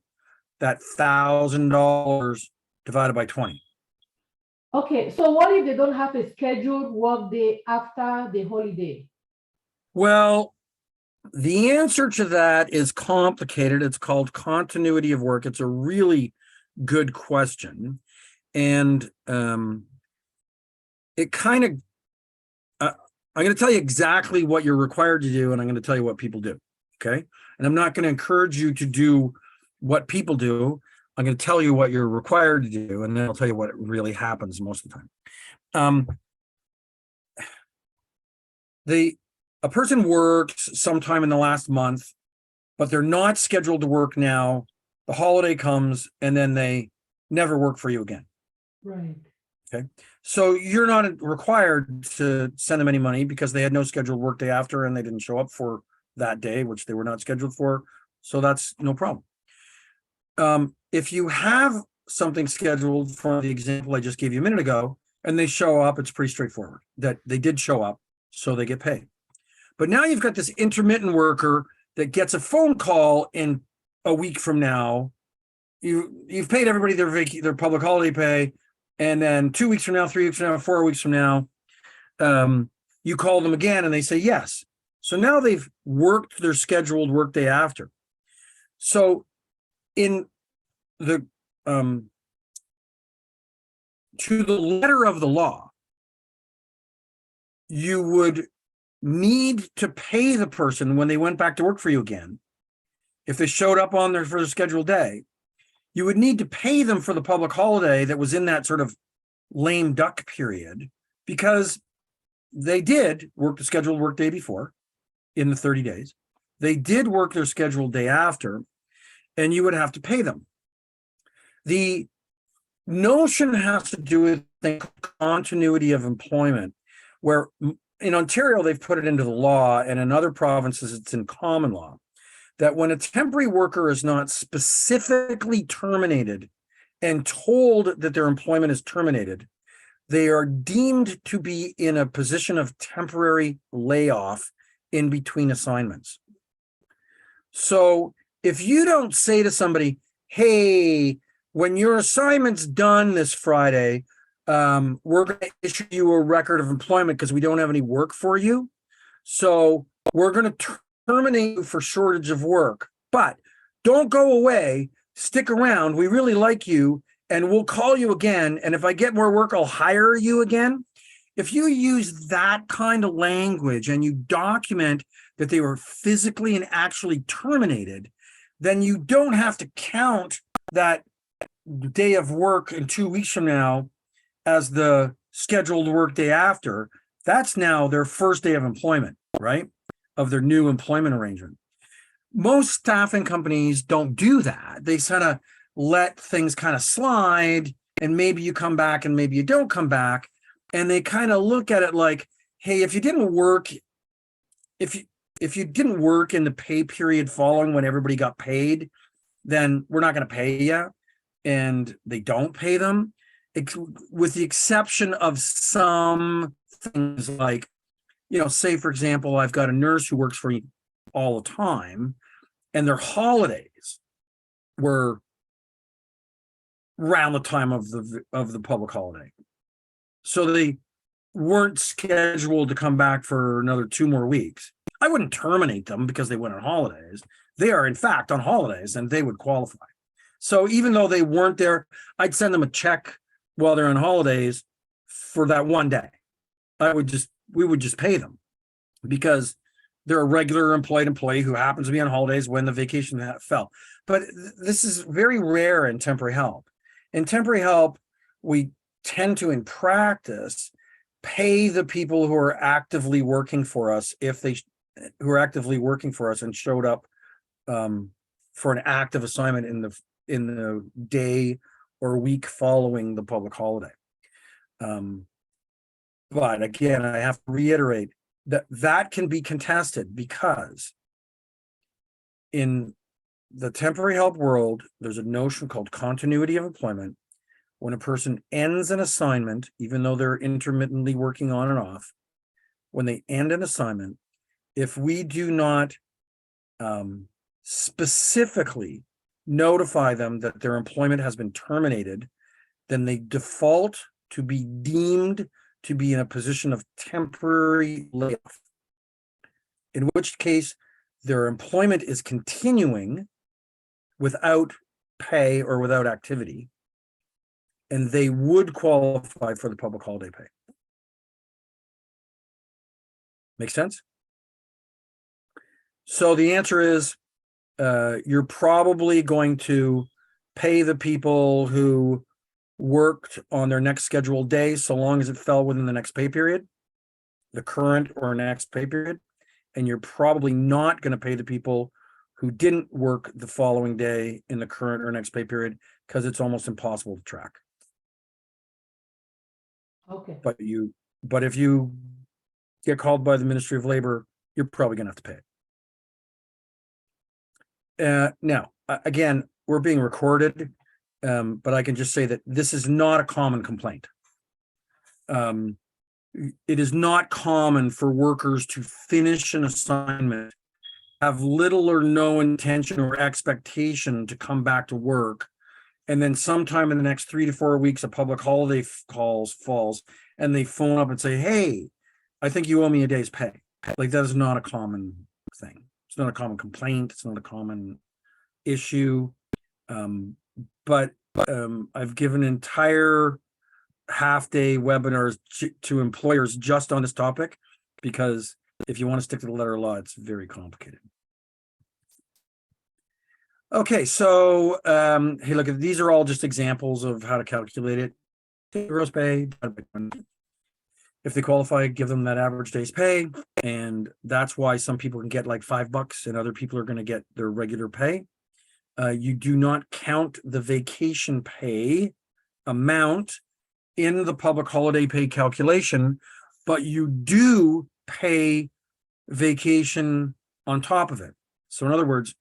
that $1,000 divided by 20. Okay, so what if they don't have a scheduled work day after the holiday? Well, the answer to that is complicated. It's called continuity of work. It's a really good question. And it kind of, I'm going to tell you exactly what you're required to do, and I'm going to tell you what people do. Okay. And I'm not going to encourage you to do what people do. I'm going to tell you what you're required to do, and then I'll tell you what really happens most of the time. A person works sometime in the last month, but they're not scheduled to work now. The holiday comes, and then they never work for you again. Right. So you're not required to send them any money because they had no scheduled work day after, and they didn't show up for that day, which they were not scheduled for. So that's no problem. If you have something scheduled for the example I just gave you a minute ago, and they show up, it's pretty straightforward that they did show up, so they get paid. But now you've got this intermittent worker that gets a phone call in a week from now. You've paid everybody their public holiday pay, and then 2 weeks from now, 3 weeks from now, 4 weeks from now, you call them again and they say yes. So now they've worked their scheduled workday after. So in the to the letter of the law, you would need to pay the person when they went back to work for you again. If they showed up on for their scheduled day, you would need to pay them for the public holiday that was in that sort of lame duck period, because they did work the scheduled work day before in the 30 days. They did work their scheduled day after, and you would have to pay them. The notion has to do with the continuity of employment, where in Ontario, they've put it into the law, and in other provinces, it's in common law, that when a temporary worker is not specifically terminated and told that their employment is terminated, they are deemed to be in a position of temporary layoff in between assignments. So if you don't say to somebody, hey, when your assignment's done this Friday, we're going to issue you a record of employment because we don't have any work for you. So we're going to terminate you for shortage of work, but don't go away. Stick around. We really like you, and we'll call you again. And if I get more work, I'll hire you again. If you use that kind of language and you document that they were physically and actually terminated, then you don't have to count that day of work in 2 weeks from now as the scheduled work day after. That's now their first day of employment, right? Of their new employment arrangement. Most staffing companies don't do that. They sort of let things kind of slide, and maybe you come back and maybe you don't come back. And they kind of look at it like, hey, if you didn't work, if you didn't work in the pay period following when everybody got paid, then we're not going to pay you. And they don't pay them, with the exception of some things like, say, for example, I've got a nurse who works for me all the time, and their holidays were around the time of the public holiday. So they weren't scheduled to come back for another 2 more weeks. I wouldn't terminate them because they went on holidays. They are, in fact, on holidays, and they would qualify. So even though they weren't there, I'd send them a check while they're on holidays for that one day. We would just pay them because they're a regular employed employee who happens to be on holidays when the vacation fell. But this is very rare in temporary help. In temporary help, we tend to, in practice, pay the people who are actively working for us who are actively working for us and showed up for an active assignment in the day or week following the public holiday. But again, I have to reiterate, that can be contested because in the temporary help world, there's a notion called continuity of employment. When a person ends an assignment, even though they're intermittently working on and off, when they end an assignment, if we do not specifically notify them that their employment has been terminated, then they default to be deemed to be in a position of temporary layoff, in which case their employment is continuing without pay or without activity, and they would qualify for the public holiday pay. Make sense? So the answer is you're probably going to pay the people who worked on their next scheduled day, so long as it fell within the next pay period, the current or next pay period. And you're probably not going to pay the people who didn't work the following day in the current or next pay period, because it's almost impossible to track. Okay. But if you get called by the Ministry of Labor, you're probably going to have to pay it. Now, again, we're being recorded, but I can just say that this is not a common complaint. It is not common for workers to finish an assignment, have little or no intention or expectation to come back to work, and then sometime in the next 3 to 4 weeks, a public holiday falls, and they phone up and say, "Hey, I think you owe me a day's pay." Like, that is not a common thing. It's not a common complaint. It's not a common issue. But I've given entire half-day webinars to employers just on this topic, because if you want to stick to the letter of law, it's very complicated. Okay, so hey, look, these are all just examples of how to calculate it. Gross pay. If they qualify, give them that average day's pay, and that's why some people can get like $5 and other people are going to get their regular pay. You do not count the vacation pay amount in the public holiday pay calculation, but you do pay vacation on top of it. So in other words,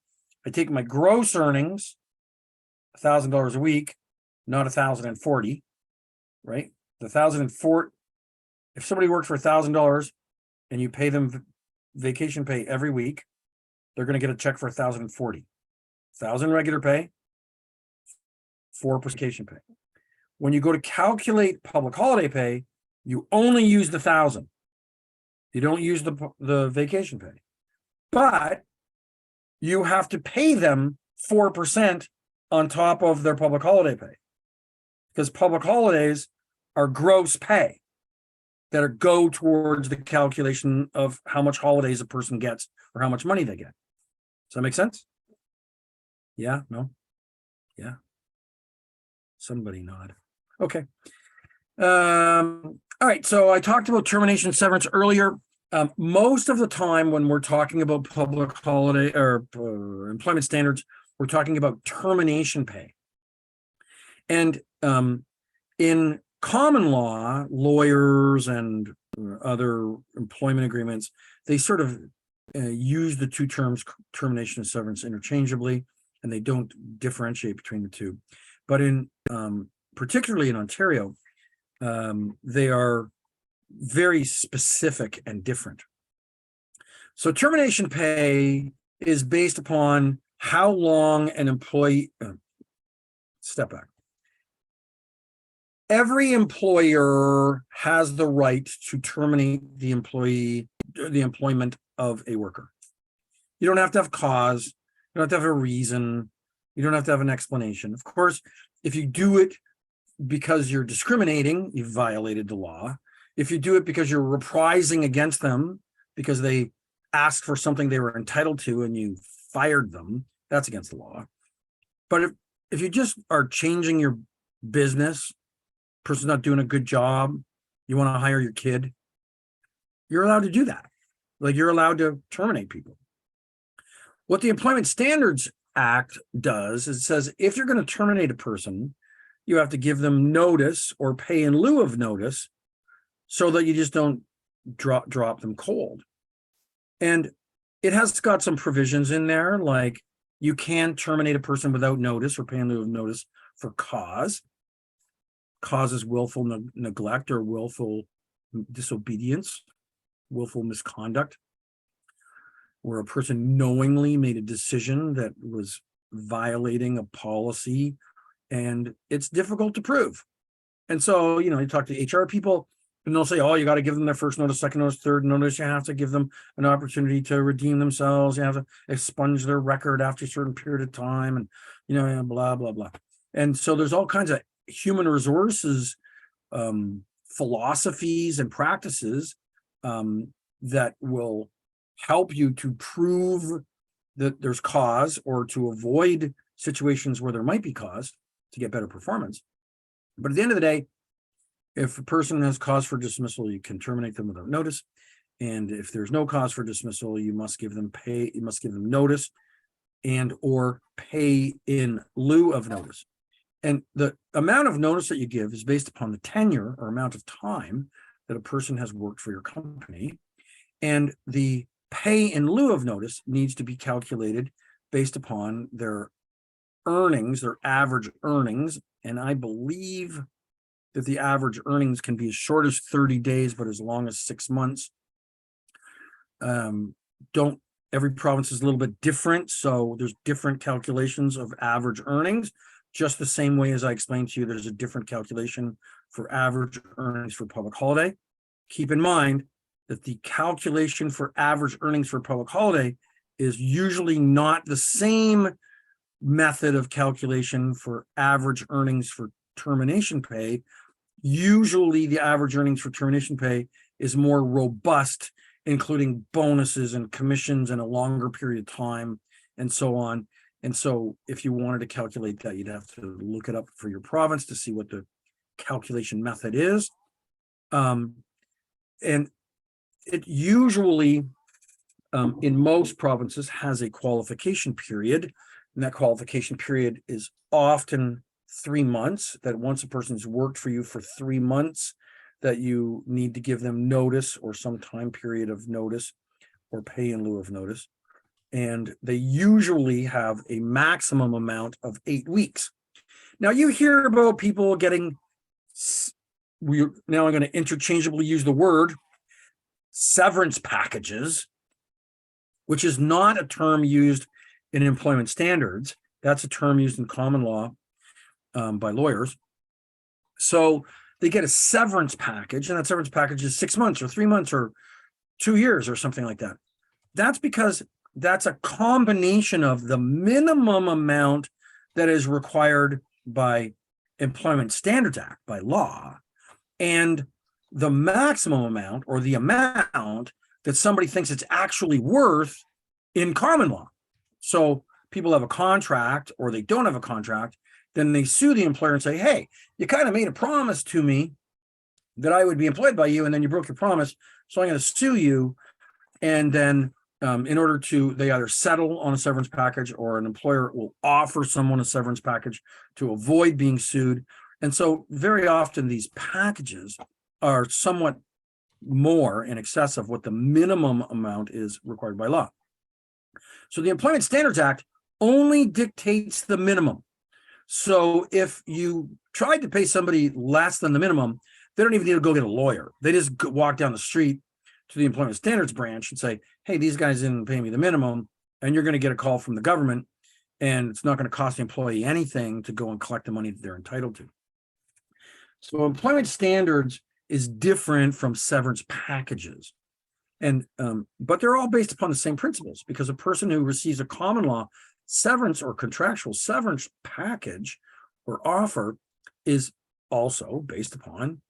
I take my gross earnings, $1,000 a week, not 1,040, right? The 1,004. If somebody worked for $1,000 and you pay them vacation pay every week, they're going to get a check for 1,040. 1,000 regular pay, 4% vacation pay. When you go to calculate public holiday pay, you only use the 1,000. You don't use the vacation pay, but you have to pay them 4% on top of their public holiday pay, because public holidays are gross pay that go towards the calculation of how much holidays a person gets or how much money they get. Does that make sense? Yeah, no? Yeah. Somebody nod. Okay. All right. So I talked about termination severance earlier. Most of the time when we're talking about public holiday or employment standards, we're talking about termination pay. And in common law, lawyers and other employment agreements, they sort of use the two terms termination and severance interchangeably, and they don't differentiate between the two. But in particularly in Ontario, they are very specific and different. So termination pay is based upon how long an employee, step back. Every employer has the right to terminate the employment of a worker. You don't have to have cause. You don't have to have a reason. You don't have to have an explanation. Of course, if you do it because you're discriminating, you've violated the law. If you do it because you're reprising against them because they asked for something they were entitled to and you fired them, that's against the law. But if you just are changing your business, person's not doing a good job, you want to hire your kid, you're allowed to do that. Like, you're allowed to terminate people. What the Employment Standards Act does is it says if you're going to terminate a person, you have to give them notice or pay in lieu of notice, so that you just don't drop them cold. And it has got some provisions in there, like you can terminate a person without notice or pay in lieu of notice for cause. Cause is willful neglect or willful disobedience, willful misconduct, where a person knowingly made a decision that was violating a policy, and it's difficult to prove. And so, you talk to HR people, and they'll say, oh, you got to give them their first notice, second notice, third notice. You have to give them an opportunity to redeem themselves. You have to expunge their record after a certain period of time, and, blah, blah, blah. And so there's all kinds of human resources, philosophies and practices that will help you to prove that there's cause, or to avoid situations where there might be cause to get better performance. But at the end of the day, if a person has cause for dismissal, you can terminate them without notice. And if there's no cause for dismissal, you must give them notice and or pay in lieu of notice. And the amount of notice that you give is based upon the tenure or amount of time that a person has worked for your company. And the pay in lieu of notice needs to be calculated based upon their earnings, their average earnings. And I believe that the average earnings can be as short as 30 days, but as long as 6 months. Every province is a little bit different. So there's different calculations of average earnings, just the same way as I explained to you, there's a different calculation for average earnings for public holiday. Keep in mind that the calculation for average earnings for public holiday is usually not the same method of calculation for average earnings for termination pay. Usually the average earnings for termination pay is more robust, including bonuses and commissions and a longer period of time and so on. And so if you wanted to calculate that, you'd have to look it up for your province to see what the calculation method is. And it usually, in most provinces, has a qualification period. And that qualification period is often 3 months, that once a person's worked for you for 3 months, that you need to give them notice or some time period of notice or pay in lieu of notice. And they usually have a maximum amount of 8 weeks. Now you hear about people getting, now I'm going to interchangeably use the word, severance packages, which is not a term used in employment standards. That's a term used in common law by lawyers. So they get a severance package, and that severance package is 6 months or 3 months or 2 years or something like that. That's because that's a combination of the minimum amount that is required by Employment Standards Act, by law, and the maximum amount or the amount that somebody thinks it's actually worth in common law. So people have a contract or they don't have a contract, then they sue the employer and say, hey, you kind of made a promise to me that I would be employed by you, and then you broke your promise, so I'm going to sue you. And then in order to, they either settle on a severance package, or an employer will offer someone a severance package to avoid being sued. And so very often these packages are somewhat more in excess of what the minimum amount is required by law. So the Employment Standards Act only dictates the minimum. So if you tried to pay somebody less than the minimum, they don't even need to go get a lawyer. They just walk down the street to the Employment Standards Branch and say, hey, these guys didn't pay me the minimum, and you're going to get a call from the government, and it's not going to cost the employee anything to go and collect the money that they're entitled to. So employment standards is different from severance packages. And but they're all based upon the same principles, because a person who receives a common law severance or contractual severance package or offer is also based upon,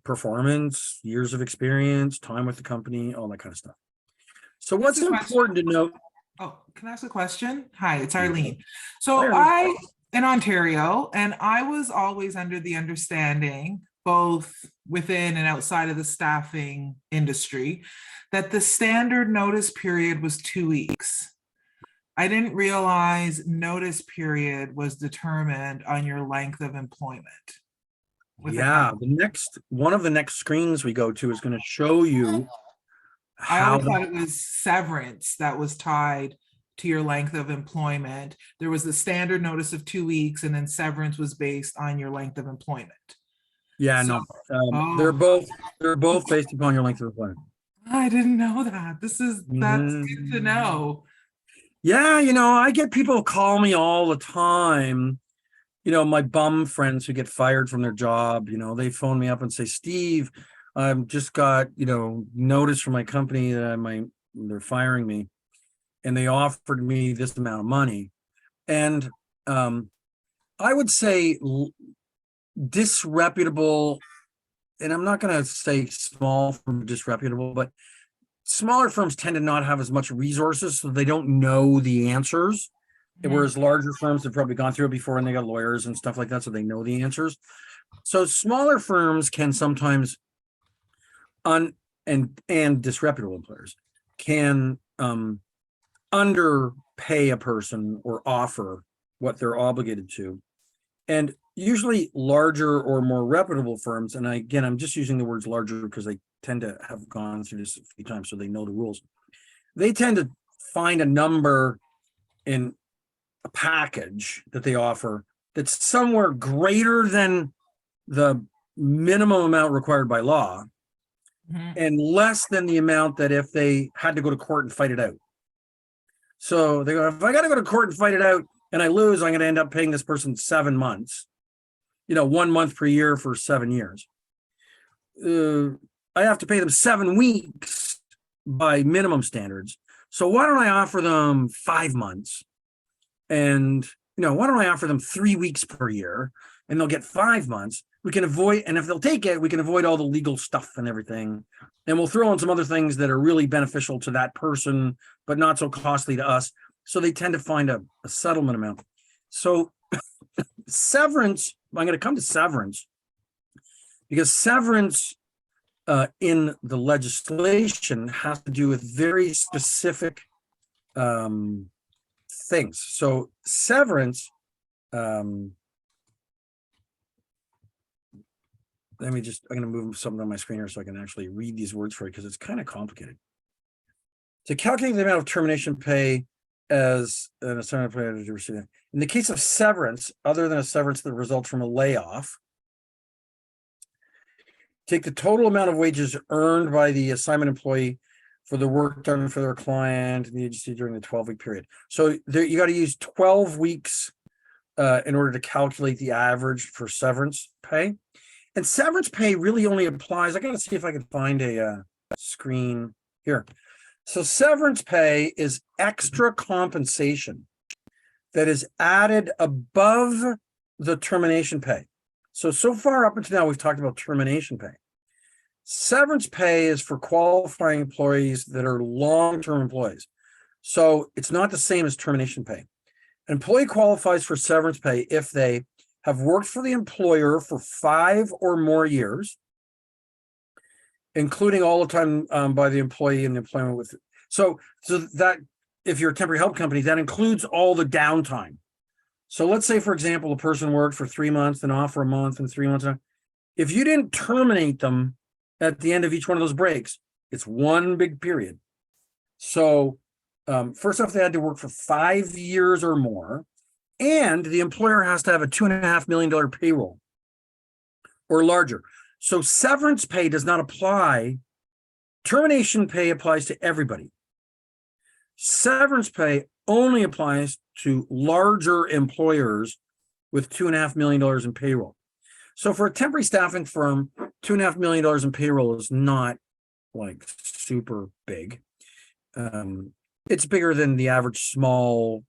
performance, years of experience, time with the company, all that kind of stuff. So what's important to note? Oh, can I ask a question? Hi, it's Arlene. So I in Ontario, and I was always under the understanding, both within and outside of the staffing industry, that the standard notice period was 2 weeks. I didn't realize notice period was determined on your length of employment. with a Yeah, calendar. one of the next screens we go to is going to show you I how, always thought it was severance that was tied to your length of employment. There was the standard notice of 2 weeks, and then severance was based on your length of employment. yeah, So, no, oh, they're both based upon your length of employment. I didn't know that. That's good to Mhm. know. Yeah, I get people call me all the time. My bum friends who get fired from their job, they phone me up and say, Steve, I've just got, notice from my company that they're firing me, and they offered me this amount of money. And I would say disreputable, and I'm not going to say small from disreputable, but smaller firms tend to not have as much resources, so they don't know the answers. Mhm. Whereas larger firms have probably gone through it before and they got lawyers and stuff like that, so they know the answers. So smaller firms can sometimes and disreputable employers can underpay a person or offer what they're obligated to. And usually larger or more reputable firms, and again, I'm just using the words larger because they tend to have gone through this a few times, so they know the rules. They tend to find a number in a package that they offer that's somewhere greater than the minimum amount required by law Mhm. and less than the amount that if they had to go to court and fight it out. So they go, if I got to go to court and fight it out and I lose, I'm going to end up paying this person 7 months, 1 month per year for 7 years. I have to pay them 7 weeks by minimum standards. So why don't I offer them 5 months? And, why don't I offer them 3 weeks per year and they'll get 5 months? We can avoid, and if they'll take it, we can avoid all the legal stuff and everything. And we'll throw in some other things that are really beneficial to that person, but not so costly to us. So they tend to find a settlement amount. So severance, I'm going to come to severance because severance in the legislation has to do with very specific things. So severance, I'm going to move something on my screen here so I can actually read these words for you because it's kind of complicated. To calculate the amount of termination pay as an assignment player to receive. In the case of severance, other than a severance that results from a layoff, take the total amount of wages earned by the assignment employee for the work done for their client and the agency during the 12-week period. So there, you got to use 12 weeks in order to calculate the average for severance pay. And severance pay really only applies. I got to see if I can find a screen here. So severance pay is extra compensation that is added above the termination pay. So far up until now, we've talked about termination pay. Severance pay is for qualifying employees that are long-term employees. So it's not the same as termination pay. An employee qualifies for severance pay if they have worked for the employer for 5 or more years, including all the time by the employee in the employment with. So that if you're a temporary help company, that includes all the downtime. So let's say, for example, a person worked for 3 months, then off for a month and 3 months. If you didn't terminate them at the end of each one of those breaks, it's one big period. So first off, they had to work for 5 years or more, and the employer has to have a $2.5 million payroll or larger. So severance pay does not apply. Termination pay applies to everybody. Severance pay only applies to larger employers with $2.5 million in payroll. So for a temporary staffing firm, $2.5 million in payroll is not like super big. It's bigger than the average small,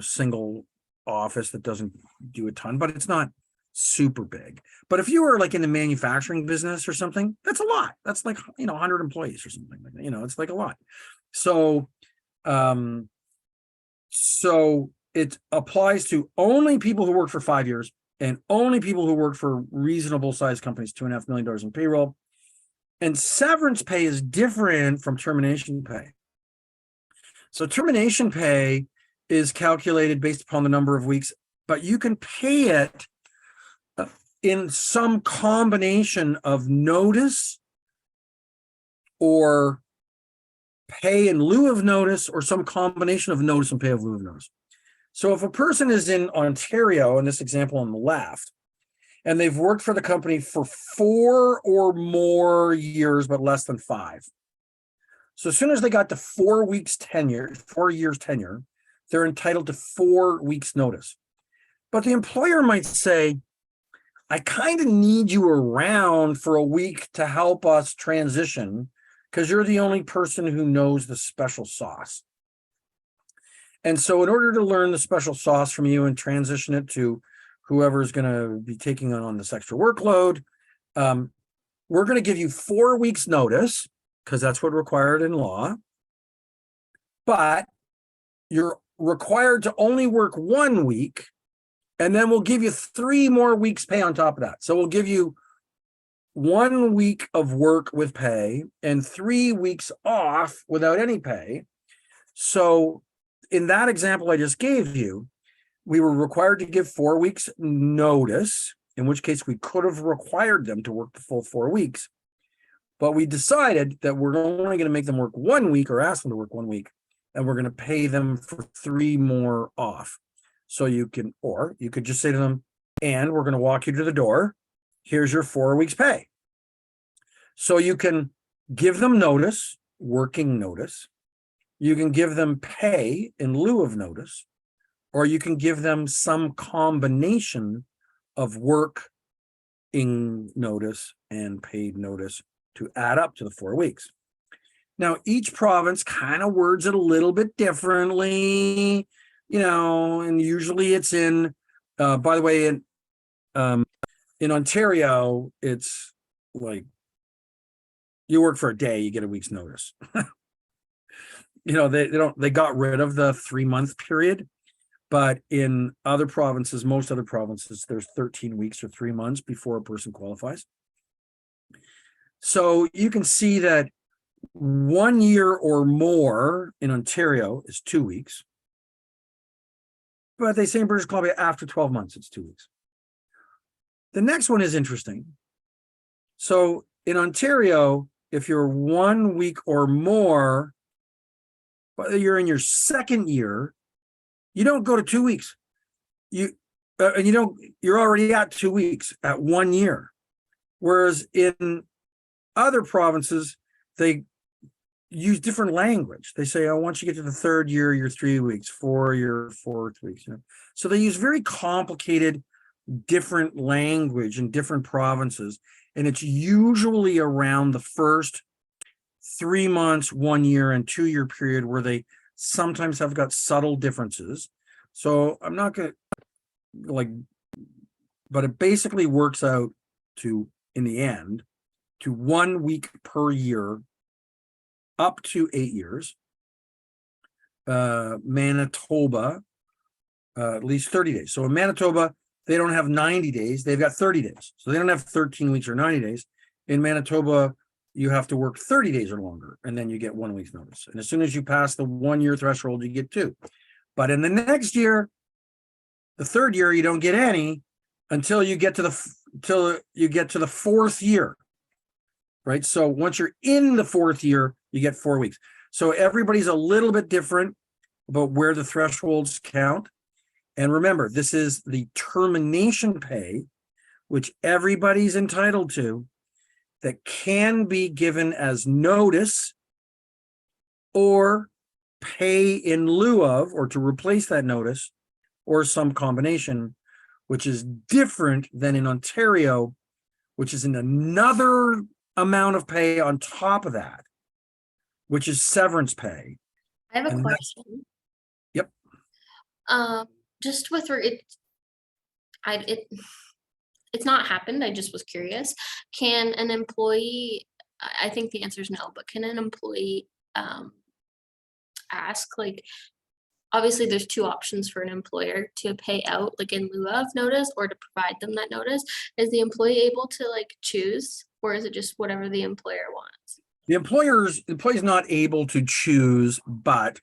single office that doesn't do a ton, but it's not super big. But if you were like in the manufacturing business or something, that's a lot. That's like, 100 employees or something like that. It's like a lot. So, so it applies to only people who work for 5 years and only people who work for reasonable sized companies, $2.5 million in payroll. And severance pay is different from termination pay. So termination pay is calculated based upon the number of weeks, but you can pay it in some combination of notice or pay in lieu of notice, or some combination of notice and pay in lieu of notice. So if a person is in Ontario, in this example on the left, and they've worked for the company for 4 or more years, but less than 5. So as soon as they got to 4 weeks tenure, 4 years tenure, they're entitled to 4 weeks notice. But the employer might say, I kind of need you around for a week to help us transition because you're the only person who knows the special sauce. And so in order to learn the special sauce from you and transition it to whoever's going to be taking on this extra workload, we're going to give you 4 weeks notice because that's what required in law. But you're required to only work 1 week, and then we'll give you 3 more weeks pay on top of that. So we'll give you 1 week of work with pay and 3 weeks off without any pay. So in that example I just gave you, we were required to give 4 weeks notice, in which case we could have required them to work the full 4 weeks. But we decided that we're only going to make them work 1 week, or ask them to work 1 week, and we're going to pay them for 3 more off. So you can, or you could just say to them, and we're going to walk you to the door. Here's your 4 weeks pay. So you can give them notice, working notice. You can give them pay in lieu of notice, or you can give them some combination of working notice and paid notice to add up to the 4 weeks. Now, each province kind of words it a little bit differently, and usually it's in, by the way, in Ontario, it's like you work for a day, you get a week's notice. They got rid of the 3-month period, but in other provinces, most other provinces, there's 13 weeks or 3 months before a person qualifies. So you can see that 1 year or more in Ontario is 2 weeks. But they say in British Columbia, after 12 months, it's 2 weeks. The next one is interesting. So in Ontario, if you're 1 week or more, but you're in your second year, you don't go to 2 weeks. You're already at 2 weeks at 1 year. Whereas in other provinces, they use different language. They say, oh, once you get to the third year, you're 3 weeks, 4 year, 4 weeks. So they use very complicated, different language in different provinces. And it's usually around the first 3 months, 1 year, and 2 year period where they sometimes have got subtle differences. So I'm not going to but it basically works out to, in the end, to 1 week per year, up to 8 years. Manitoba, at least 30 days. So in Manitoba, they don't have 90 days, they've got 30 days. So they don't have 13 weeks or 90 days. In Manitoba, you have to work 30 days or longer, and then you get 1 week's notice. And as soon as you pass the 1 year threshold, you get 2. But in the next year, the third year, you don't get any until you get to the 4th year, right? So once you're in the 4th year, you get 4 weeks. So everybody's a little bit different about where the thresholds count. And remember, this is the termination pay, which everybody's entitled to, that can be given as notice or pay in lieu of, or to replace that notice, or some combination, which is different than in Ontario, which is in another amount of pay on top of that, which is severance pay. I have a And that's- question. Yep. Just with it's not happened. I just was curious. Can an employee? I think the answer is no. But can an employee ask, obviously there's 2 options for an employer to pay out, in lieu of notice, or to provide them that notice. Is the employee able to choose, or is it just whatever the employer wants? The employee's not able to choose, but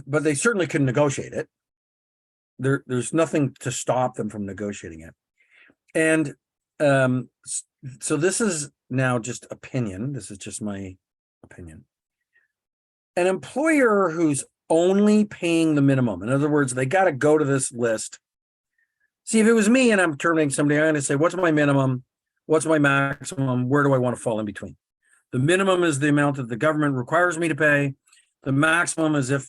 but they certainly can negotiate it. there's nothing to stop them from negotiating it. And so this is now just opinion. This is just my opinion. An employer who's only paying the minimum, in other words, they got to go to this list. See, if it was me and I'm terminating somebody, I'm going to say, what's my minimum? What's my maximum? Where do I want to fall in between? The minimum is the amount that the government requires me to pay. The maximum is if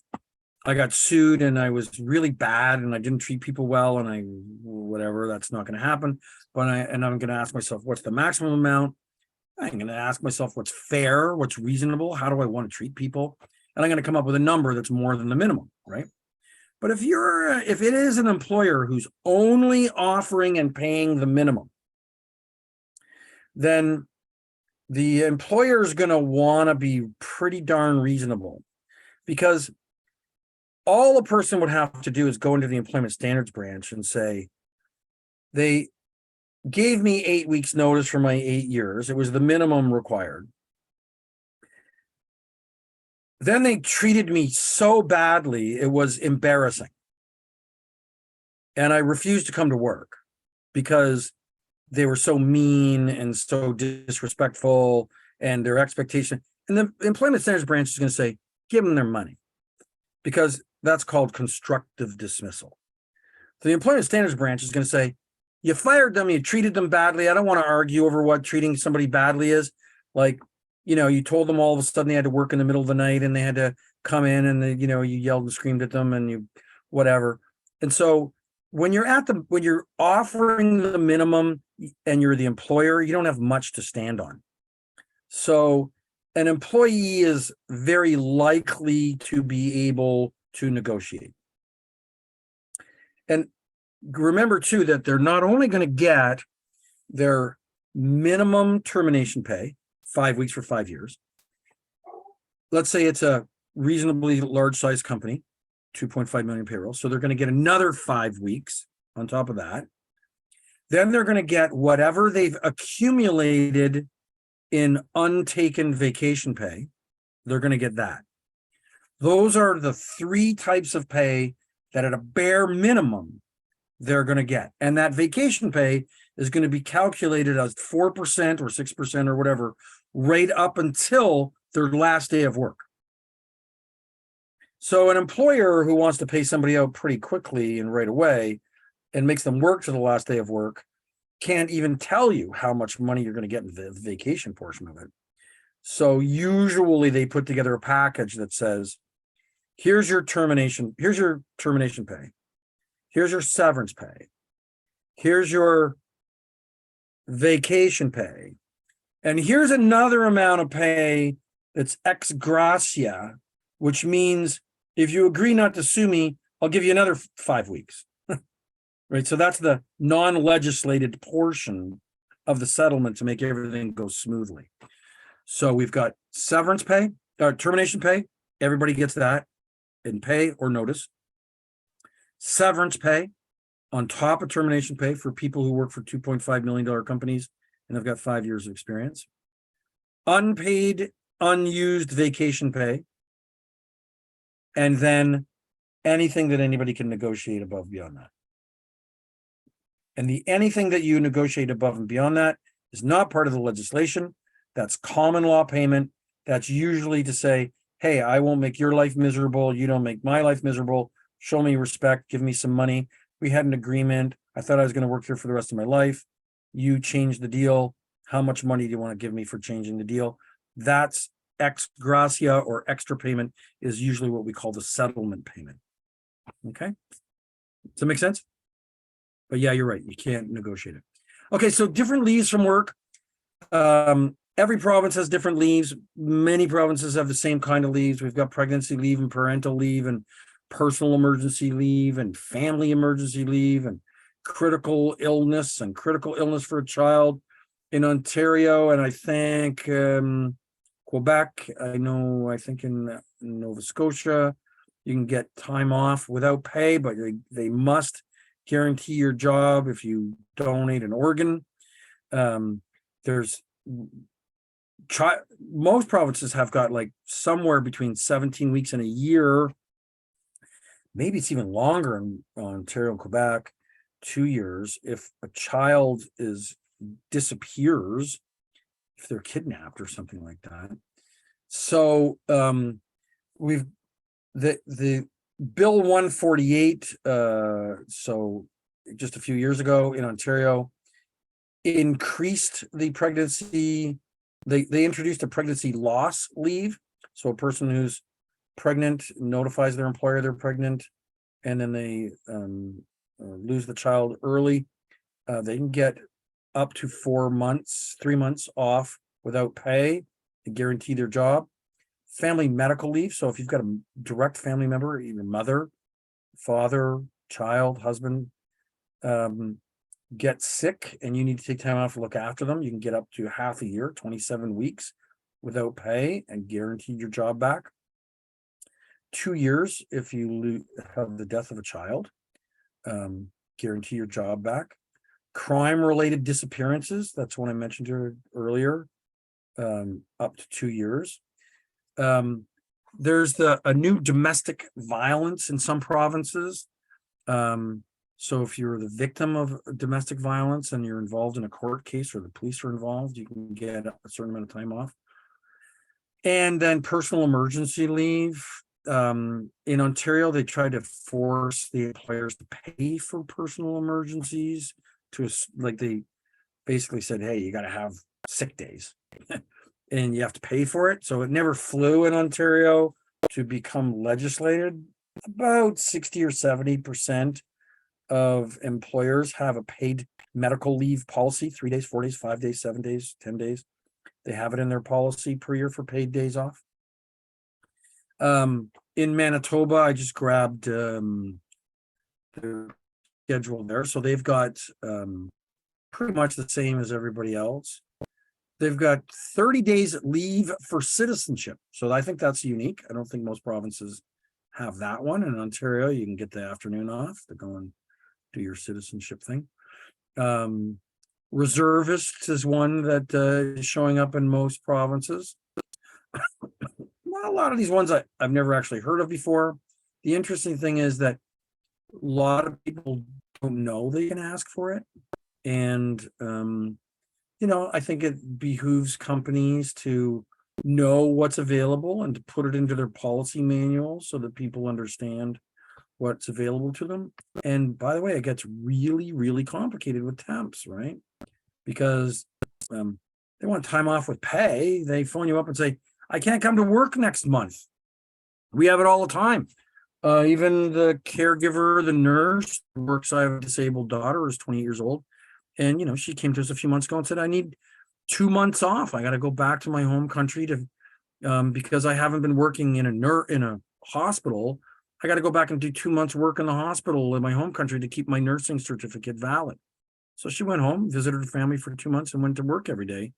I got sued and I was really bad and I didn't treat people well and whatever, that's not going to happen. But I'm going to ask myself, what's the maximum amount? I'm going to ask myself, what's fair? What's reasonable? How do I want to treat people? And I'm going to come up with a number that's more than the minimum, right? But if it is an employer who's only offering and paying the minimum, then the employer is going to want to be pretty darn reasonable, because all a person would have to do is go into the employment standards branch and say, they gave me 8 weeks notice for my 8 years. It was the minimum required. Then they treated me so badly, it was embarrassing. And I refused to come to work because they were so mean and so disrespectful, and their expectation. And the employment standards branch is going to say, give them their money, because that's called constructive dismissal. So the employment standards branch is going to say, you fired them, you treated them badly. I don't want to argue over what treating somebody badly is. Like, you told them all of a sudden they had to work in the middle of the night and they had to come in, and you yelled and screamed at them and you whatever. And so when you're offering the minimum and you're the employer, you don't have much to stand on. So an employee is very likely to be able to negotiate. And remember too, that they're not only going to get their minimum termination pay, 5 weeks for 5 years. Let's say it's a reasonably large size company, 2.5 million payroll. So they're going to get another 5 weeks on top of that. Then they're going to get whatever they've accumulated in untaken vacation pay. They're going to get that. Those are the 3 types of pay that at a bare minimum they're going to get. And that vacation pay is going to be calculated as 4% or 6% or whatever, right up until their last day of work. So an employer who wants to pay somebody out pretty quickly and right away and makes them work to the last day of work can't even tell you how much money you're going to get in the vacation portion of it. So usually they put together a package that says, here's your termination pay. Here's your severance pay. Here's your vacation pay. And here's another amount of pay that's ex gratia, which means if you agree not to sue me, I'll give you another 5 weeks. Right? So that's the non-legislated portion of the settlement to make everything go smoothly. So we've got severance pay, termination pay. Everybody gets that in pay or notice. Severance pay on top of termination pay for people who work for $2.5 million companies and have got 5 years of experience. Unpaid, unused vacation pay. And then anything that anybody can negotiate above and beyond that. And the anything that you negotiate above and beyond that is not part of the legislation. That's common law payment. That's usually to say, hey, I won't make your life miserable. You don't make my life miserable. Show me respect. Give me some money. We had an agreement. I thought I was going to work here for the rest of my life. You changed the deal. How much money do you want to give me for changing the deal? That's ex gratia, or extra payment is usually what we call the settlement payment. Okay. Does that make sense? But yeah, you're right. You can't negotiate it. Okay. So different leaves from work. Every province has different leaves. Many provinces have the same kind of leaves. We've got pregnancy leave and parental leave and personal emergency leave and family emergency leave and critical illness for a child in Ontario. And I think Quebec, I think in Nova Scotia, you can get time off without pay, but they must guarantee your job if you donate an organ. Most provinces have got like somewhere between 17 weeks and a year maybe it's even longer in Ontario and Quebec, 2 years, if a child disappears, if they're kidnapped or something like that. So we've the Bill 148, so just a few years ago in Ontario, increased the pregnancy. They introduced a pregnancy loss leave. So a person who's pregnant notifies their employer they're pregnant, and then they lose the child early. They can get up to 4 months, 3 months off without pay to guarantee their job. Family medical leave. So if you've got a direct family member, either mother, father, child, husband, get sick and you need to take time off to look after them, you can get up to half a year, 27 weeks without pay and guarantee your job back. 2 years if you have the death of a child, guarantee your job back. Crime-related disappearances, that's one I mentioned earlier, up to 2 years. There's a new domestic violence in some provinces. So if you're the victim of domestic violence and you're involved in a court case or the police are involved, you can get a certain amount of time off. And then personal emergency leave. In Ontario, they try to force the employers to pay for personal emergencies like they basically said, hey, you got to have sick days and you have to pay for it. So it never flew in Ontario to become legislated. About 60 or 70% of employers have a paid medical leave policy, 3 days, 4 days, 5 days, 7 days, 10 days. They have it in their policy per year for paid days off. In Manitoba, I just grabbed the schedule there. So they've got pretty much the same as everybody else. They've got 30 days leave for citizenship. So I think that's unique. I don't think most provinces have that one. In Ontario, you can get the afternoon off to go and do your citizenship thing. Reservists is one that is showing up in most provinces. Well, a lot of these ones I've never actually heard of before. The interesting thing is that a lot of people don't know they can ask for it. And, I think it behooves companies to know what's available and to put it into their policy manual so that people understand what's available to them. And by the way, it gets really, really complicated with temps, right? Because they want time off with pay. They phone you up and say, I can't come to work next month. We have it all the time. Even the caregiver, the nurse who works, I have a disabled daughter who's 20 years old. And, she came to us a few months ago and said, I need 2 months off. I got to go back to my home country because I haven't been working in a hospital. I got to go back and do 2 months work in the hospital in my home country to keep my nursing certificate valid. So she went home, visited her family for 2 months and went to work every day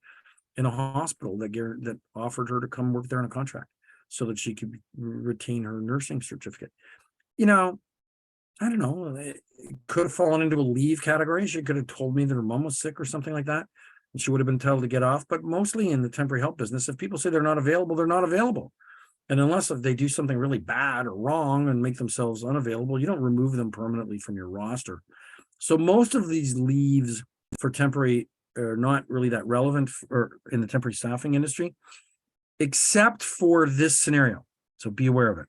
in a hospital that offered her to come work there on a contract so that she could retain her nursing certificate. I don't know, it could have fallen into a leave category. She could have told me that her mom was sick or something like that, and she would have been told to get off. But mostly in the temporary help business, if people say they're not available, they're not available. And unless if they do something really bad or wrong and make themselves unavailable, you don't remove them permanently from your roster. So most of these leaves for temporary are not really that relevant or in the temporary staffing industry, except for this scenario. So be aware of it.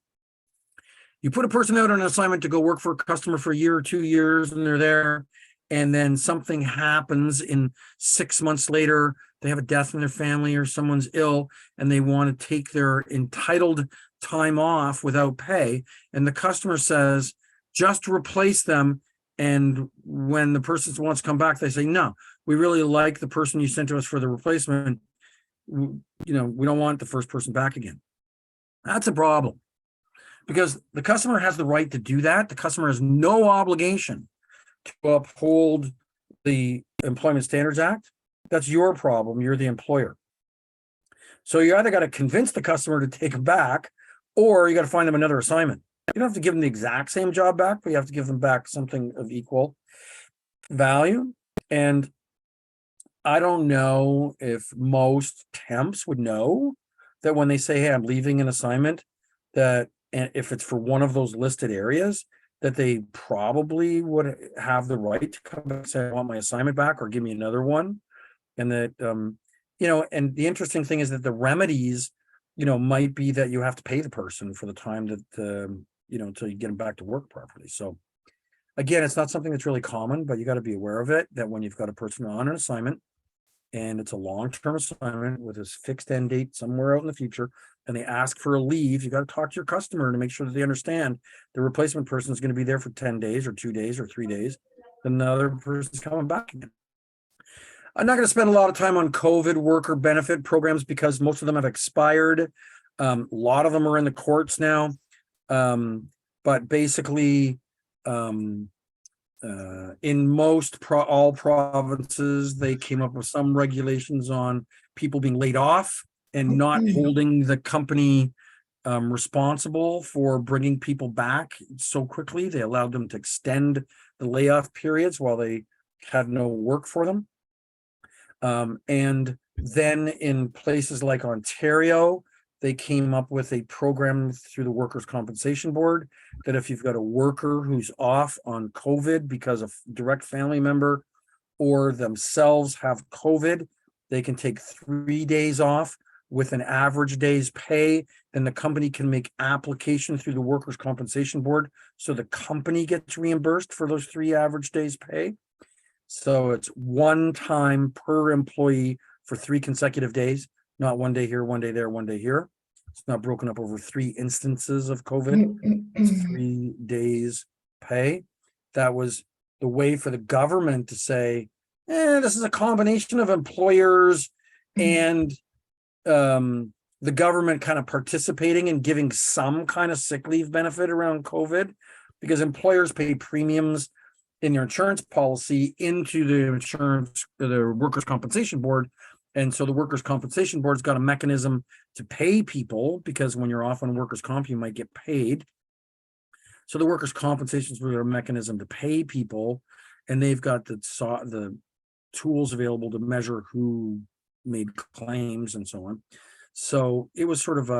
You put a person out on an assignment to go work for a customer for a year or 2 years, and they're there, and then something happens in 6 months later, they have a death in their family or someone's ill, and they want to take their entitled time off without pay. And the customer says, just replace them. And when the person wants to come back, they say, no, we really like the person you sent to us for the replacement. We don't want the first person back again. That's a problem. Because the customer has the right to do that. The customer has no obligation to uphold the Employment Standards Act. That's your problem. You're the employer. So you either got to convince the customer to take them back, or you got to find them another assignment. You don't have to give them the exact same job back, but you have to give them back something of equal value. And I don't know if most temps would know that when they say, hey, I'm leaving an assignment, that and if it's for one of those listed areas, that they probably would have the right to come back and say, I want my assignment back or give me another one. And that, and the interesting thing is that the remedies, might be that you have to pay the person for the time that, until you get them back to work properly. So again, it's not something that's really common, but you got to be aware of it, that when you've got a person on an assignment and it's a long-term assignment with a fixed end date somewhere out in the future, and they ask for a leave, you got to talk to your customer to make sure that they understand the replacement person is going to be there for 10 days or 2 days or 3 days. Then the other person's coming back again. I'm not going to spend a lot of time on COVID worker benefit programs because most of them have expired. A lot of them are in the courts now. But basically, in all provinces, they came up with some regulations on people being laid off and not holding the company responsible for bringing people back so quickly. They allowed them to extend the layoff periods while they had no work for them. And then in places like Ontario, they came up with a program through the Workers' Compensation Board that if you've got a worker who's off on COVID because a direct family member or themselves have COVID, they can take 3 days off with an average day's pay. Then the company can make application through the Workers' Compensation Board, so the company gets reimbursed for those 3 average days' pay. So it's one time per employee for 3 consecutive days, not 1 day here, 1 day there, 1 day here. It's not broken up over 3 instances of COVID. It's 3 days pay. That was the way for the government to say, this is a combination of employers and the government kind of participating and giving some kind of sick leave benefit around COVID, because employers pay premiums in your insurance policy into the Workers' Compensation Board. And so the Workers' Compensation Board's got a mechanism to pay people, because when you're off on workers' comp, you might get paid. So the Workers' Compensation Board has a mechanism to pay people, and they've got the tools available to measure who made claims and so on. So it was sort of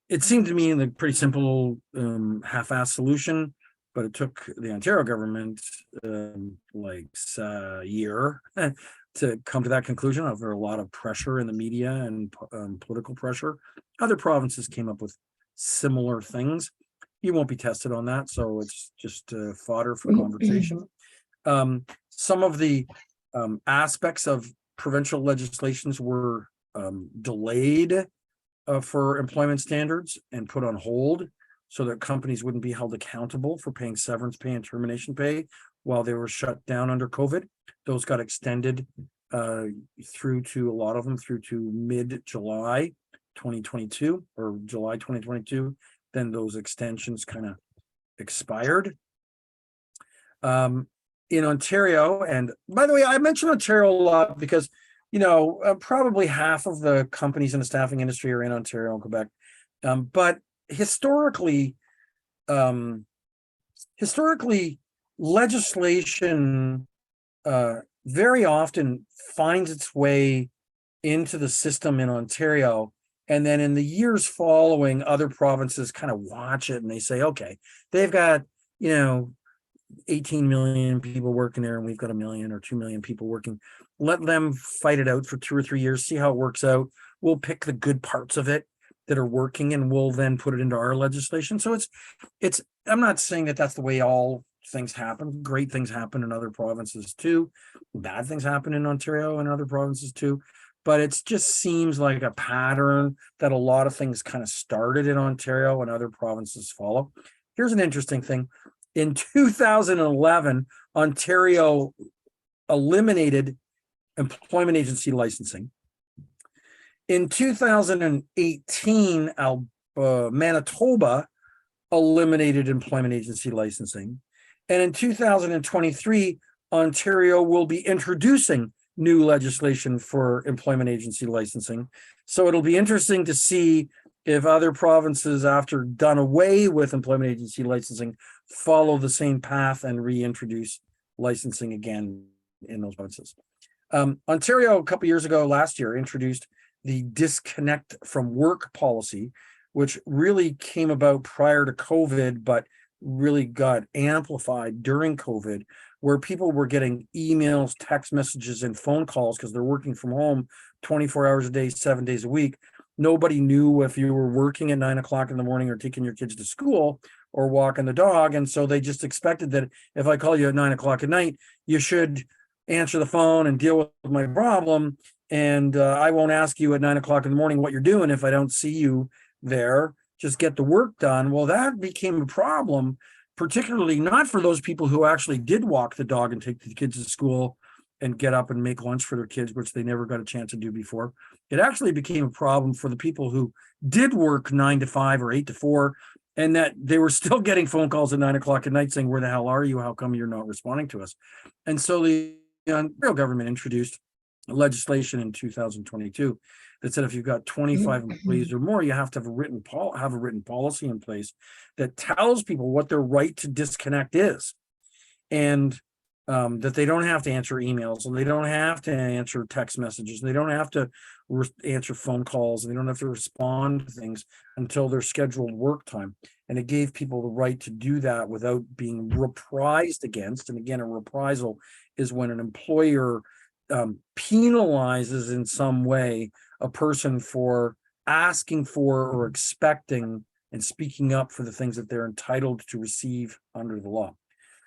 it seemed to me a pretty simple half-assed solution, but it took the Ontario government a year to come to that conclusion over a lot of pressure in the media and political pressure. Other provinces came up with similar things. You won't be tested on that, so it's just fodder for conversation. Some of the aspects of provincial legislations were delayed for employment standards and put on hold so that companies wouldn't be held accountable for paying severance pay and termination pay while they were shut down under COVID. Those got extended through to a lot of them through to mid-July 2022 or July 2022. Then those extensions kind of expired. In Ontario, and by the way, I mention Ontario a lot because probably half of the companies in the staffing industry are in Ontario and Quebec. But historically, legislation very often finds its way into the system in Ontario. And then in the years following, other provinces kind of watch it and they say, okay, they've got, 18 million people working there and we've got 1 million or 2 million people working. Let them fight it out for 2 or 3 years, see how it works out. We'll pick the good parts of it that are working and we'll then put it into our legislation. So it's I'm not saying that that's the way all things happen. Great things happen in other provinces too. Bad things happen in Ontario and other provinces too. But it just seems like a pattern that a lot of things kind of started in Ontario and other provinces follow. Here's an interesting thing. In 2011, Ontario eliminated employment agency licensing. In 2018, Manitoba eliminated employment agency licensing. And in 2023, Ontario will be introducing new legislation for employment agency licensing. So it'll be interesting to see if other provinces, after done away with employment agency licensing, follow the same path and reintroduce licensing again in those provinces. Ontario, a couple years ago, last year, introduced the disconnect from work policy, which really came about prior to COVID, but really got amplified during COVID, where people were getting emails, text messages, and phone calls because they're working from home 24 hours a day, 7 days a week. Nobody knew if you were working at 9 o'clock in the morning or taking your kids to school or walking the dog. And so they just expected that if I call you at 9 o'clock at night, you should answer the phone and deal with my problem. And I won't ask you at 9 o'clock in the morning what you're doing if I don't see you there. Just get the work done. Well, that became a problem, particularly not for those people who actually did walk the dog and take the kids to school and get up and make lunch for their kids, which they never got a chance to do before. It actually became a problem for the people who did work 9 to 5 or 8 to 4, and that they were still getting phone calls at 9 o'clock at night saying, where the hell are you? How come you're not responding to us? And so the Ontario government introduced legislation in 2022 that said if you've got 25 employees or more, you have to have a written policy in place that tells people what their right to disconnect is, and that they don't have to answer emails, and they don't have to answer text messages, and they don't have to answer phone calls, and they don't have to respond to things until their scheduled work time. And it gave people the right to do that without being reprised against. And again, a reprisal is when an employer penalizes in some way a person for asking for or expecting and speaking up for the things that they're entitled to receive under the law.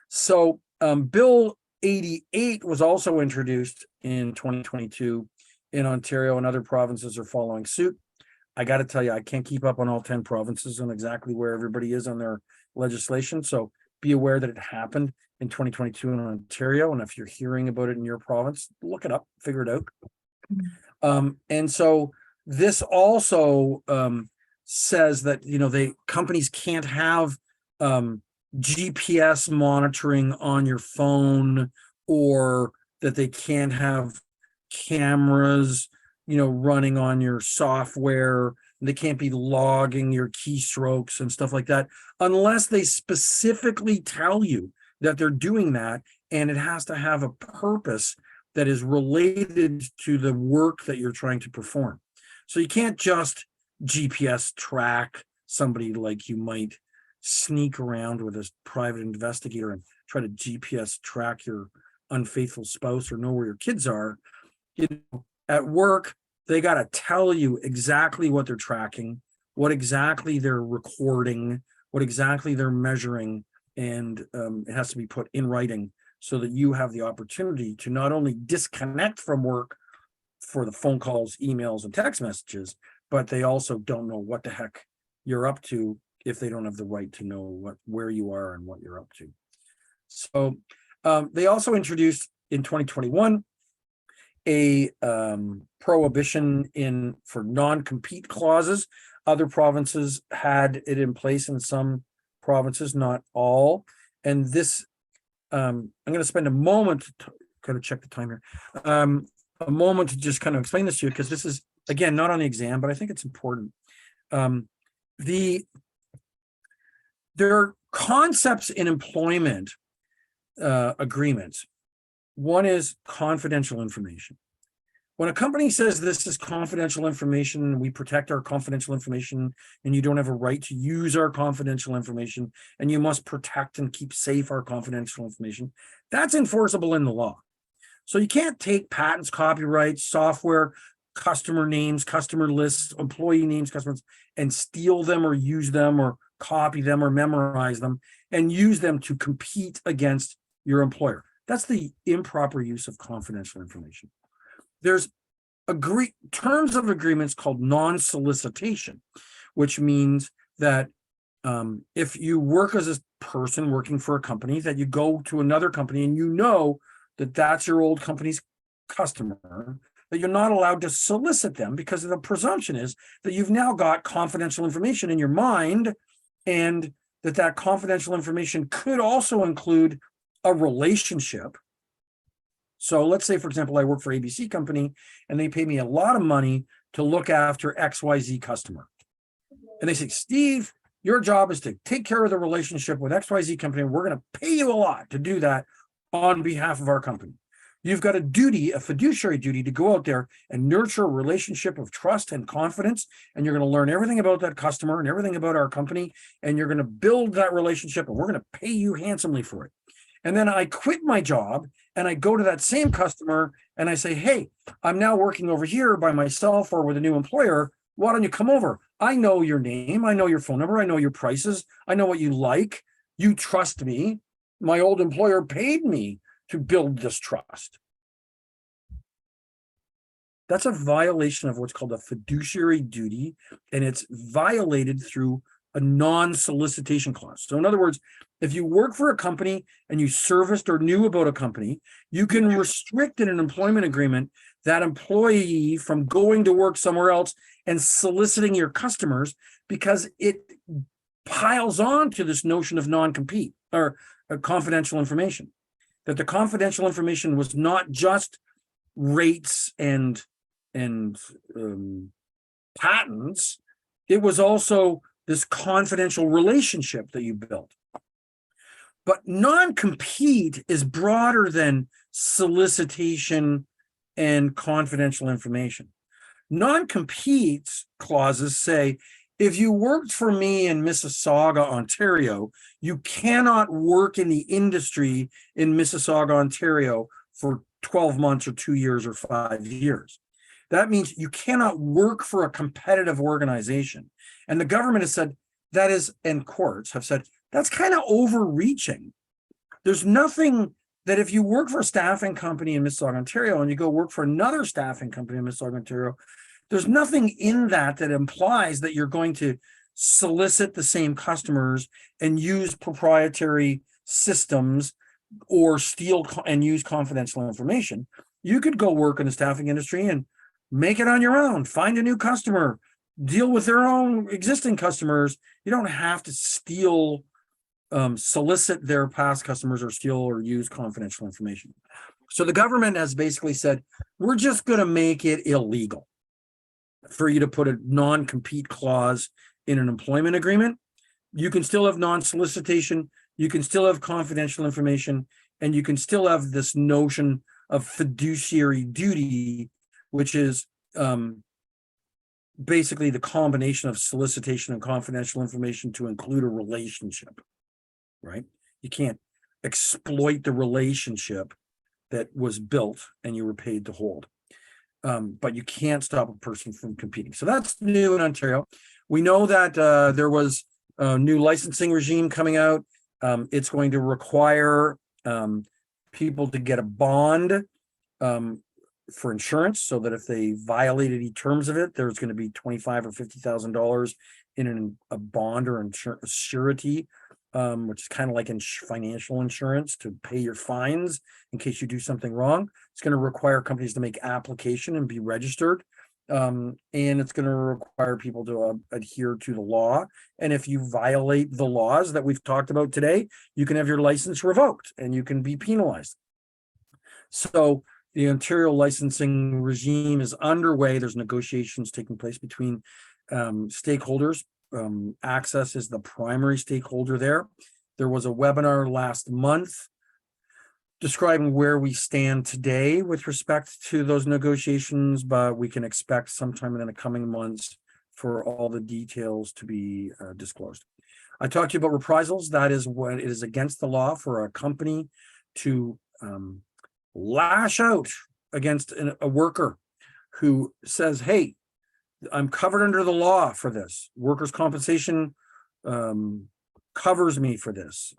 So Bill 88 was also introduced in 2022 in Ontario, and other provinces are following suit. I got to tell you, I can't keep up on all 10 provinces and exactly where everybody is on their legislation. So be aware that it happened in 2022 in Ontario. And if you're hearing about it in your province, look it up, figure it out. And so this also says that, companies can't have GPS monitoring on your phone, or that they can't have cameras, running on your software. They can't be logging your keystrokes and stuff like that, unless they specifically tell you that they're doing that. And it has to have a purpose that is related to the work that you're trying to perform. So you can't just GPS track somebody like you might sneak around with a private investigator and try to GPS track your unfaithful spouse or know where your kids are. At work, they got to tell you exactly what they're tracking, what exactly they're recording, what exactly they're measuring, and it has to be put in writing so that you have the opportunity to not only disconnect from work for the phone calls, emails, and text messages, but they also don't know what the heck you're up to if they don't have the right to know where you are and what you're up to. So they also introduced in 2021 a prohibition for non-compete clauses. Other provinces had it in place, in some provinces, not all. And this, I'm going to spend a moment, got to check the time here, a moment to just kind of explain this to you, because this is, again, not on the exam, but I think it's important. There are concepts in employment agreements. One is confidential information. When a company says this is confidential information, we protect our confidential information, and you don't have a right to use our confidential information, and you must protect and keep safe our confidential information, that's enforceable in the law. So you can't take patents, copyrights, software, customer names, customer lists, employee names, customers, and steal them or use them or copy them or memorize them and use them to compete against your employer. That's the improper use of confidential information. There's terms of agreements called non-solicitation, which means that if you work as a person working for a company, that you go to another company and you know that that's your old company's customer, that you're not allowed to solicit them, because the presumption is that you've now got confidential information in your mind, and that confidential information could also include a relationship. So let's say, for example, I work for ABC company and they pay me a lot of money to look after XYZ customer. And they say, Steve, your job is to take care of the relationship with XYZ company, and we're going to pay you a lot to do that on behalf of our company. You've got a duty, a fiduciary duty, to go out there and nurture a relationship of trust and confidence. And you're going to learn everything about that customer and everything about our company. And you're going to build that relationship, and we're going to pay you handsomely for it. And then I quit my job and I go to that same customer and I say, hey, I'm now working over here by myself or with a new employer. Why don't you come over? I know your name. I know your phone number. I know your prices. I know what you like. You trust me. My old employer paid me to build this trust. That's a violation of what's called a fiduciary duty, and it's violated through a non-solicitation clause. So in other words, if you work for a company and you serviced or knew about a company, you can restrict in an employment agreement that employee from going to work somewhere else and soliciting your customers, because it piles on to this notion of non-compete or confidential information. That the confidential information was not just rates and patents, it was also this confidential relationship that you built. But non-compete is broader than solicitation and confidential information. Non-compete clauses say, if you worked for me in Mississauga, Ontario, you cannot work in the industry in Mississauga, Ontario for 12 months or 2 years or 5 years. That means you cannot work for a competitive organization. And the government has said that is, and courts have said, that's kind of overreaching. There's nothing that if you work for a staffing company in Mississauga, Ontario, and you go work for another staffing company in Mississauga, Ontario, there's nothing in that that implies that you're going to solicit the same customers and use proprietary systems or steal and use confidential information. You could go work in the staffing industry and make it on your own, find a new customer, deal with their own existing customers. You don't have to steal, solicit their past customers or steal or use confidential information. So the government has basically said, we're just going to make it illegal for you to put a non-compete clause in an employment agreement. You can still have non-solicitation, you can still have confidential information, and you can still have this notion of fiduciary duty, which is basically the combination of solicitation and confidential information to include a relationship, right? You can't exploit the relationship that was built and you were paid to hold. But you can't stop a person from competing. So that's new in Ontario. We know that there was a new licensing regime coming out. It's going to require people to get a bond for insurance, so that if they violated any terms of it, there's going to be $25,000 or $50,000 in a bond or surety, which is kind of like financial insurance to pay your fines in case you do something wrong. It's going to require companies to make application and be registered. And it's going to require people to adhere to the law. And if you violate the laws that we've talked about today, you can have your license revoked and you can be penalized. So the Ontario licensing regime is underway. There's negotiations taking place between stakeholders. Access is the primary stakeholder there. There was a webinar last month describing where we stand today with respect to those negotiations, but we can expect sometime in the coming months for all the details to be disclosed. I talked to you about reprisals. That is when it is against the law for a company to lash out against a worker who says, hey, I'm covered under the law for this. Workers' compensation covers me for this.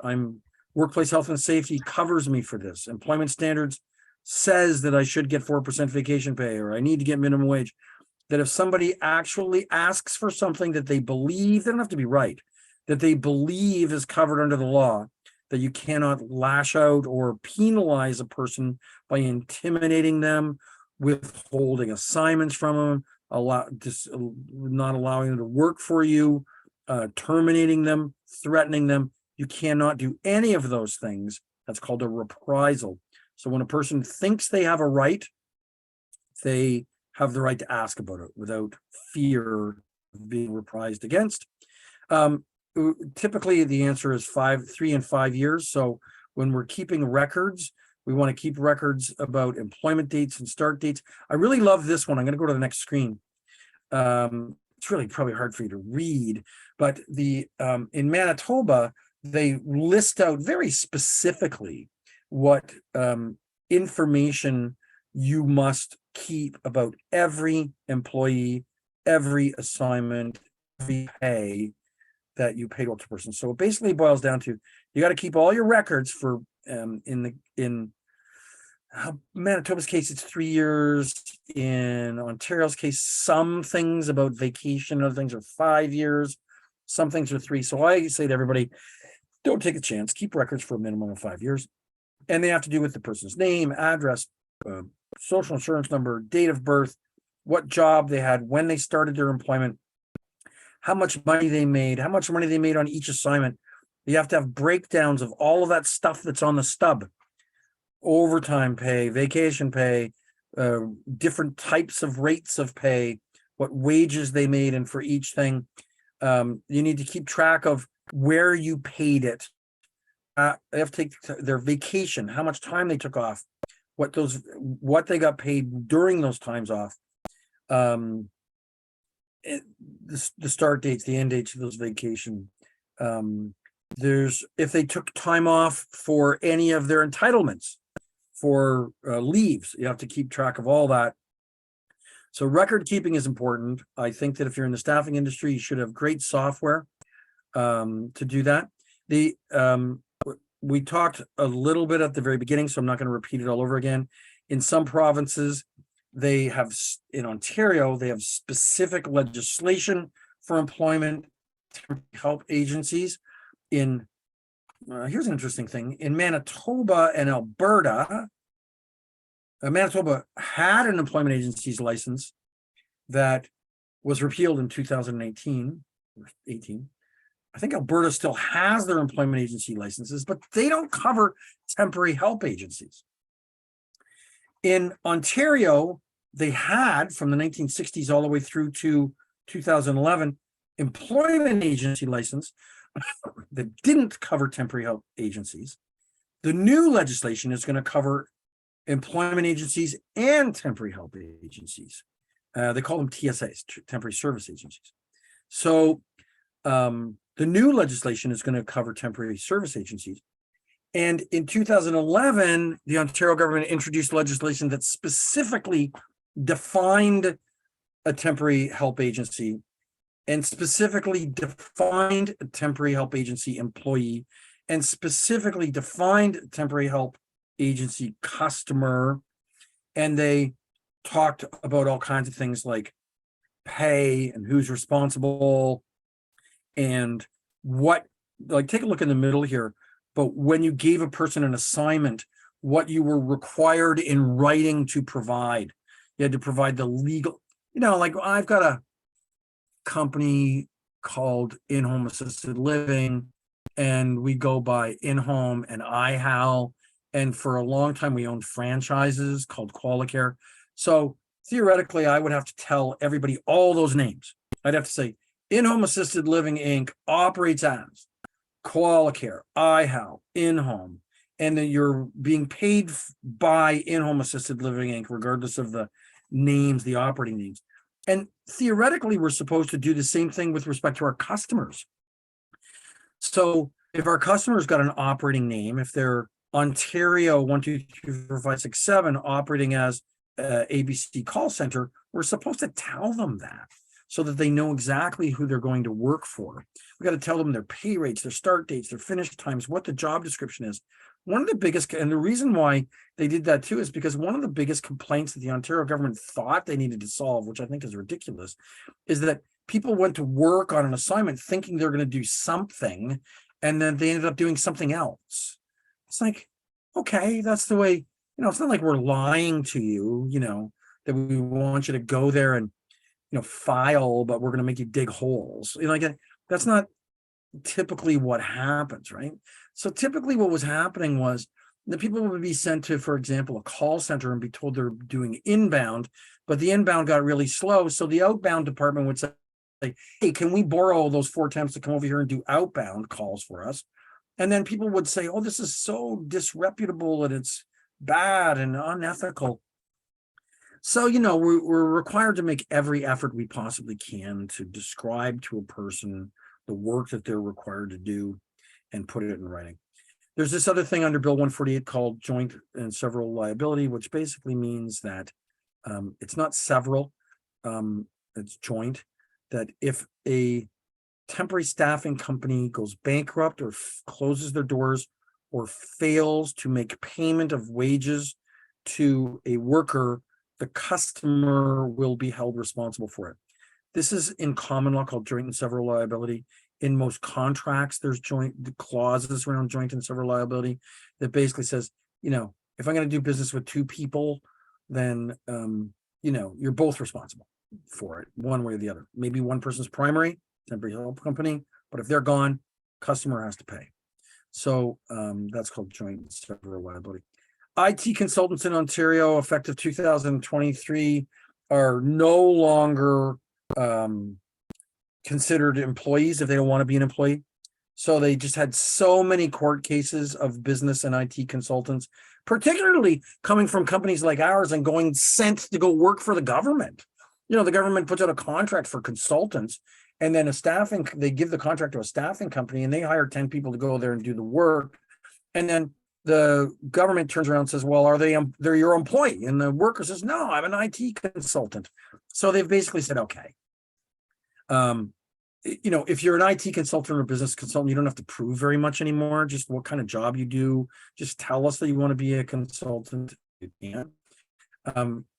Workplace health and safety covers me for this. Employment standards says that I should get 4% vacation pay, or I need to get minimum wage. That if somebody actually asks for something that they believe, they don't have to be right, that they believe is covered under the law, that you cannot lash out or penalize a person by intimidating them, withholding assignments from them, not allowing them to work for you, terminating them, threatening them. You cannot do any of those things. That's called a reprisal. So when a person thinks they have a right, they have the right to ask about it without fear of being reprised against. Typically, the answer is 3 and 5 years. So when we're keeping records, We want to keep records about employment dates and start dates. I really love this one. I'm going to go to the next screen. It's really probably hard for you to read, but in Manitoba, they list out very specifically what information you must keep about every employee, every assignment, every pay that you pay to a person. So it basically boils down to, you got to keep all your records for in Manitoba's case, it's 3 years. In Ontario's case, some things about vacation, other things are 5 years, some things are 3. So I say to everybody, don't take a chance, keep records for a minimum of 5 years. And they have to do with the person's name, address, social insurance number, date of birth, what job they had, when they started their employment, how much money they made, how much money they made on each assignment. You have to have breakdowns of all of that stuff that's on the stub. Overtime pay, vacation pay, different types of rates of pay, what wages they made, and for each thing, you need to keep track of where you paid it. They have to take their vacation, how much time they took off, what they got paid during those times off, the start dates, the end dates of those vacation. If they took time off for any of their entitlements, for leaves, you have to keep track of all that. So record keeping is important. I think that if you're in the staffing industry, you should have great software to do that. We talked a little bit at the very beginning, so I'm not going to repeat it all over again. In some provinces, they have, in Ontario, they have specific legislation for employment help agencies. Here's an interesting thing. In Manitoba and Alberta, Manitoba had an employment agency's license that was repealed in 2018. I think Alberta still has their employment agency licenses, but they don't cover temporary help agencies. In Ontario, they had, from the 1960s all the way through to 2011, employment agency license that didn't cover temporary help agencies. The new legislation is going to cover employment agencies and temporary help agencies. They call them TSAs, temporary service agencies. So the new legislation is going to cover temporary service agencies. And in 2011, the Ontario government introduced legislation that specifically defined a temporary help agency and specifically defined a temporary help agency employee and specifically defined temporary help agency customer. And they talked about all kinds of things like pay and who's responsible and what, like, take a look in the middle here. But when you gave a person an assignment, what you were required in writing to provide, you had to provide the legal, like I've got a company called In-Home Assisted Living, and we go by In-Home and iHal. And for a long time, we owned franchises called Qualicare. So theoretically, I would have to tell everybody all those names. I'd have to say, In-Home Assisted Living, Inc. operates as Qualicare, iHal, In-Home, and that you're being paid by In-Home Assisted Living, Inc., regardless of the names, the operating names. And theoretically, we're supposed to do the same thing with respect to our customers. So if our customer's got an operating name, if they're Ontario 1, 2, 3, 4, 5, 6, 7 operating as ABC call center, we're supposed to tell them that so that they know exactly who they're going to work for. We got to tell them their pay rates, their start dates, their finish times, what the job description is. One of the biggest, and the reason why they did that too, is because one of the biggest complaints that the Ontario government thought they needed to solve, which I think is ridiculous, is that people went to work on an assignment thinking they're going to do something, and then they ended up doing something else. It's like, okay, that's the way, it's not like we're lying to you, that we want you to go there and, file, but we're going to make you dig holes. That's not typically what happens, right? So typically what was happening was the people would be sent to, for example, a call center and be told they're doing inbound, but the inbound got really slow. So the outbound department would say, hey, can we borrow those 4 temps to come over here and do outbound calls for us? And then people would say, oh, this is so disreputable and it's bad and unethical. So, you know, we're required to make every effort we possibly can to describe to a person the work that they're required to do and put it in writing. There's this other thing under Bill 148 called joint and several liability, which basically means that it's not several, it's joint, that if a temporary staffing company goes bankrupt or closes their doors or fails to make payment of wages to a worker, the customer will be held responsible for it. This is in common law called joint and several liability. In most contracts, there's joint clauses around joint and several liability that basically says, you know, if I'm going to do business with two people, then, you know, you're both responsible for it one way or the other. Maybe one person's primary, temporary help company, but if they're gone, customer has to pay. So that's called joint and several liability. IT consultants in Ontario, effective 2023, are no longer considered employees if they don't want to be an employee. So they just had so many court cases of business and IT consultants, particularly coming from companies like ours and going sent to go work for the government. You know, the government puts out a contract for consultants, and then they give the contract to a staffing company, and they hire 10 people to go there and do the work. And then the government turns around and says, well, they're your employee? And the worker says, no, I'm an IT consultant. So they've basically said, okay. You know, if you're an IT consultant or a business consultant, you don't have to prove very much anymore. Just what kind of job you do. Just tell us that you want to be a consultant. You can.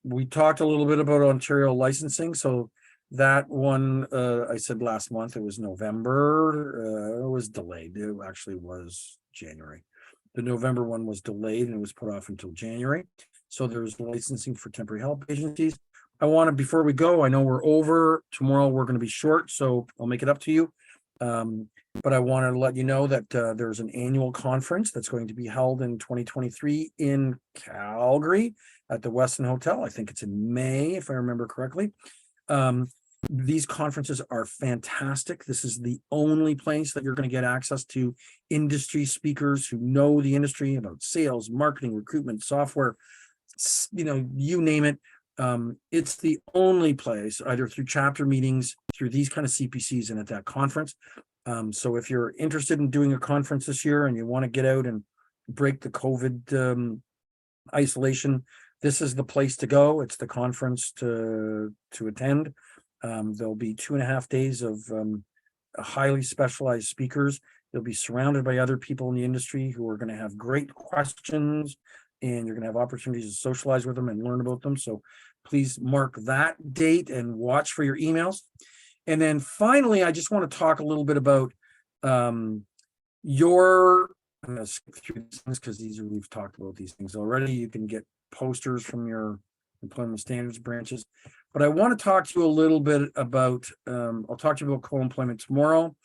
We talked a little bit about Ontario licensing. So that one, I said last month, it was November. It was delayed. It actually was January. The November one was delayed and it was put off until January. So there's licensing for temporary help agencies. I want to, before we go, I know we're over tomorrow, we're going to be short, so I'll make it up to you. But I want to let you know that there's an annual conference that's going to be held in 2023 in Calgary at the Westin Hotel. I think it's in May, if I remember correctly. These conferences are fantastic. This is the only place that you're going to get access to industry speakers who know the industry about sales, marketing, recruitment, software, you know, you name it. It's the only place, either through chapter meetings, through these kind of CPCs, and at that conference. So if you're interested in doing a conference this year and you want to get out and break the COVID isolation, this is the place to go. It's the conference to attend. There'll be 2.5 days of highly specialized speakers. You'll be surrounded by other people in the industry who are going to have great questions, and you're going to have opportunities to socialize with them and learn about them. So please mark that date and watch for your emails. And then finally, I just want to talk a little bit about I'm going to skip through these things because we've talked about these things already. You can get posters from your employment standards branches. But I want to talk to you a little bit about, I'll talk to you about co-employment tomorrow.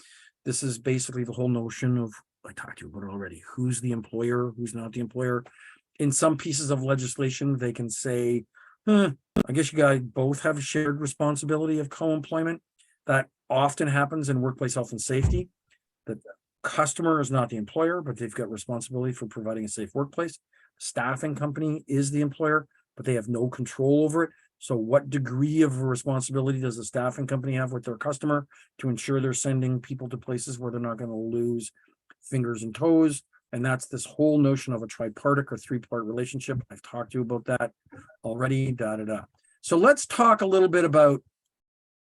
This is basically the whole notion of, I talked to you about it already, who's the employer, who's not the employer. In some pieces of legislation, they can say, I guess you guys both have a shared responsibility of co-employment. That often happens in workplace health and safety. The customer is not the employer, but they've got responsibility for providing a safe workplace. Staffing company is the employer, but they have no control over it. So what degree of responsibility does the staffing company have with their customer to ensure they're sending people to places where they're not going to lose fingers and toes? And that's this whole notion of a tripartite or 3-part relationship. I've talked to you about that already, So let's talk a little bit about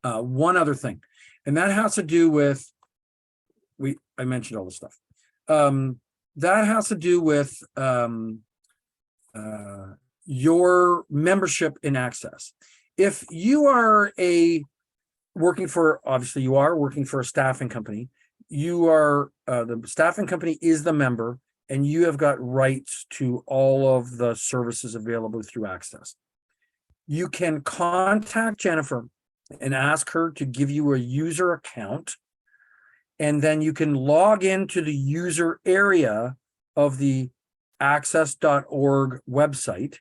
one other thing. And that has to do with, I mentioned all this stuff. That has to do with your membership in Access. If you are working for a staffing company, you are the staffing company is the member, and you have got rights to all of the services available through Access. You can contact Jennifer and ask her to give you a user account, and then you can log into the user area of the access.org website,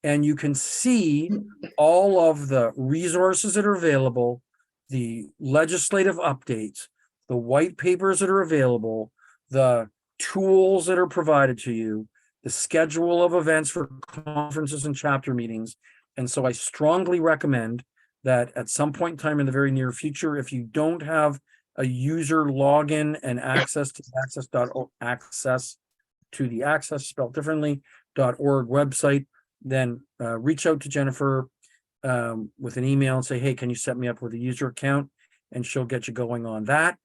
and you can see all of the resources that are available, the legislative updates, the white papers that are available, the tools that are provided to you, the schedule of events for conferences and chapter meetings. And so I strongly recommend that at some point in time in the very near future, if you don't have a user login and access to access spelled differently .org website, then reach out to Jennifer with an email and say, hey, can you set me up with a user account? And she'll get you going on that.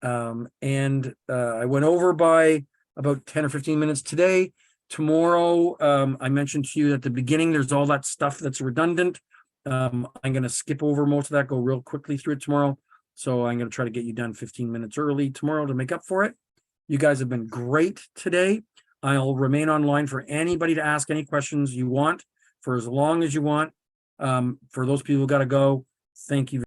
I went over by about 10 or 15 minutes today. Tomorrow, I mentioned to you at the beginning, there's all that stuff that's redundant. I'm going to skip over most of that, go real quickly through it tomorrow. So I'm going to try to get you done 15 minutes early tomorrow to make up for it. You guys have been great today. I'll remain online for anybody to ask any questions you want for as long as you want. For those people who got to go, thank you.